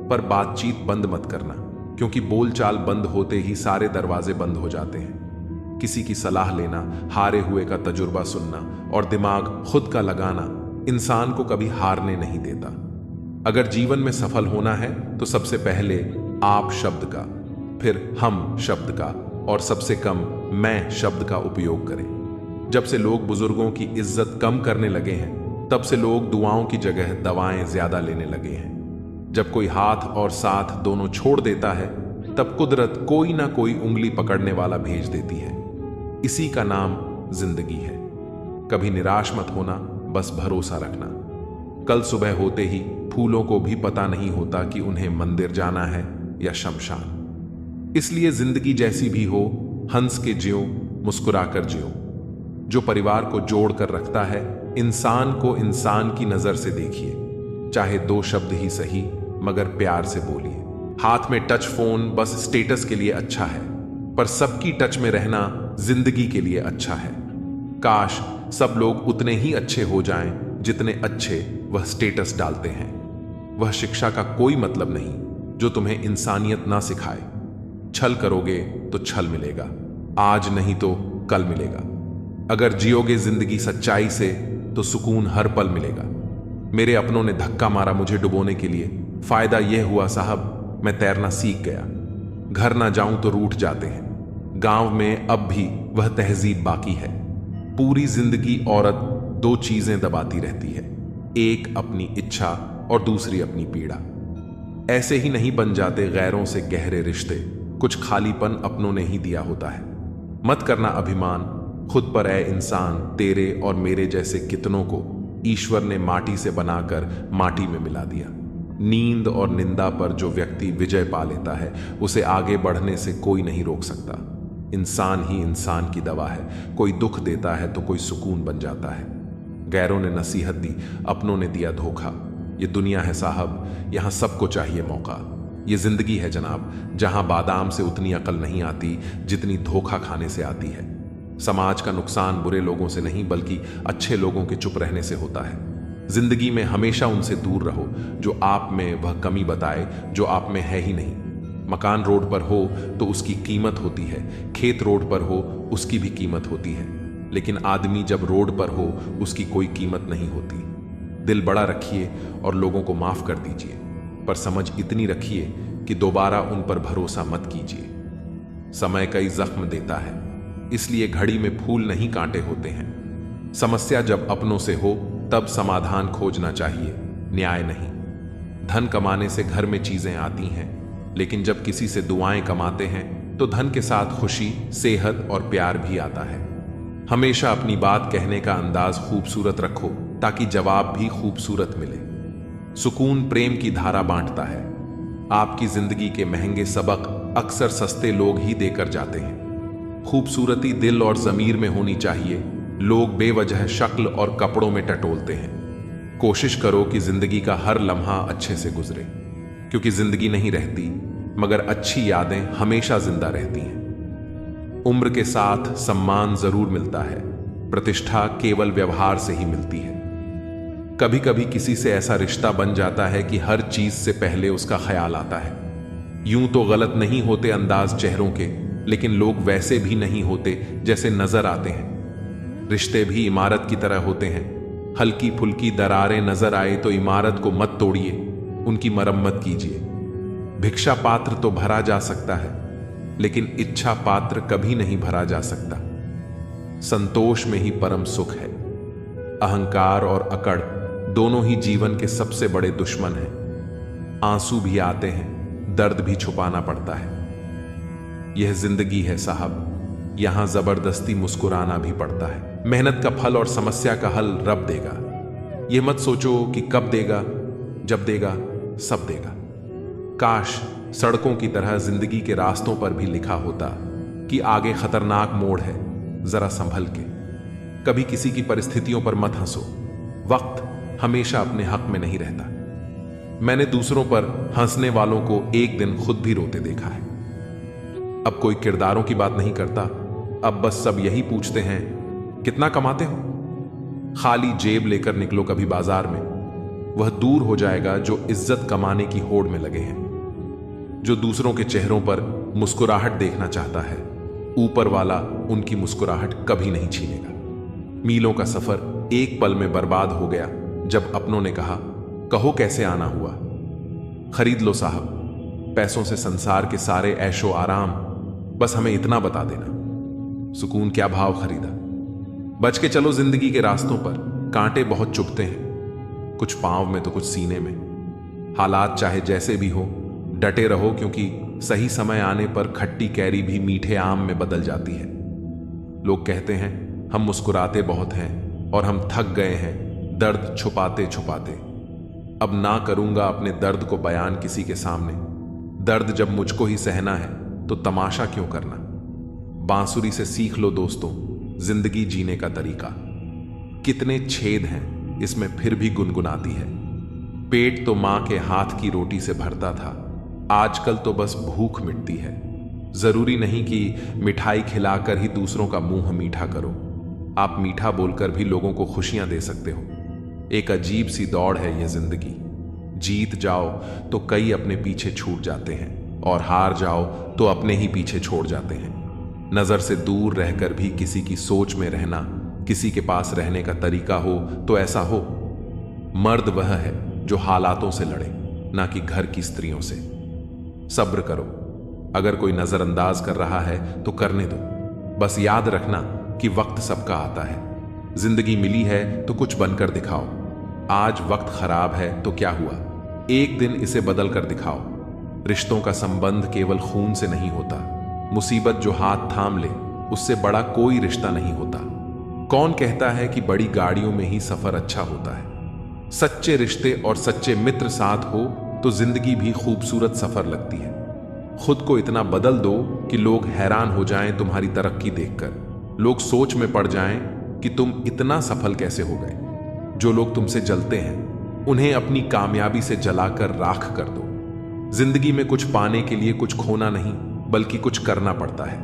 पर बातचीत बंद मत करना, क्योंकि बोलचाल बंद होते ही सारे दरवाजे बंद हो जाते हैं। किसी की सलाह लेना, हारे हुए का तजुर्बा सुनना और दिमाग खुद का लगाना इंसान को कभी हारने नहीं देता। अगर जीवन में सफल होना है तो सबसे पहले आप शब्द का, फिर हम शब्द का और सबसे कम मैं शब्द का उपयोग करें। जब से लोग बुजुर्गों की इज्जत कम करने लगे हैं, तब से लोग दुआओं की जगह दवाएं ज्यादा लेने लगे हैं। जब कोई हाथ और साथ दोनों छोड़ देता है, तब कुदरत कोई ना कोई उंगली पकड़ने वाला भेज देती है। इसी का नाम जिंदगी है। कभी निराश मत होना, बस भरोसा रखना। कल सुबह होते ही फूलों को भी पता नहीं होता कि उन्हें मंदिर जाना है या शमशान। इसलिए जिंदगी जैसी भी हो, हंस के जियो, मुस्कुराकर जियो। जो परिवार को जोड़ कर रखता है, इंसान को इंसान की नजर से देखिए। चाहे 2 शब्द ही सही, मगर प्यार से बोलिए। हाथ में टच फोन बस स्टेटस के लिए अच्छा है, पर सबकी टच में रहना जिंदगी के लिए अच्छा है। काश सब लोग उतने ही अच्छे हो जाएं जितने अच्छे वह स्टेटस डालते हैं। वह शिक्षा का कोई मतलब नहीं जो तुम्हें इंसानियत ना सिखाए। छल करोगे तो छल मिलेगा, आज नहीं तो कल मिलेगा। अगर जियोगे जिंदगी सच्चाई से तो सुकून हर पल मिलेगा। मेरे अपनों ने धक्का मारा मुझे डुबोने के लिए। फायदा यह हुआ साहब, मैं तैरना सीख गया। घर ना जाऊं तो रूठ जाते हैं। गांव में अब भी वह तहजीब बाकी है। पूरी जिंदगी औरत 2 चीजें दबाती रहती है, एक अपनी इच्छा और दूसरी अपनी पीड़ा। ऐसे ही नहीं बन जाते गैरों से गहरे रिश्ते, कुछ खालीपन अपनों ने ही दिया होता है। मत करना अभिमान खुद पर है इंसान। तेरे और मेरे जैसे कितनों को ईश्वर ने माटी से बनाकर माटी में मिला दिया। नींद और निंदा पर जो व्यक्ति विजय पा लेता है, उसे आगे बढ़ने से कोई नहीं रोक सकता। इंसान ही इंसान की दवा है। कोई दुख देता है तो कोई सुकून बन जाता है। गैरों ने नसीहत दी, अपनों ने दिया धोखा। ये दुनिया है साहब, यहां सबको चाहिए मौका। ये जिंदगी है जनाब, जहां बादाम से उतनी अकल नहीं आती जितनी धोखा खाने से आती है। समाज का नुकसान बुरे लोगों से नहीं, बल्कि अच्छे लोगों के चुप रहने से होता है। जिंदगी में हमेशा उनसे दूर रहो जो आप में वह कमी बताए जो आप में है ही नहीं। मकान रोड पर हो तो उसकी कीमत होती है, खेत रोड पर हो उसकी भी कीमत होती है, लेकिन आदमी जब रोड पर हो उसकी कोई कीमत नहीं होती। दिल बड़ा रखिए और लोगों को माफ कर दीजिए, पर समझ इतनी रखिए कि दोबारा उन पर भरोसा मत कीजिए। समय कई जख्म देता है, इसलिए घड़ी में फूल नहीं कांटे होते हैं। समस्या जब अपनों से हो तब समाधान खोजना चाहिए, न्याय नहीं। धन कमाने से घर में चीजें आती हैं, लेकिन जब किसी से दुआएं कमाते हैं तो धन के साथ खुशी, सेहत और प्यार भी आता है। हमेशा अपनी बात कहने का अंदाज खूबसूरत रखो ताकि जवाब भी खूबसूरत मिले। सुकून प्रेम की धारा बांटता है। आपकी जिंदगी के महंगे सबक अक्सर सस्ते लोग ही देकर जाते हैं। खूबसूरती दिल और जमीर में होनी चाहिए। लोग बेवजह शक्ल और कपड़ों में टटोलते हैं। कोशिश करो कि जिंदगी का हर लम्हा अच्छे से गुजरे, क्योंकि जिंदगी नहीं रहती, मगर अच्छी यादें हमेशा जिंदा रहती हैं। उम्र के साथ सम्मान जरूर मिलता है, प्रतिष्ठा केवल व्यवहार से ही मिलती है। कभी कभी किसी से ऐसा रिश्ता बन जाता है कि हर चीज से पहले उसका ख्याल आता है। यूं तो गलत नहीं होते अंदाज चेहरों के, लेकिन लोग वैसे भी नहीं होते जैसे नजर आते हैं। रिश्ते भी इमारत की तरह होते हैं। हल्की फुल्की दरारें नजर आए तो इमारत को मत तोड़िए, उनकी मरम्मत कीजिए। भिक्षा पात्र तो भरा जा सकता है, लेकिन इच्छा पात्र कभी नहीं भरा जा सकता। संतोष में ही परम सुख है। अहंकार और अकड़ दोनों ही जीवन के सबसे बड़े दुश्मन हैं। आंसू भी आते हैं, दर्द भी छुपाना पड़ता है। यह जिंदगी है साहब, यहां जबरदस्ती मुस्कुराना भी पड़ता है। मेहनत का फल और समस्या का हल रब देगा। यह मत सोचो कि कब देगा, जब देगा सब देगा। काश सड़कों की तरह जिंदगी के रास्तों पर भी लिखा होता कि आगे खतरनाक मोड़ है, जरा संभल के। कभी किसी की परिस्थितियों पर मत हंसो, वक्त हमेशा अपने हक में नहीं रहता। मैंने दूसरों पर हंसने वालों को एक दिन खुद भी रोते देखा है। अब कोई किरदारों की बात नहीं करता, अब बस सब यही पूछते हैं कितना कमाते हो। खाली जेब लेकर निकलो कभी बाजार में, वह दूर हो जाएगा जो इज्जत कमाने की होड़ में लगे हैं। जो दूसरों के चेहरों पर मुस्कुराहट देखना चाहता है, ऊपर वाला उनकी मुस्कुराहट कभी नहीं छीनेगा। मीलों का सफर एक पल में बर्बाद हो गया जब अपनों ने कहा, कहो कैसे आना हुआ। खरीद लो साहब, पैसों से संसार के सारे ऐशो आराम, बस हमें इतना बता देना। सुकून क्या भाव खरीदा। बच के चलो जिंदगी के रास्तों पर, कांटे बहुत चुभते हैं, कुछ पांव में तो कुछ सीने में। हालात चाहे जैसे भी हो, डटे रहो, क्योंकि सही समय आने पर खट्टी कैरी भी मीठे आम में बदल जाती है। लोग कहते हैं हम मुस्कुराते बहुत हैं और हम थक गए हैं दर्द छुपाते छुपाते। अब ना करूंगा अपने दर्द को बयान किसी के सामने। दर्द जब मुझको ही सहना है तो तमाशा क्यों करना। बांसुरी से सीख लो दोस्तों जिंदगी जीने का तरीका। कितने छेद हैं इसमें फिर भी गुनगुनाती है। पेट तो मां के हाथ की रोटी से भरता था, आजकल तो बस भूख मिटती है। जरूरी नहीं कि मिठाई खिलाकर ही दूसरों का मुंह मीठा करो। आप मीठा बोलकर भी लोगों को खुशियां दे सकते हो। एक अजीब सी दौड़ है यह जिंदगी। जीत जाओ तो कई अपने पीछे छूट जाते हैं और हार जाओ तो अपने ही पीछे छोड़ जाते हैं। नजर से दूर रहकर भी किसी की सोच में रहना, किसी के पास रहने का तरीका हो तो ऐसा हो। मर्द वह है जो हालातों से लड़े, ना कि घर की स्त्रियों से। सब्र करो, अगर कोई नजरअंदाज कर रहा है तो करने दो। बस याद रखना कि वक्त सबका आता है। जिंदगी मिली है तो कुछ बनकर दिखाओ। आज वक्त खराब है तो क्या हुआ, एक दिन इसे बदल कर दिखाओ। रिश्तों का संबंध केवल खून से नहीं होता। मुसीबत जो हाथ थाम ले उससे बड़ा कोई रिश्ता नहीं होता। कौन कहता है कि बड़ी गाड़ियों में ही सफर अच्छा होता है। सच्चे रिश्ते और सच्चे मित्र साथ हो तो जिंदगी भी खूबसूरत सफर लगती है। खुद को इतना बदल दो कि लोग हैरान हो जाएं तुम्हारी तरक्की देखकर। लोग सोच में पड़ जाएं कि तुम इतना सफल कैसे हो गए। जो लोग तुमसे जलते हैं उन्हें अपनी कामयाबी से जलाकर राख कर दो। जिंदगी में कुछ पाने के लिए कुछ खोना नहीं बल्कि कुछ करना पड़ता है।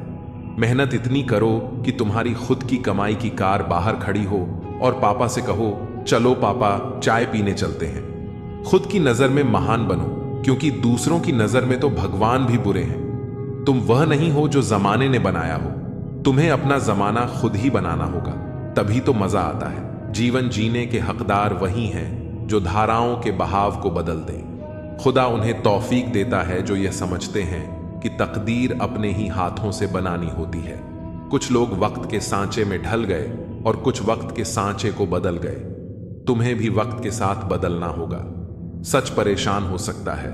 मेहनत इतनी करो कि तुम्हारी खुद की कमाई की कार बाहर खड़ी हो और पापा से कहो, चलो पापा चाय पीने चलते हैं। खुद की नजर में महान बनो, क्योंकि दूसरों की नजर में तो भगवान भी बुरे हैं। तुम वह नहीं हो जो जमाने ने बनाया हो। तुम्हें अपना जमाना खुद ही बनाना होगा, तभी तो मजा आता है। जीवन जीने के हकदार वही हैं जो धाराओं के बहाव को बदल दें। खुदा उन्हें तौफीक देता है जो यह समझते हैं कि तकदीर अपने ही हाथों से बनानी होती है। कुछ लोग वक्त के सांचे में ढल गए और कुछ वक्त के सांचे को बदल गए। तुम्हें भी वक्त के साथ बदलना होगा। सच परेशान हो सकता है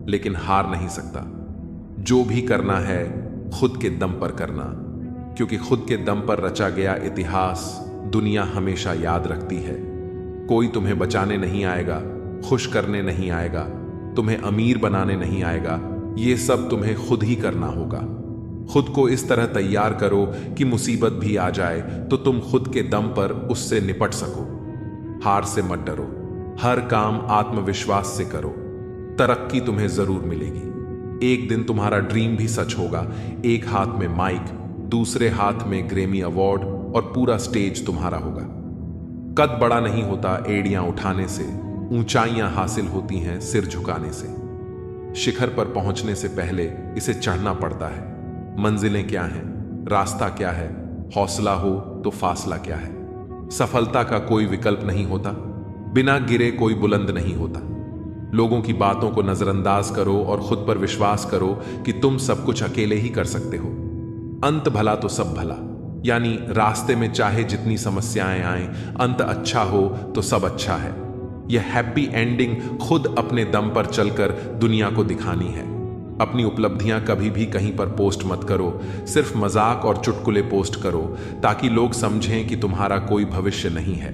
लेकिन हार नहीं सकता। जो भी करना है खुद के दम पर करना, क्योंकि खुद के दम पर रचा गया इतिहास दुनिया हमेशा याद रखती है। कोई तुम्हें बचाने नहीं आएगा, खुश करने नहीं आएगा, तुम्हें अमीर बनाने नहीं आएगा। ये सब तुम्हें खुद ही करना होगा। खुद को इस तरह तैयार करो कि मुसीबत भी आ जाए तो तुम खुद के दम पर उससे निपट सको। हार से मत डरो, हर काम आत्मविश्वास से करो। तरक्की तुम्हें जरूर मिलेगी। एक दिन तुम्हारा ड्रीम भी सच होगा। एक हाथ में माइक, दूसरे हाथ में ग्रेमी अवार्ड और पूरा स्टेज तुम्हारा होगा। कद बड़ा नहीं होता एड़ियां उठाने से, ऊंचाइयां हासिल होती हैं सिर झुकाने से। शिखर पर पहुंचने से पहले इसे चढ़ना पड़ता है। मंजिलें क्या हैं, रास्ता क्या है, हौसला हो तो फासला क्या है। सफलता का कोई विकल्प नहीं होता, बिना गिरे कोई बुलंद नहीं होता। लोगों की बातों को नजरअंदाज करो और खुद पर विश्वास करो कि तुम सब कुछ अकेले ही कर सकते हो। अंत भला तो सब भला, यानी रास्ते में चाहे जितनी समस्याएं आएं, अंत अच्छा हो तो सब अच्छा है। यह हैप्पी एंडिंग खुद अपने दम पर चलकर दुनिया को दिखानी है। अपनी उपलब्धियां कभी भी कहीं पर पोस्ट मत करो, सिर्फ मजाक और चुटकुले पोस्ट करो ताकि लोग समझें कि तुम्हारा कोई भविष्य नहीं है,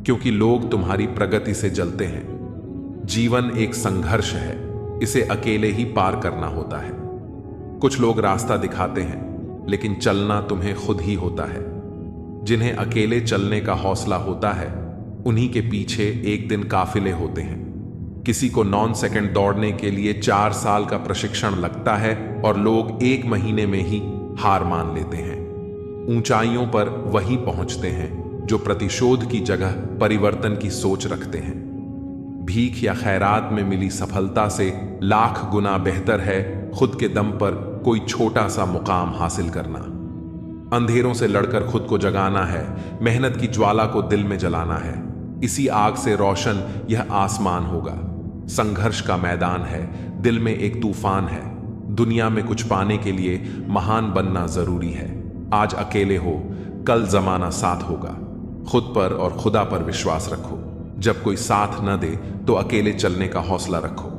क्योंकि लोग तुम्हारी प्रगति से जलते हैं। जीवन एक संघर्ष है, इसे अकेले ही पार करना होता है। कुछ लोग रास्ता दिखाते हैं लेकिन चलना तुम्हें खुद ही होता है। जिन्हें अकेले चलने का हौसला होता है उन्हीं के पीछे एक दिन काफिले होते हैं। किसी को 9 सेकंड दौड़ने के लिए 4 साल का प्रशिक्षण लगता है और लोग 1 महीने में ही हार मान लेते हैं। ऊंचाइयों पर वही पहुंचते हैं जो प्रतिशोध की जगह परिवर्तन की सोच रखते हैं। भीख या खैरात में मिली सफलता से लाख गुना बेहतर है खुद के दम पर कोई छोटा सा मुकाम हासिल करना। अंधेरों से लड़कर खुद को जगाना है, मेहनत की ज्वाला को दिल में जलाना है। इसी आग से रोशन यह आसमान होगा। संघर्ष का मैदान है, दिल में एक तूफान है। दुनिया में कुछ पाने के लिए महान बनना जरूरी है। आज अकेले हो, कल जमाना साथ होगा। खुद पर और खुदा पर विश्वास रखो। जब कोई साथ न दे तो अकेले चलने का हौसला रखो।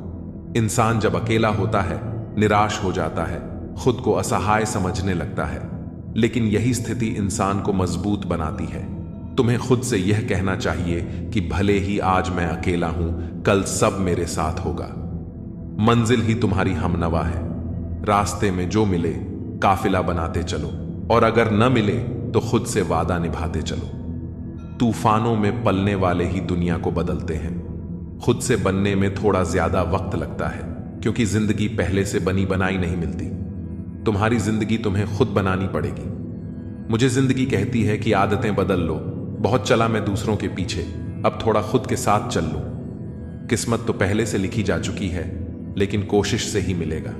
इंसान जब अकेला होता है निराश हो जाता है, खुद को असहाय समझने लगता है, लेकिन यही स्थिति इंसान को मजबूत बनाती है। तुम्हें खुद से यह कहना चाहिए कि भले ही आज मैं अकेला हूं, कल सब मेरे साथ होगा। मंजिल ही तुम्हारी हमनवा है। रास्ते में जो मिले काफिला बनाते चलो, और अगर न मिले तो खुद से वादा निभाते चलो। तूफानों में पलने वाले ही दुनिया को बदलते हैं। खुद से बनने में थोड़ा ज्यादा वक्त लगता है, क्योंकि जिंदगी पहले से बनी बनाई नहीं मिलती। तुम्हारी जिंदगी तुम्हें खुद बनानी पड़ेगी। मुझे जिंदगी कहती है कि आदतें बदल लो। बहुत चला मैं दूसरों के पीछे, अब थोड़ा खुद के साथ चल लो। किस्मत तो पहले से लिखी जा चुकी है, लेकिन कोशिश से ही मिलेगा।